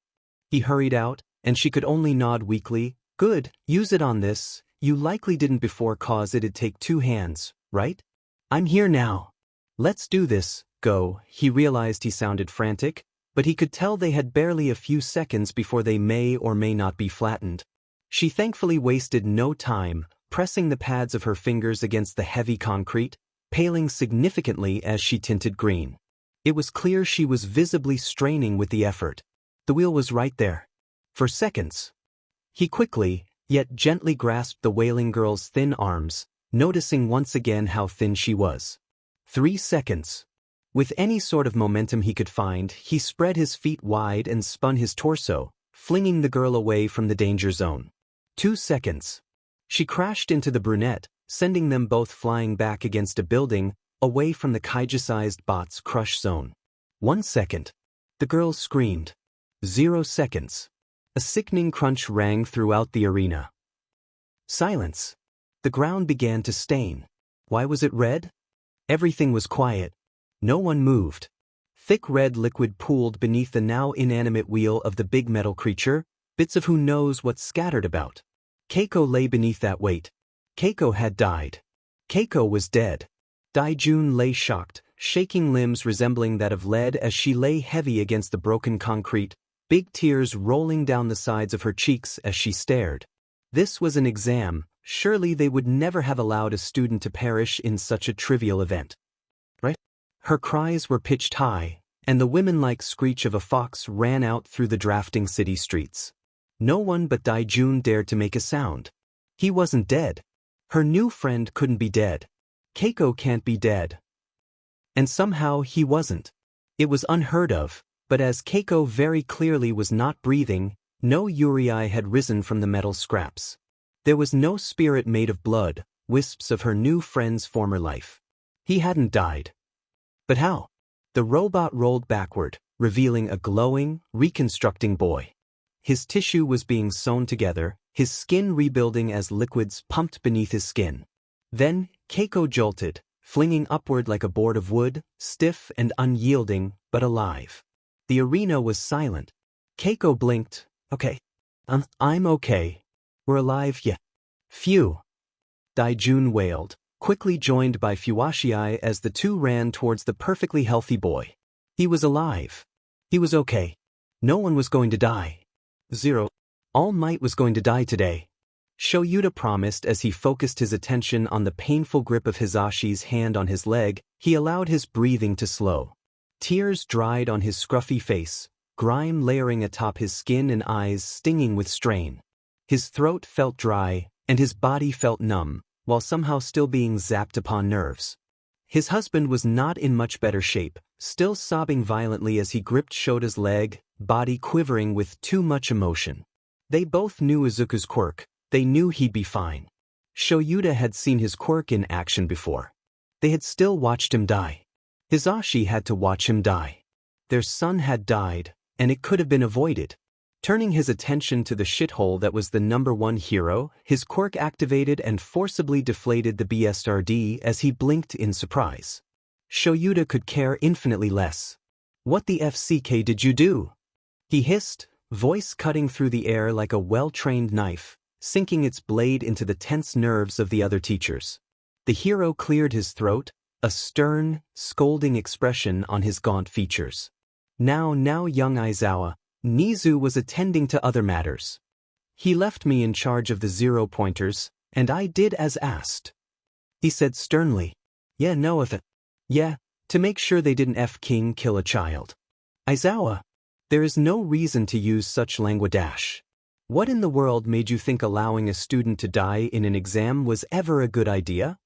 He hurried out, and she could only nod weakly. "Good, use it on this. You likely didn't before cause it'd take 2 hands, right? I'm here now. Let's do this, go." He realized he sounded frantic, but he could tell they had barely a few seconds before they may or may not be flattened. She thankfully wasted no time, pressing the pads of her fingers against the heavy concrete, paling significantly as she tinted green. It was clear she was visibly straining with the effort. The wheel was right there. For seconds. He quickly, yet gently grasped the wailing girl's thin arms, noticing once again how thin she was. 3 seconds. With any sort of momentum he could find, he spread his feet wide and spun his torso, flinging the girl away from the danger zone. 2 seconds. She crashed into the brunette, sending them both flying back against a building, away from the kaiju-sized bot's crush zone. 1 second. The girl screamed. 0 seconds. A sickening crunch rang throughout the arena. Silence. The ground began to stain. Why was it red? Everything was quiet. No one moved. Thick red liquid pooled beneath the now inanimate wheel of the big metal creature, bits of who knows what scattered about. Keiko lay beneath that weight. Keiko had died. Keiko was dead. Daijun lay shocked, shaking limbs resembling that of lead as she lay heavy against the broken concrete, big tears rolling down the sides of her cheeks as she stared. This was an exam, surely they would never have allowed a student to perish in such a trivial event. Right? Her cries were pitched high, and the women-like screech of a fox ran out through the drafting city streets. No one but Daijun dared to make a sound. He wasn't dead. Her new friend couldn't be dead. Keiko can't be dead. And somehow he wasn't. It was unheard of, but as Keiko very clearly was not breathing, no Yurei had risen from the metal scraps. There was no spirit made of blood, wisps of her new friend's former life. He hadn't died. But how? The robot rolled backward, revealing a glowing, reconstructing boy. His tissue was being sewn together, his skin rebuilding as liquids pumped beneath his skin. Then, Keiko jolted, flinging upward like a board of wood, stiff and unyielding, but alive. The arena was silent. Keiko blinked. "Okay. I'm okay. We're alive yet." "Phew." Daijun wailed, quickly joined by Fuwashii as the two ran towards the perfectly healthy boy. He was alive. He was okay. No one was going to die. Zero. All Might was going to die today. Shoyuta promised as he focused his attention on the painful grip of Hisashi's hand on his leg. He allowed his breathing to slow. Tears dried on his scruffy face, grime layering atop his skin and eyes stinging with strain. His throat felt dry, and his body felt numb, while somehow still being zapped upon nerves. His husband was not in much better shape, still sobbing violently as he gripped Shota's leg, body quivering with too much emotion. They both knew Izuku's quirk. They knew he'd be fine. Shoyuta had seen his quirk in action before. They had still watched him die. Hisashi had to watch him die. Their son had died, and it could have been avoided. Turning his attention to the shithole that was the #1 hero, his quirk activated and forcibly deflated the BSRD as he blinked in surprise. Shoyuta could care infinitely less. "What the FCK did you do?" he hissed, voice cutting through the air like a well-trained knife, sinking its blade into the tense nerves of the other teachers. The hero cleared his throat, a stern, scolding expression on his gaunt features. Now young Aizawa, Nizu was attending to other matters. He left me in charge of the 0-pointers, and I did as asked. He said sternly. Yeah, no if it. Yeah, to make sure they didn't F-King kill a child. Aizawa, there is no reason to use such language. What in the world made you think allowing a student to die in an exam was ever a good idea?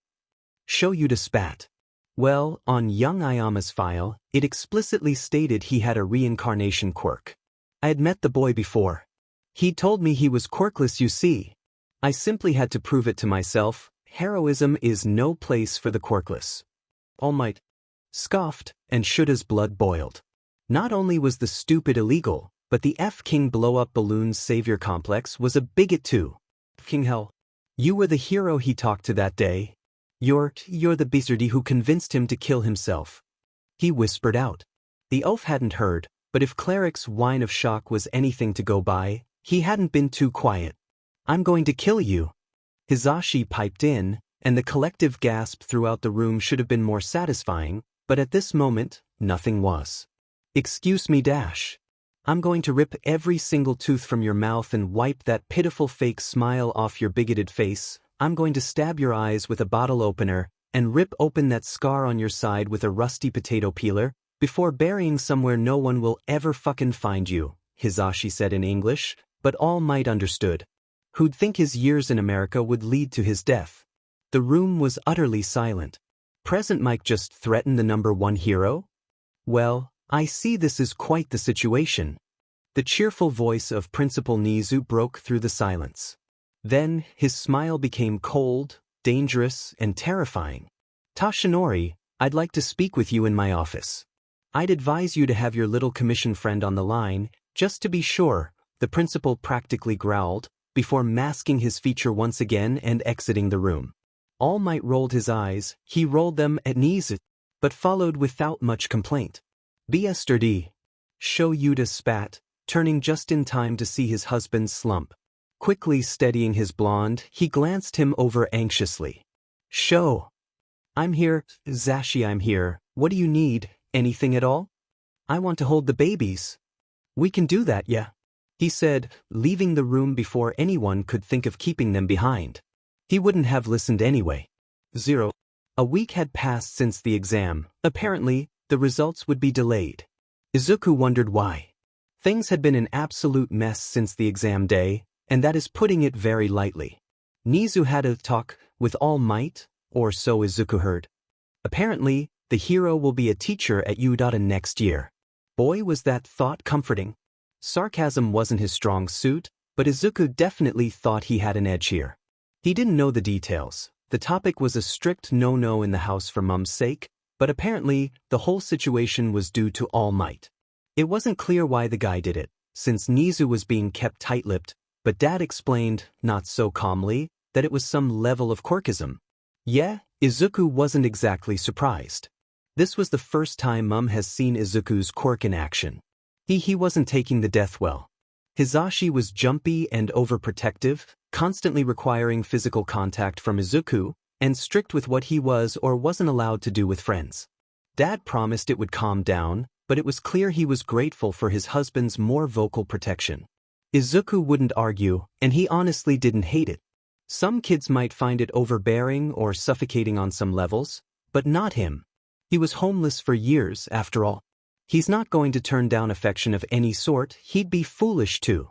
Show you to spat. Well, on young Ayama's file, it explicitly stated he had a reincarnation quirk. I had met the boy before. He told me he was quirkless, you see. I simply had to prove it to myself. Heroism is no place for the quirkless. All Might scoffed, and Shuta's blood boiled. Not only was the stupid illegal, but the F-King blow-up balloon's savior complex was a bigot too. King Hell. You were the hero he talked to that day. You're the beastardy who convinced him to kill himself. He whispered out. The oaf hadn't heard, but if Cleric's whine of shock was anything to go by, he hadn't been too quiet. I'm going to kill you. Hizashi piped in, and the collective gasp throughout the room should have been more satisfying, but at this moment, nothing was. Excuse me, I'm going to rip every single tooth from your mouth and wipe that pitiful fake smile off your bigoted face. I'm going to stab your eyes with a bottle opener and rip open that scar on your side with a rusty potato peeler before burying somewhere no one will ever fucking find you, Hizashi said in English, but All Might understood. Who'd think his years in America would lead to his death? The room was utterly silent. Present Mike just threatened the #1 hero? Well, I see this is quite the situation. The cheerful voice of Principal Nizu broke through the silence. Then, his smile became cold, dangerous, and terrifying. Tashinori, I'd like to speak with you in my office. I'd advise you to have your little commission friend on the line, just to be sure, the principal practically growled, before masking his feature once again and exiting the room. All Might rolled his eyes, he rolled them at Nizu, but followed without much complaint. Bsrd. Show Yuta spat, turning just in time to see his husband slump. Quickly steadying his blonde, he glanced him over anxiously. Show. I'm here, Zashi, I'm here. What do you need? Anything at all? I want to hold the babies. We can do that, yeah, he said, leaving the room before anyone could think of keeping them behind. He wouldn't have listened anyway. 0. A week had passed since the exam. Apparently, the results would be delayed. Izuku wondered why. Things had been an absolute mess since the exam day, and that is putting it very lightly. Nizu had a talk with All Might, or so Izuku heard. Apparently, the hero will be a teacher at Udata next year. Boy, was that thought comforting. Sarcasm wasn't his strong suit, but Izuku definitely thought he had an edge here. He didn't know the details. The topic was a strict no-no in the house for Mum's sake, but apparently, the whole situation was due to All Might. It wasn't clear why the guy did it, since Nizu was being kept tight-lipped, but Dad explained, not so calmly, that it was some level of quirkism. Yeah, Izuku wasn't exactly surprised. This was the first time Mum has seen Izuku's quirk in action. He wasn't taking the death well. Hizashi was jumpy and overprotective, constantly requiring physical contact from Izuku, and strict with what he was or wasn't allowed to do with friends. Dad promised it would calm down, but it was clear he was grateful for his husband's more vocal protection. Izuku wouldn't argue, and he honestly didn't hate it. Some kids might find it overbearing or suffocating on some levels, but not him. He was homeless for years, after all. He's not going to turn down affection of any sort, he'd be foolish to.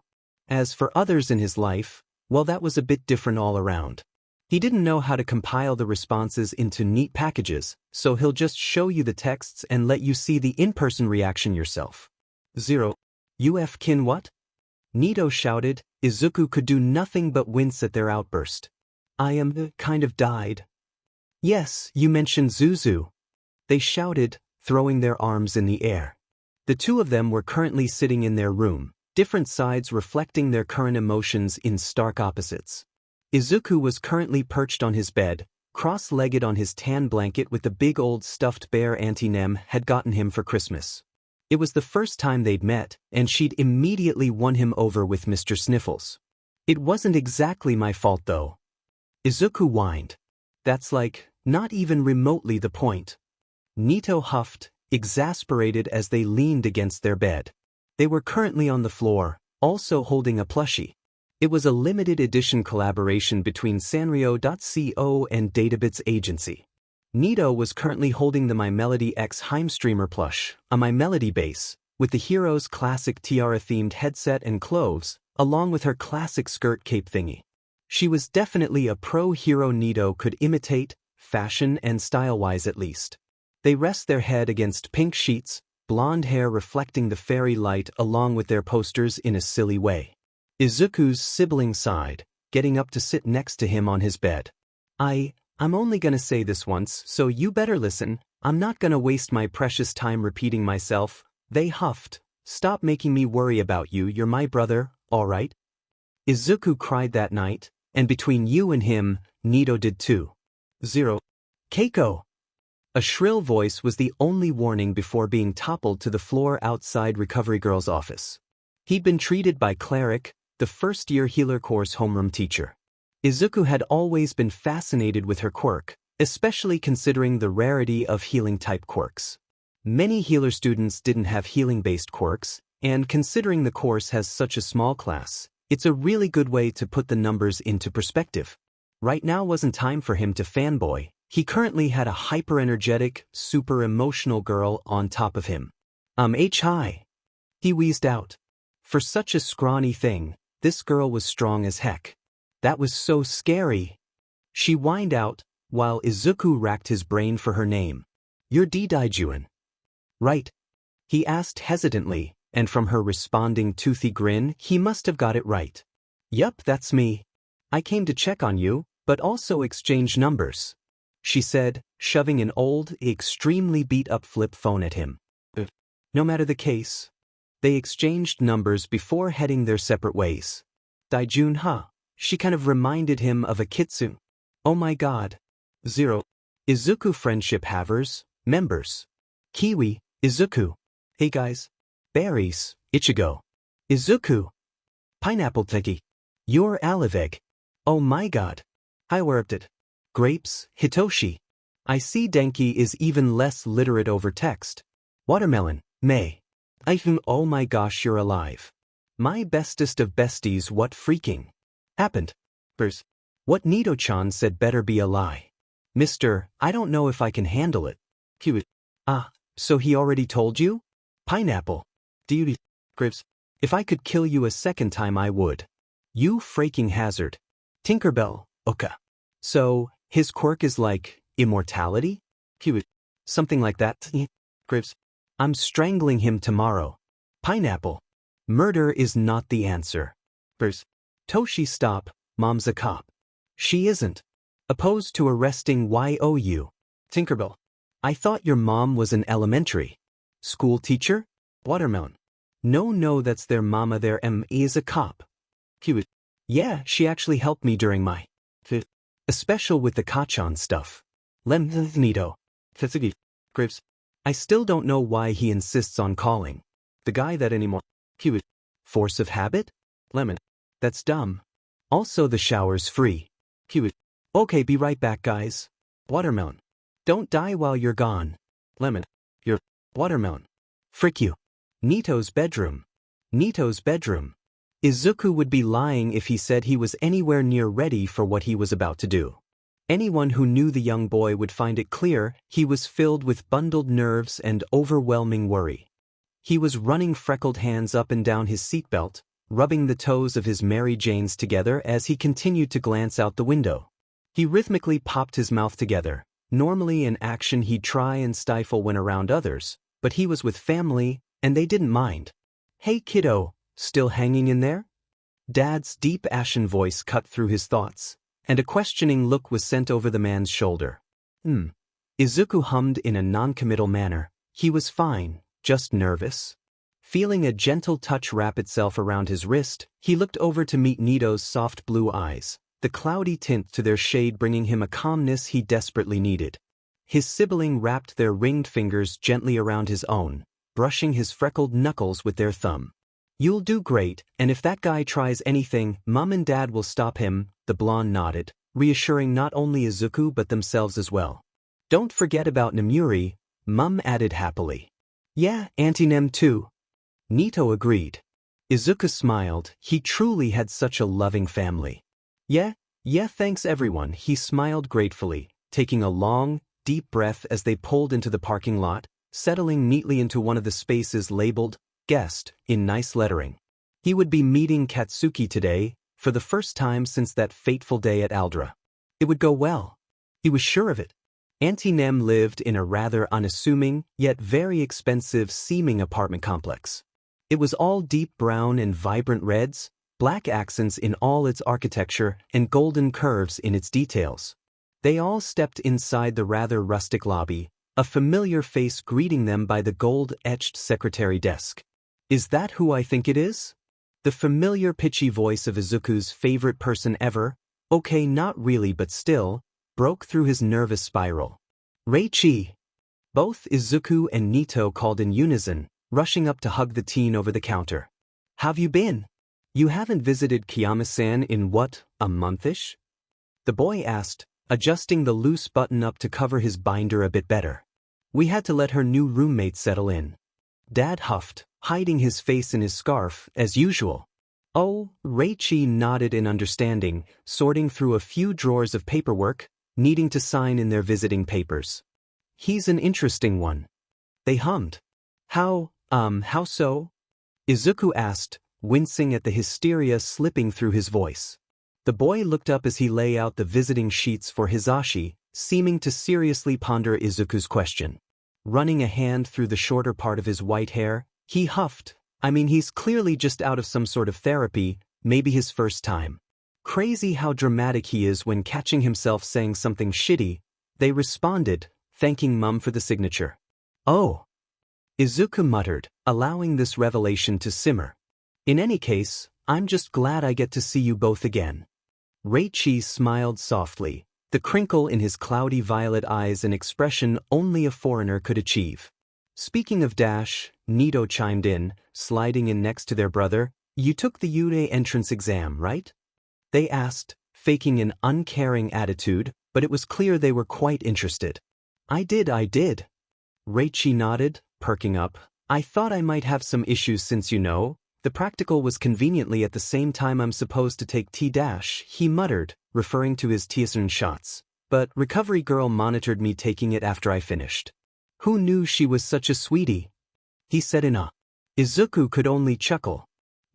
As for others in his life, well, that was a bit different all around. He didn't know how to compile the responses into neat packages, so he'll just show you the texts and let you see the in-person reaction yourself. 0. Kin what? Neito shouted. Izuku could do nothing but wince at their outburst. I am kind of died. Yes, you mentioned Zuzu. They shouted, throwing their arms in the air. The two of them were currently sitting in their room, different sides reflecting their current emotions in stark opposites. Izuku was currently perched on his bed, cross-legged on his tan blanket with the big old stuffed bear Auntie Nem had gotten him for Christmas. It was the first time they'd met, and she'd immediately won him over with Mr. Sniffles. It wasn't exactly my fault though. Izuku whined. That's like, not even remotely the point. Neito huffed, exasperated as they leaned against their bed. They were currently on the floor, also holding a plushie. It was a limited edition collaboration between Sanrio.co and Databits Agency. Neito was currently holding the My Melody X Heimstreamer plush, a My Melody base, with the hero's classic tiara-themed headset and clothes, along with her classic skirt cape thingy. She was definitely a pro-hero Neito could imitate, fashion and style-wise at least. They rest their head against pink sheets, blonde hair reflecting the fairy light along with their posters in a silly way. Izuku's sibling sighed, getting up to sit next to him on his bed. I'm only gonna say this once, so you better listen. I'm not gonna waste my precious time repeating myself. They huffed. Stop making me worry about you, you're my brother, alright? Izuku cried that night, and between you and him, Neito did too. 0. Keiko! A shrill voice was the only warning before being toppled to the floor outside Recovery Girl's office. He'd been treated by Cleric, the first-year healer course homeroom teacher. Izuku had always been fascinated with her quirk, especially considering the rarity of healing-type quirks. Many healer students didn't have healing-based quirks, and considering the course has such a small class, it's a really good way to put the numbers into perspective. Right now wasn't time for him to fanboy. He currently had a hyper-energetic, super-emotional girl on top of him. Hi. He wheezed out. For such a scrawny thing, this girl was strong as heck. That was so scary. She whined out, while Izuku racked his brain for her name. You're Daijuan. Right? He asked hesitantly, and from her responding toothy grin, he must have got it right. Yup, that's me. I came to check on you, but also exchange numbers, she said, shoving an old, extremely beat-up flip phone at him. No matter the case, they exchanged numbers before heading their separate ways. Daijun, huh? She kind of reminded him of a kitsune. Oh my god. 0. Izuku Friendship Havers, members. Kiwi, Izuku. Hey guys. Berries, Ichigo. Izuku. Pineapple Tegi. You're Aliveg. Oh my god. I worked it. Grapes, Hitoshi. I see Denki is even less literate over text. Watermelon, May. Oh my gosh, you're alive. My bestest of besties, what freaking happened? First, what Neito-chan said better be a lie. Mister, I don't know if I can handle it. So he already told you? Pineapple. Do you Grapes? If I could kill you a second time I would. You freaking hazard. Tinkerbell, Oka. So, his quirk is like, immortality? Something like that. Grapes. I'm strangling him tomorrow. Pineapple. Murder is not the answer. First, Toshi, stop, Mom's a cop. She isn't. Opposed to arresting you. Tinkerbell. I thought your mom was an elementary school teacher? Watermelon. No, that's their mama. Their is a cop. Yeah, she actually helped me during my especially with the Kachan stuff. Neito. Grapes. I still don't know why he insists on calling the guy that anymore. Force of habit? Lemon. That's dumb. Also the shower's free. Okay, be right back guys. Watermelon. Don't die while you're gone. Lemon. You're watermelon. Frick you. Neito's bedroom. Neito's bedroom. Izuku would be lying if he said he was anywhere near ready for what he was about to do. Anyone who knew the young boy would find it clear he was filled with bundled nerves and overwhelming worry. He was running freckled hands up and down his seatbelt, rubbing the toes of his Mary Janes together as he continued to glance out the window. He rhythmically popped his mouth together, normally an action he'd try and stifle when around others, but he was with family, and they didn't mind. Hey kiddo, still hanging in there? Dad's deep ashen voice cut through his thoughts, and a questioning look was sent over the man's shoulder. Izuku hummed in a non-committal manner. He was fine, just nervous. Feeling a gentle touch wrap itself around his wrist, he looked over to meet Neito's soft blue eyes, the cloudy tint to their shade bringing him a calmness he desperately needed. His sibling wrapped their ringed fingers gently around his own, brushing his freckled knuckles with their thumb. You'll do great, and if that guy tries anything, Mom and Dad will stop him, the blonde nodded, reassuring not only Izuku but themselves as well. Don't forget about Nemuri, Mom added happily. Yeah, Auntie Nem too. Neito agreed. Izuku smiled, he truly had such a loving family. Yeah, thanks everyone, he smiled gratefully, taking a long, deep breath as they pulled into the parking lot, settling neatly into one of the spaces labeled, Guest, in nice lettering. He would be meeting Katsuki today, for the first time since that fateful day at Aldra. It would go well. He was sure of it. Auntie Nem lived in a rather unassuming, yet very expensive-seeming apartment complex. It was all deep brown and vibrant reds, black accents in all its architecture, and golden curves in its details. They all stepped inside the rather rustic lobby, a familiar face greeting them by the gold-etched secretary desk. Is that who I think it is? The familiar pitchy voice of Izuku's favorite person ever, okay not really but still, broke through his nervous spiral. Reichi! Both Izuku and Neito called in unison, rushing up to hug the teen over the counter. How've you been? You haven't visited Kiyama-san in what, a month-ish? The boy asked, adjusting the loose button up to cover his binder a bit better. We had to let her new roommate settle in. Dad huffed, hiding his face in his scarf, as usual. Oh, Reichi nodded in understanding, sorting through a few drawers of paperwork, needing to sign in their visiting papers. He's an interesting one. They hummed. How so? Izuku asked, wincing at the hysteria slipping through his voice. The boy looked up as he lay out the visiting sheets for Hisashi, seeming to seriously ponder Izuku's question. Running a hand through the shorter part of his white hair, he huffed. I mean, he's clearly just out of some sort of therapy, maybe his first time. Crazy how dramatic he is when catching himself saying something shitty. They responded, thanking Mum for the signature. Oh. Izuku muttered, allowing this revelation to simmer. In any case, I'm just glad I get to see you both again. Reichi smiled softly, the crinkle in his cloudy violet eyes an expression only a foreigner could achieve. Speaking of Dash, Neito chimed in, sliding in next to their brother, you took the Yurei entrance exam, right? They asked, faking an uncaring attitude, but it was clear they were quite interested. I did. Reichi nodded, perking up. I thought I might have some issues since the practical was conveniently at the same time I'm supposed to take T-dash, he muttered, referring to his Tithonus shots. But recovery girl monitored me taking it after I finished. Who knew she was such a sweetie? He said in awe. Izuku could only chuckle.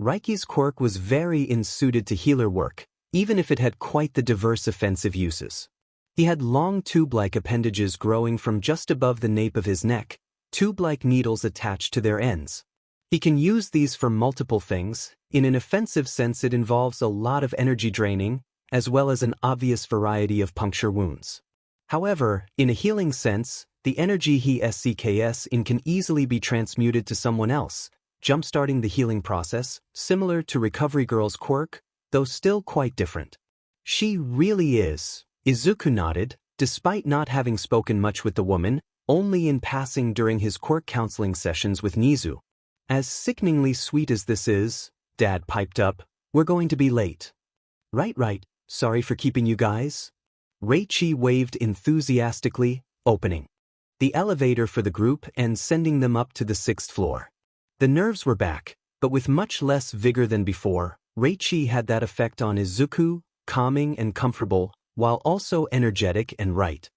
Reiki's quirk was very unsuited to healer work, even if it had quite the diverse offensive uses. He had long tube-like appendages growing from just above the nape of his neck, tube-like needles attached to their ends. He can use these for multiple things. In an offensive sense it involves a lot of energy draining, as well as an obvious variety of puncture wounds. However, in a healing sense, the energy he SCKS in can easily be transmuted to someone else, jump-starting the healing process, similar to Recovery Girl's quirk, though still quite different. She really is. Izuku nodded, despite not having spoken much with the woman, only in passing during his quirk counseling sessions with Nizu. As sickeningly sweet as this is, Dad piped up, we're going to be late. Right, sorry for keeping you guys. Reichi waved enthusiastically, opening the elevator for the group and sending them up to the 6th floor. The nerves were back, but with much less vigor than before. Reichi had that effect on Izuku, calming and comfortable, while also energetic and right.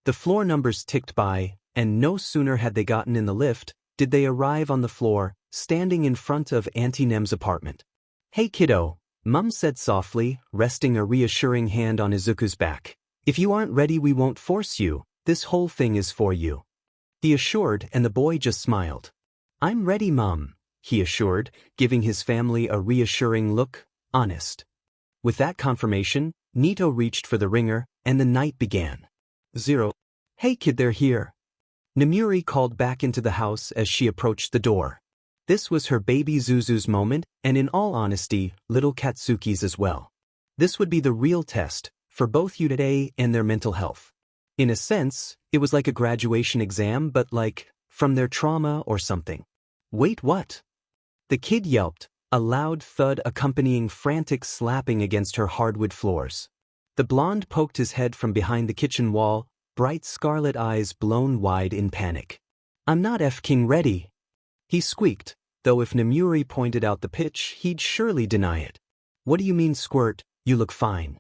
The floor numbers ticked by, and no sooner had they gotten in the lift, did they arrive on the floor, standing in front of Auntie Nem's apartment. Hey kiddo, Mum said softly, resting a reassuring hand on Izuku's back. If you aren't ready we won't force you, this whole thing is for you. He assured, and the boy just smiled. I'm ready Mum, he assured, giving his family a reassuring look, honest. With that confirmation, Neito reached for the ringer, and the night began. 0. Hey kid, they're here. Nemuri called back into the house as she approached the door. This was her baby Zuzu's moment, and in all honesty, little Katsuki's as well. This would be the real test, for both Yurei and their mental health. In a sense, it was like a graduation exam but like, from their trauma or something. Wait, what? The kid yelped, a loud thud accompanying frantic slapping against her hardwood floors. The blonde poked his head from behind the kitchen wall, bright scarlet eyes blown wide in panic. "I'm not f***ing ready," he squeaked, though if Nemuri pointed out the pitch, he'd surely deny it. "What do you mean, Squirt? You look fine,"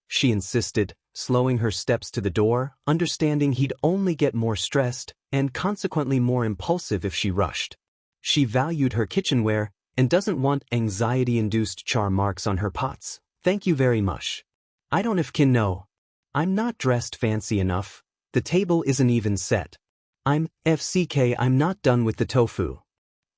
she insisted, slowing her steps to the door, understanding he'd only get more stressed and consequently more impulsive if she rushed. She valued her kitchenware and doesn't want anxiety-induced char marks on her pots. "Thank you very much. I don't f***ing know. I'm not dressed fancy enough. The table isn't even set. I'm not done with the tofu."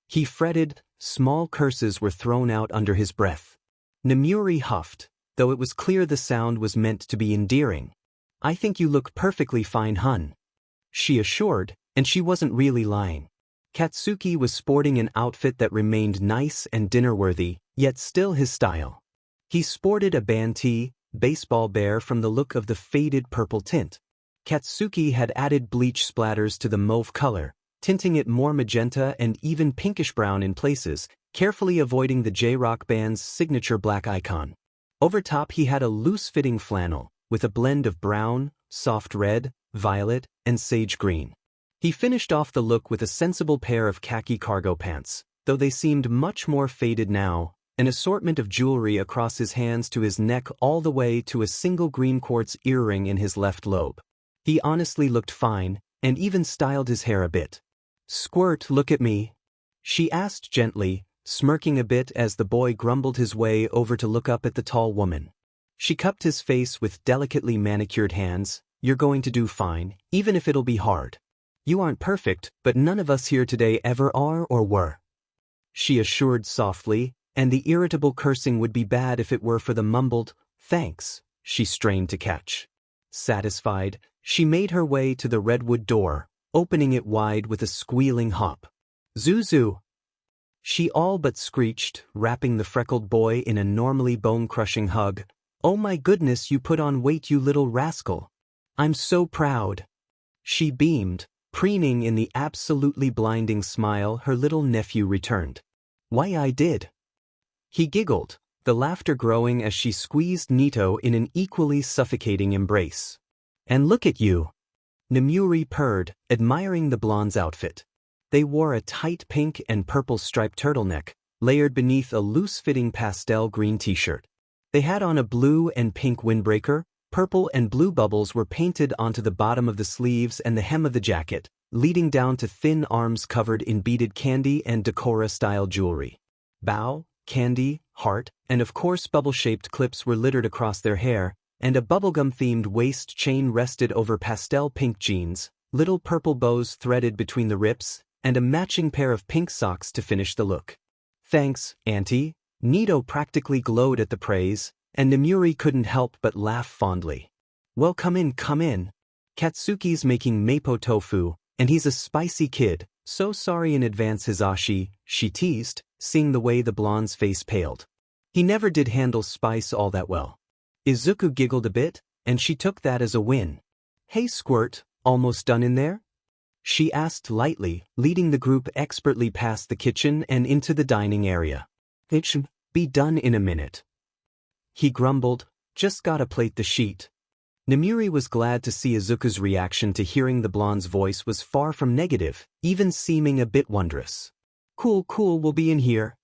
He fretted, small curses were thrown out under his breath. Nemuri huffed, though it was clear the sound was meant to be endearing. "I think you look perfectly fine, hun," she assured, and she wasn't really lying. Katsuki was sporting an outfit that remained nice and dinner-worthy, yet still his style. He sported a band tee, baseball bear from the look of the faded purple tint. Katsuki had added bleach splatters to the mauve color, tinting it more magenta and even pinkish-brown in places, carefully avoiding the J-Rock band's signature black icon. Over top he had a loose-fitting flannel, with a blend of brown, soft red, violet, and sage green. He finished off the look with a sensible pair of khaki cargo pants, though they seemed much more faded now, an assortment of jewelry across his hands to his neck all the way to a single green quartz earring in his left lobe. He honestly looked fine, and even styled his hair a bit. "Squirt, look at me," she asked gently, smirking a bit as the boy grumbled his way over to look up at the tall woman. She cupped his face with delicately manicured hands. "You're going to do fine, even if it'll be hard. You aren't perfect, but none of us here today ever are or were," she assured softly, and the irritable cursing would be bad if it were for the mumbled, "Thanks," she strained to catch. Satisfied, she made her way to the redwood door, opening it wide with a squealing hop. "Zuzu!" she all but screeched, wrapping the freckled boy in a normally bone-crushing hug. "Oh my goodness, you put on weight, you little rascal. I'm so proud." She beamed, preening in the absolutely blinding smile her little nephew returned. "Why, I did." He giggled, the laughter growing as she squeezed Neito in an equally suffocating embrace. "And look at you," Nemuri purred, admiring the blonde's outfit. They wore a tight pink and purple striped turtleneck, layered beneath a loose-fitting pastel green t-shirt. They had on a blue and pink windbreaker. Purple and blue bubbles were painted onto the bottom of the sleeves and the hem of the jacket, leading down to thin arms covered in beaded candy and Decora-style jewelry. Bow, candy, heart, and of course bubble-shaped clips were littered across their hair, and a bubblegum-themed waist chain rested over pastel pink jeans, little purple bows threaded between the rips, and a matching pair of pink socks to finish the look. "Thanks, Auntie." Neito practically glowed at the praise, and Nemuri couldn't help but laugh fondly. "Well, come in, come in. Katsuki's making mapo tofu, and he's a spicy kid, so sorry in advance, Hisashi," she teased, seeing the way the blonde's face paled. "He never did handle spice all that well." Izuku giggled a bit, and she took that as a win. "Hey Squirt, almost done in there?" she asked lightly, leading the group expertly past the kitchen and into the dining area. "It should be done in a minute," he grumbled. "Just gotta plate the sheet." Nemuri was glad to see Izuku's reaction to hearing the blonde's voice was far from negative, even seeming a bit wondrous. Cool, we'll be in here,"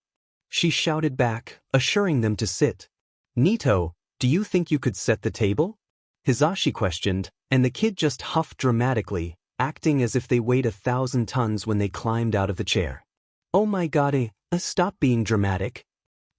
she shouted back, assuring them to sit. "Neito, do you think you could set the table?" Hisashi questioned, and the kid just huffed dramatically, acting as if they weighed 1,000 tons when they climbed out of the chair. "Oh my god, stop being dramatic."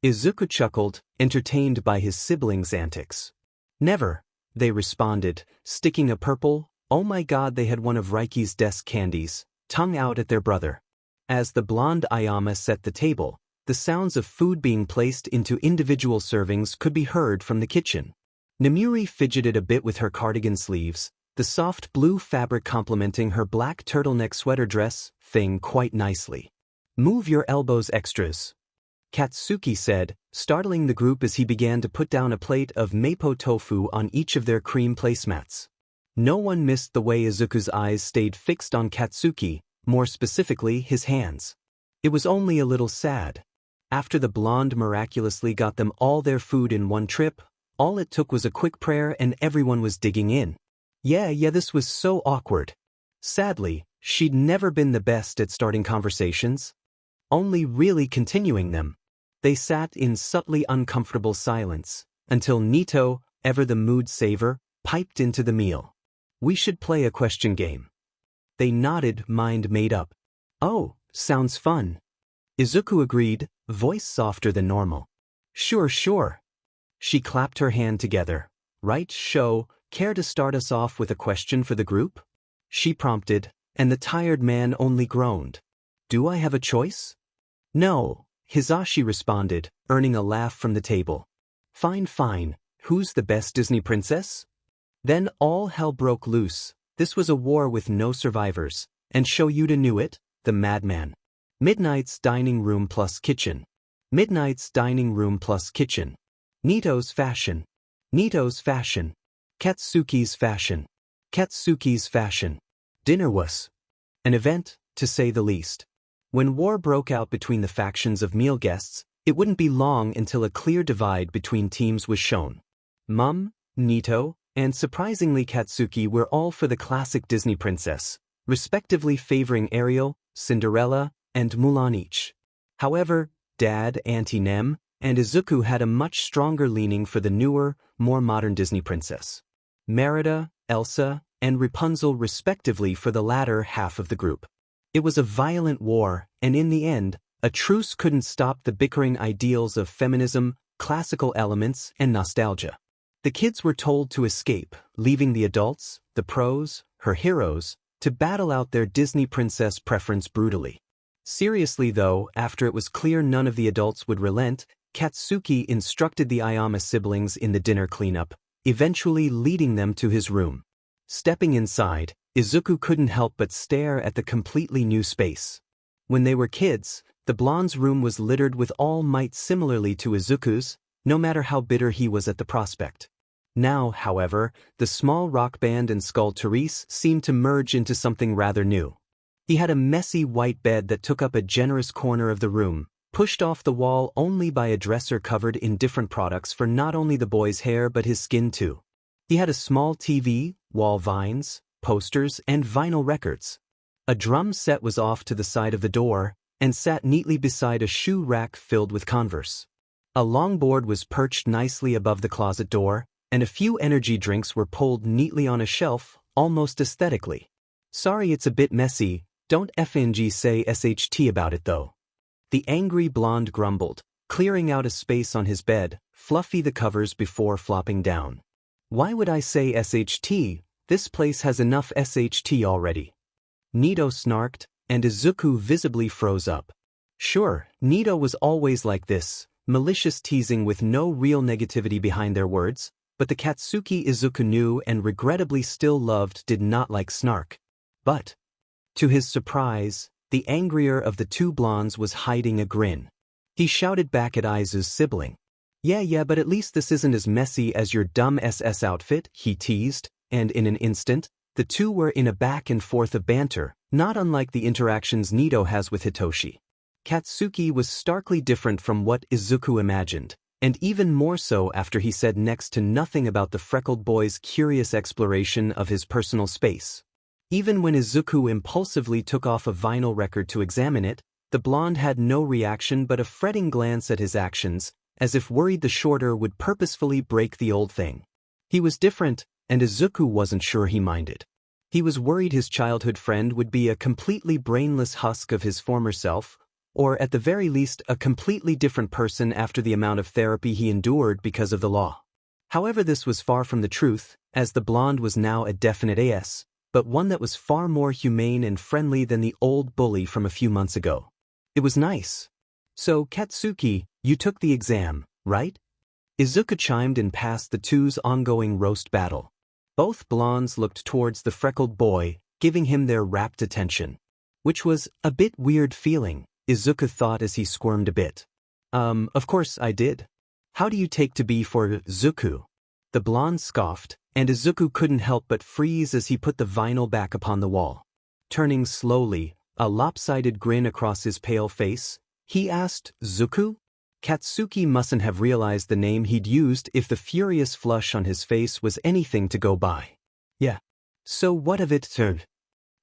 Izuku chuckled, entertained by his siblings' antics. "Never," they responded, sticking a purple, "oh my god," they had one of Raiki's desk candies, tongue out at their brother. As the blonde Ayama set the table, the sounds of food being placed into individual servings could be heard from the kitchen. Nemuri fidgeted a bit with her cardigan sleeves, the soft blue fabric complementing her black turtleneck sweater dress thing quite nicely. "Move your elbows, extras," Katsuki said, startling the group as he began to put down a plate of mapo tofu on each of their cream placemats. No one missed the way Izuku's eyes stayed fixed on Katsuki, more specifically his hands. It was only a little sad. After the blonde miraculously got them all their food in one trip, all it took was a quick prayer and everyone was digging in. Yeah, this was so awkward. Sadly, she'd never been the best at starting conversations, only really continuing them. They sat in subtly uncomfortable silence, until Neito, ever the mood saver, piped into the meal. We should play a question game. They nodded, mind made up. Oh, sounds fun. Izuku agreed, voice softer than normal. Sure. She clapped her hand together. Right, Sho, care to start us off with a question for the group? She prompted, and the tired man only groaned. Do I have a choice? No, Hisashi responded, earning a laugh from the table. Fine. Who's the best Disney princess? Then all hell broke loose. This was a war with no survivors, and Shoyuta knew it, the madman. Midnight's dining room plus kitchen. Midnight's dining room plus kitchen. Neito's fashion. Katsuki's fashion. Dinner was an event, to say the least. When war broke out between the factions of meal guests, it wouldn't be long until a clear divide between teams was shown. Mum, Neito, and surprisingly Katsuki were all for the classic Disney princess, respectively favoring Ariel, Cinderella, and Mulan each. However, Dad, Auntie Nem, and Izuku had a much stronger leaning for the newer, more modern Disney princess. Merida, Elsa, and Rapunzel respectively for the latter half of the group. It was a violent war, and in the end, a truce couldn't stop the bickering ideals of feminism, classical elements, and nostalgia. The kids were told to escape, leaving the adults, the pros, her heroes, to battle out their Disney princess preference brutally. Seriously though, after it was clear none of the adults would relent, Katsuki instructed the Ayama siblings in the dinner cleanup, eventually leading them to his room. Stepping inside, Izuku couldn't help but stare at the completely new space. When they were kids, the blonde's room was littered with all might similarly to Izuku's, no matter how bitter he was at the prospect. Now, however, the small rock band and Skull Therese seemed to merge into something rather new. He had a messy white bed that took up a generous corner of the room, pushed off the wall only by a dresser covered in different products for not only the boy's hair but his skin too. He had a small TV, wall vines, posters, and vinyl records. A drum set was off to the side of the door, and sat neatly beside a shoe rack filled with Converse. A longboard was perched nicely above the closet door, and a few energy drinks were pulled neatly on a shelf, almost aesthetically. Sorry it's a bit messy, don't FNG say SHT about it though. The angry blonde grumbled, clearing out a space on his bed, fluffy the covers before flopping down. Why would I say SHT? This place has enough SHT already. Neito snarked, and Izuku visibly froze up. Sure, Neito was always like this, malicious teasing with no real negativity behind their words, but the Katsuki Izuku knew and regrettably still loved did not like snark. But, to his surprise, the angrier of the two blondes was hiding a grin. He shouted back at Izu's sibling. Yeah, but at least this isn't as messy as your dumb SS outfit, he teased, and in an instant, the two were in a back and forth of banter, not unlike the interactions Neito has with Hitoshi. Katsuki was starkly different from what Izuku imagined, and even more so after he said next to nothing about the freckled boy's curious exploration of his personal space. Even when Izuku impulsively took off a vinyl record to examine it, the blonde had no reaction but a fretting glance at his actions, as if worried the shorter would purposefully break the old thing. He was different, and Izuku wasn't sure he minded. He was worried his childhood friend would be a completely brainless husk of his former self, or at the very least a completely different person after the amount of therapy he endured because of the law. However, this was far from the truth, as the blonde was now a definite AS, but one that was far more humane and friendly than the old bully from a few months ago. It was nice. So, Katsuki, you took the exam, right? Izuku chimed in past the two's ongoing roast battle. Both blondes looked towards the freckled boy, giving him their rapt attention. Which was a bit weird feeling, Izuku thought as he squirmed a bit. Of course I did. How do you take to be for Zuku? The blonde scoffed, and Izuku couldn't help but freeze as he put the vinyl back upon the wall. Turning slowly, a lopsided grin across his pale face, he asked. Zuku? Katsuki mustn't have realized the name he'd used if the furious flush on his face was anything to go by. Yeah. So what of it, sir?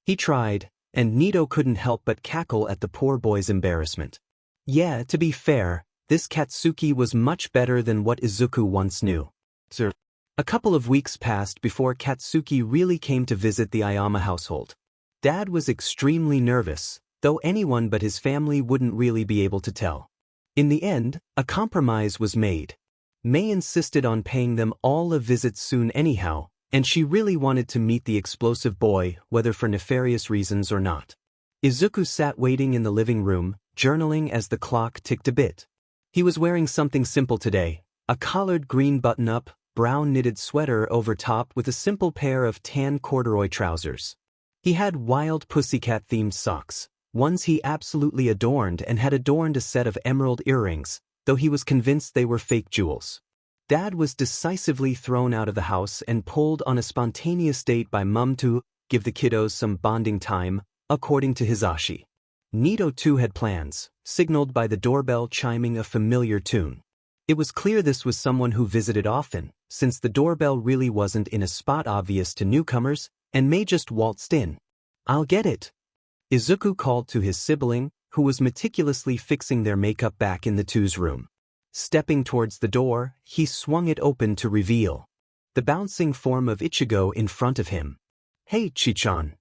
He tried, and Neito couldn't help but cackle at the poor boy's embarrassment. Yeah, to be fair, this Katsuki was much better than what Izuku once knew. Sir. A couple of weeks passed before Katsuki really came to visit the Ayama household. Dad was extremely nervous, though anyone but his family wouldn't really be able to tell. In the end, a compromise was made. Mei insisted on paying them all a visit soon anyhow, and she really wanted to meet the explosive boy, whether for nefarious reasons or not. Izuku sat waiting in the living room, journaling as the clock ticked a bit. He was wearing something simple today, a collared green button-up, brown knitted sweater over top with a simple pair of tan corduroy trousers. He had wild pussycat-themed socks, ones he absolutely adorned, and had adorned a set of emerald earrings, though he was convinced they were fake jewels. Dad was decisively thrown out of the house and pulled on a spontaneous date by Mum to give the kiddos some bonding time, according to Hisashi. Neito too had plans, signaled by the doorbell chiming a familiar tune. It was clear this was someone who visited often, since the doorbell really wasn't in a spot obvious to newcomers, and Mei just waltzed in. "I'll get it," Izuku called to his sibling, who was meticulously fixing their makeup back in the two's room. Stepping towards the door, he swung it open to reveal the bouncing form of Ichigo in front of him. "Hey, Chichan."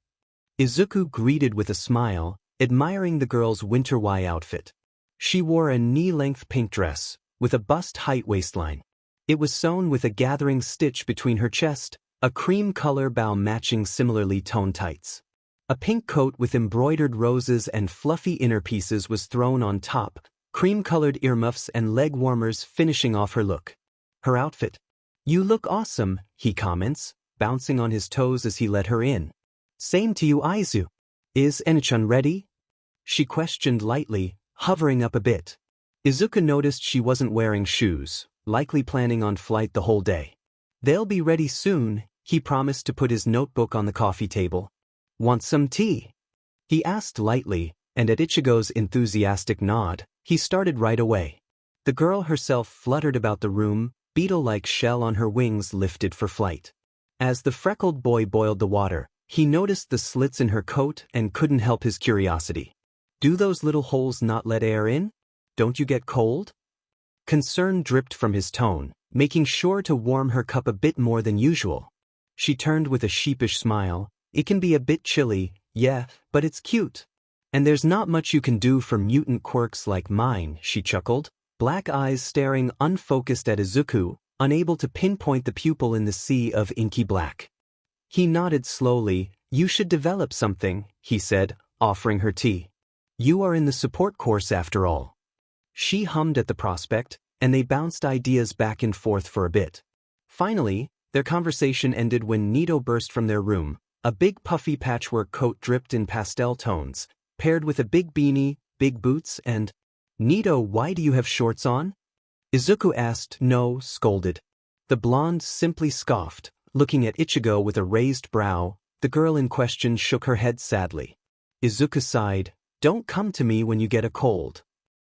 Izuku greeted with a smile, admiring the girl's winter Y outfit. She wore a knee-length pink dress, with a bust-height waistline. It was sewn with a gathering stitch between her chest, a cream color bow matching similarly toned tights. A pink coat with embroidered roses and fluffy inner pieces was thrown on top, cream-colored earmuffs and leg warmers finishing off her look. Her outfit. "You look awesome," he comments, bouncing on his toes as he let her in. "Same to you, Aizu. Is Enichan ready?" she questioned lightly, hovering up a bit. Izuku noticed she wasn't wearing shoes, likely planning on flight the whole day. "They'll be ready soon," he promised to put his notebook on the coffee table. "Want some tea?" he asked lightly, and at Ichigo's enthusiastic nod, he started right away. The girl herself fluttered about the room, beetle-like shell on her wings lifted for flight. As the freckled boy boiled the water, he noticed the slits in her coat and couldn't help his curiosity. "Do those little holes not let air in? Don't you get cold?" Concern dripped from his tone, making sure to warm her cup a bit more than usual. She turned with a sheepish smile. "It can be a bit chilly, yeah, but it's cute. And there's not much you can do for mutant quirks like mine," she chuckled, black eyes staring unfocused at Izuku, unable to pinpoint the pupil in the sea of inky black. He nodded slowly. "You should develop something," he said, offering her tea. "You are in the support course after all." She hummed at the prospect, and they bounced ideas back and forth for a bit. Finally, their conversation ended when Neito burst from their room. A big puffy patchwork coat dripped in pastel tones, paired with a big beanie, big boots, and... "Neito, why do you have shorts on?" Izuku asked. "No," scolded. The blonde simply scoffed, looking at Ichigo with a raised brow. The girl in question shook her head sadly. Izuku sighed. "Don't come to me when you get a cold."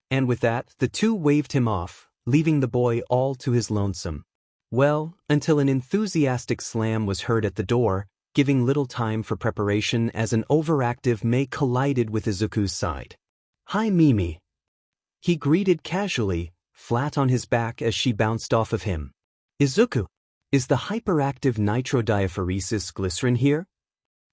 And with that, the two waved him off, leaving the boy all to his lonesome. Well, until an enthusiastic slam was heard at the door, giving little time for preparation as an overactive Mei collided with Izuku's side. "Hi, Mimi." He greeted casually, flat on his back as she bounced off of him. "Izuku, is the hyperactive nitrodiaphoresis glycerin here?"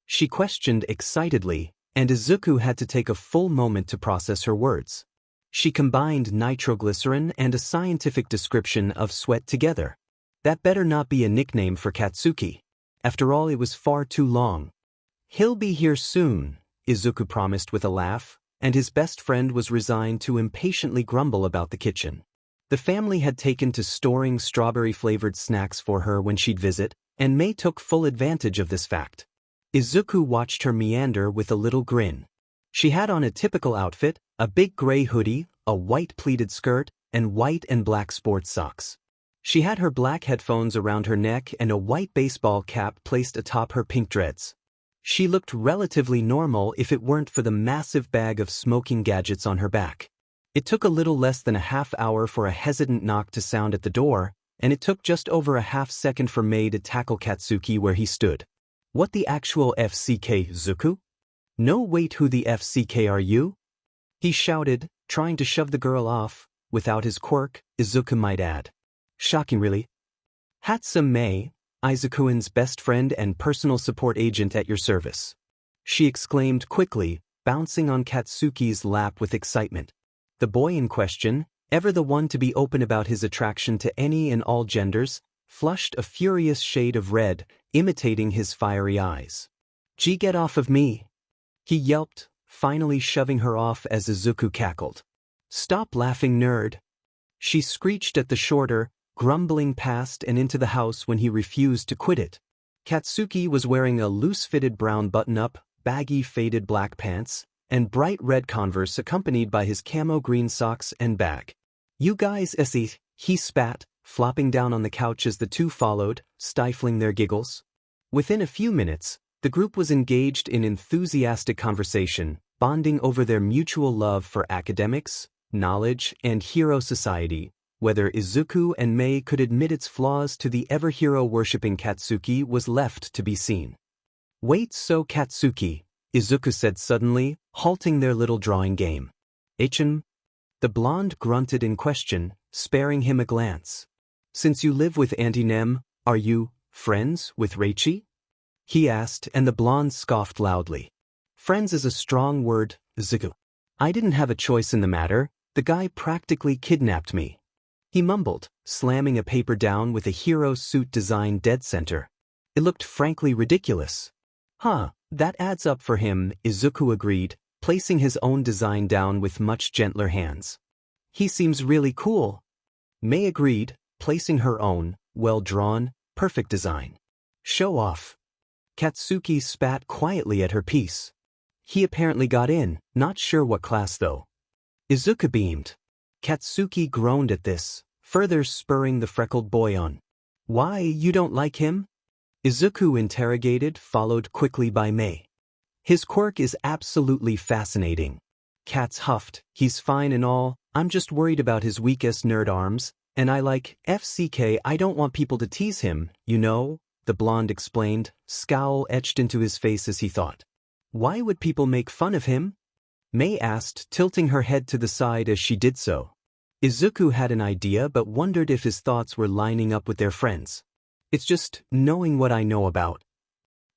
she questioned excitedly, and Izuku had to take a full moment to process her words. She combined nitroglycerin and a scientific description of sweat together. That better not be a nickname for Katsuki. After all, it was far too long. "He'll be here soon," Izuku promised with a laugh, and his best friend was resigned to impatiently grumble about the kitchen. The family had taken to storing strawberry-flavored snacks for her when she'd visit, and Mei took full advantage of this fact. Izuku watched her meander with a little grin. She had on a typical outfit, a big gray hoodie, a white pleated skirt, and white and black sports socks. She had her black headphones around her neck and a white baseball cap placed atop her pink dreads. She looked relatively normal if it weren't for the massive bag of smoking gadgets on her back. It took a little less than a half hour for a hesitant knock to sound at the door, and it took just over a half second for Mei to tackle Katsuki where he stood. What the actual FCK, Izuku? No, wait, who the FCK are you? He shouted, trying to shove the girl off, without his quirk, Izuku might add. Shocking, really. Hatsum Mei, Izuku's best friend and personal support agent at your service. She exclaimed quickly, bouncing on Katsuki's lap with excitement. The boy in question, ever the one to be open about his attraction to any and all genders, flushed a furious shade of red, imitating his fiery eyes. Gee, get off of me! He yelped, finally shoving her off as Izuku cackled. Stop laughing, nerd! She screeched at the shorter, grumbling past and into the house when he refused to quit it. Katsuki was wearing a loose-fitted brown button-up, baggy faded black pants, and bright red Converse accompanied by his camo green socks and bag. You guys see, he spat, flopping down on the couch as the two followed, stifling their giggles. Within a few minutes, the group was engaged in enthusiastic conversation, bonding over their mutual love for academics, knowledge, and hero society. Whether Izuku and Mei could admit its flaws to the ever-hero-worshipping Katsuki was left to be seen. Wait, so Katsuki, Izuku said suddenly, halting their little drawing game. Ichin? The blonde grunted in question, sparing him a glance. Since you live with Auntie Nem, are you friends with Reichi? He asked, and the blonde scoffed loudly. Friends is a strong word, Izuku. I didn't have a choice in the matter, the guy practically kidnapped me. He mumbled, slamming a paper down with a hero suit design dead center. It looked frankly ridiculous. Huh, that adds up for him, Izuku agreed, placing his own design down with much gentler hands. He seems really cool. Mei agreed, placing her own, well-drawn, perfect design. Show off. Katsuki spat quietly at her piece. He apparently got in, not sure what class though. Izuku beamed. Katsuki groaned at this, further spurring the freckled boy on. Why, you don't like him? Izuku interrogated, followed quickly by Mei. His quirk is absolutely fascinating. Katz huffed, he's fine and all, I'm just worried about his weakest nerd arms, and I like FCK, I don't want people to tease him, you know, the blonde explained, scowl etched into his face as he thought. Why would people make fun of him? Mei asked, tilting her head to the side as she did so. Izuku had an idea but wondered if his thoughts were lining up with their friends. It's just knowing what I know about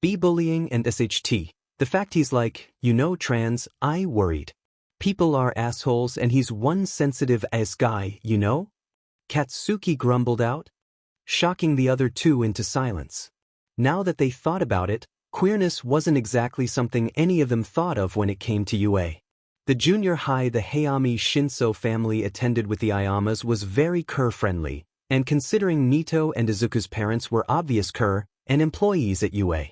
bullying and SHT. The fact he's like, you know, trans, I worried. People are assholes and he's one sensitive-ass guy, you know? Katsuki grumbled out, shocking the other two into silence. Now that they thought about it, queerness wasn't exactly something any of them thought of when it came to UA. The junior high the Hayami Shinso family attended with the Ayamas was very Ker-friendly, and considering Neito and Izuku's parents were obvious Ker and employees at UA.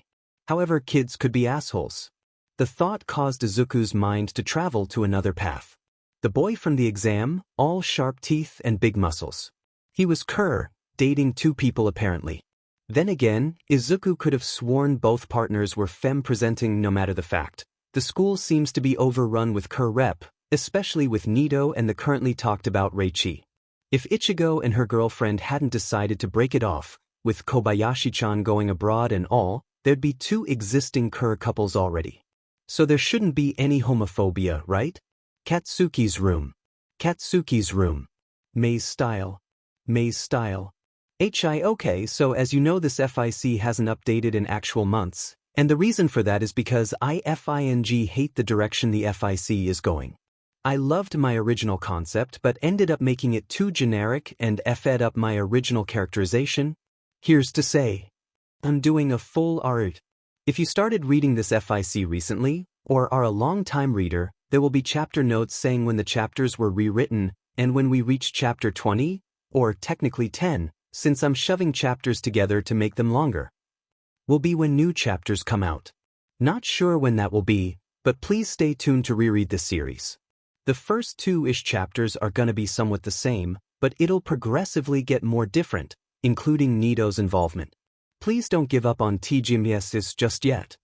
However, kids could be assholes. The thought caused Izuku's mind to travel to another path. The boy from the exam, all sharp teeth and big muscles. He was Ker, dating two people apparently. Then again, Izuku could have sworn both partners were femme-presenting no matter the fact. The school seems to be overrun with Ker rep, especially with Neito and the currently talked about Reichi. If Ichigo and her girlfriend hadn't decided to break it off, with Kobayashi-chan going abroad and all, there'd be two existing Ker couples already. So there shouldn't be any homophobia, right? Katsuki's room. Katsuki's room. Mei's style. Mei's style. Okay, so as you know this FIC hasn't updated in actual months, and the reason for that is because I hate the direction the FIC is going. I loved my original concept but ended up making it too generic and f'd up my original characterization. Here's to say, I'm doing a full art. If you started reading this FIC recently, or are a long-time reader, there will be chapter notes saying when the chapters were rewritten, and when we reach chapter 20, or technically 10, since I'm shoving chapters together to make them longer. Will be when new chapters come out. Not sure when that will be, but please stay tuned to reread this series. The first two-ish chapters are gonna be somewhat the same, but it'll progressively get more different, including Neito's involvement. Please don't give up on BGMI just yet.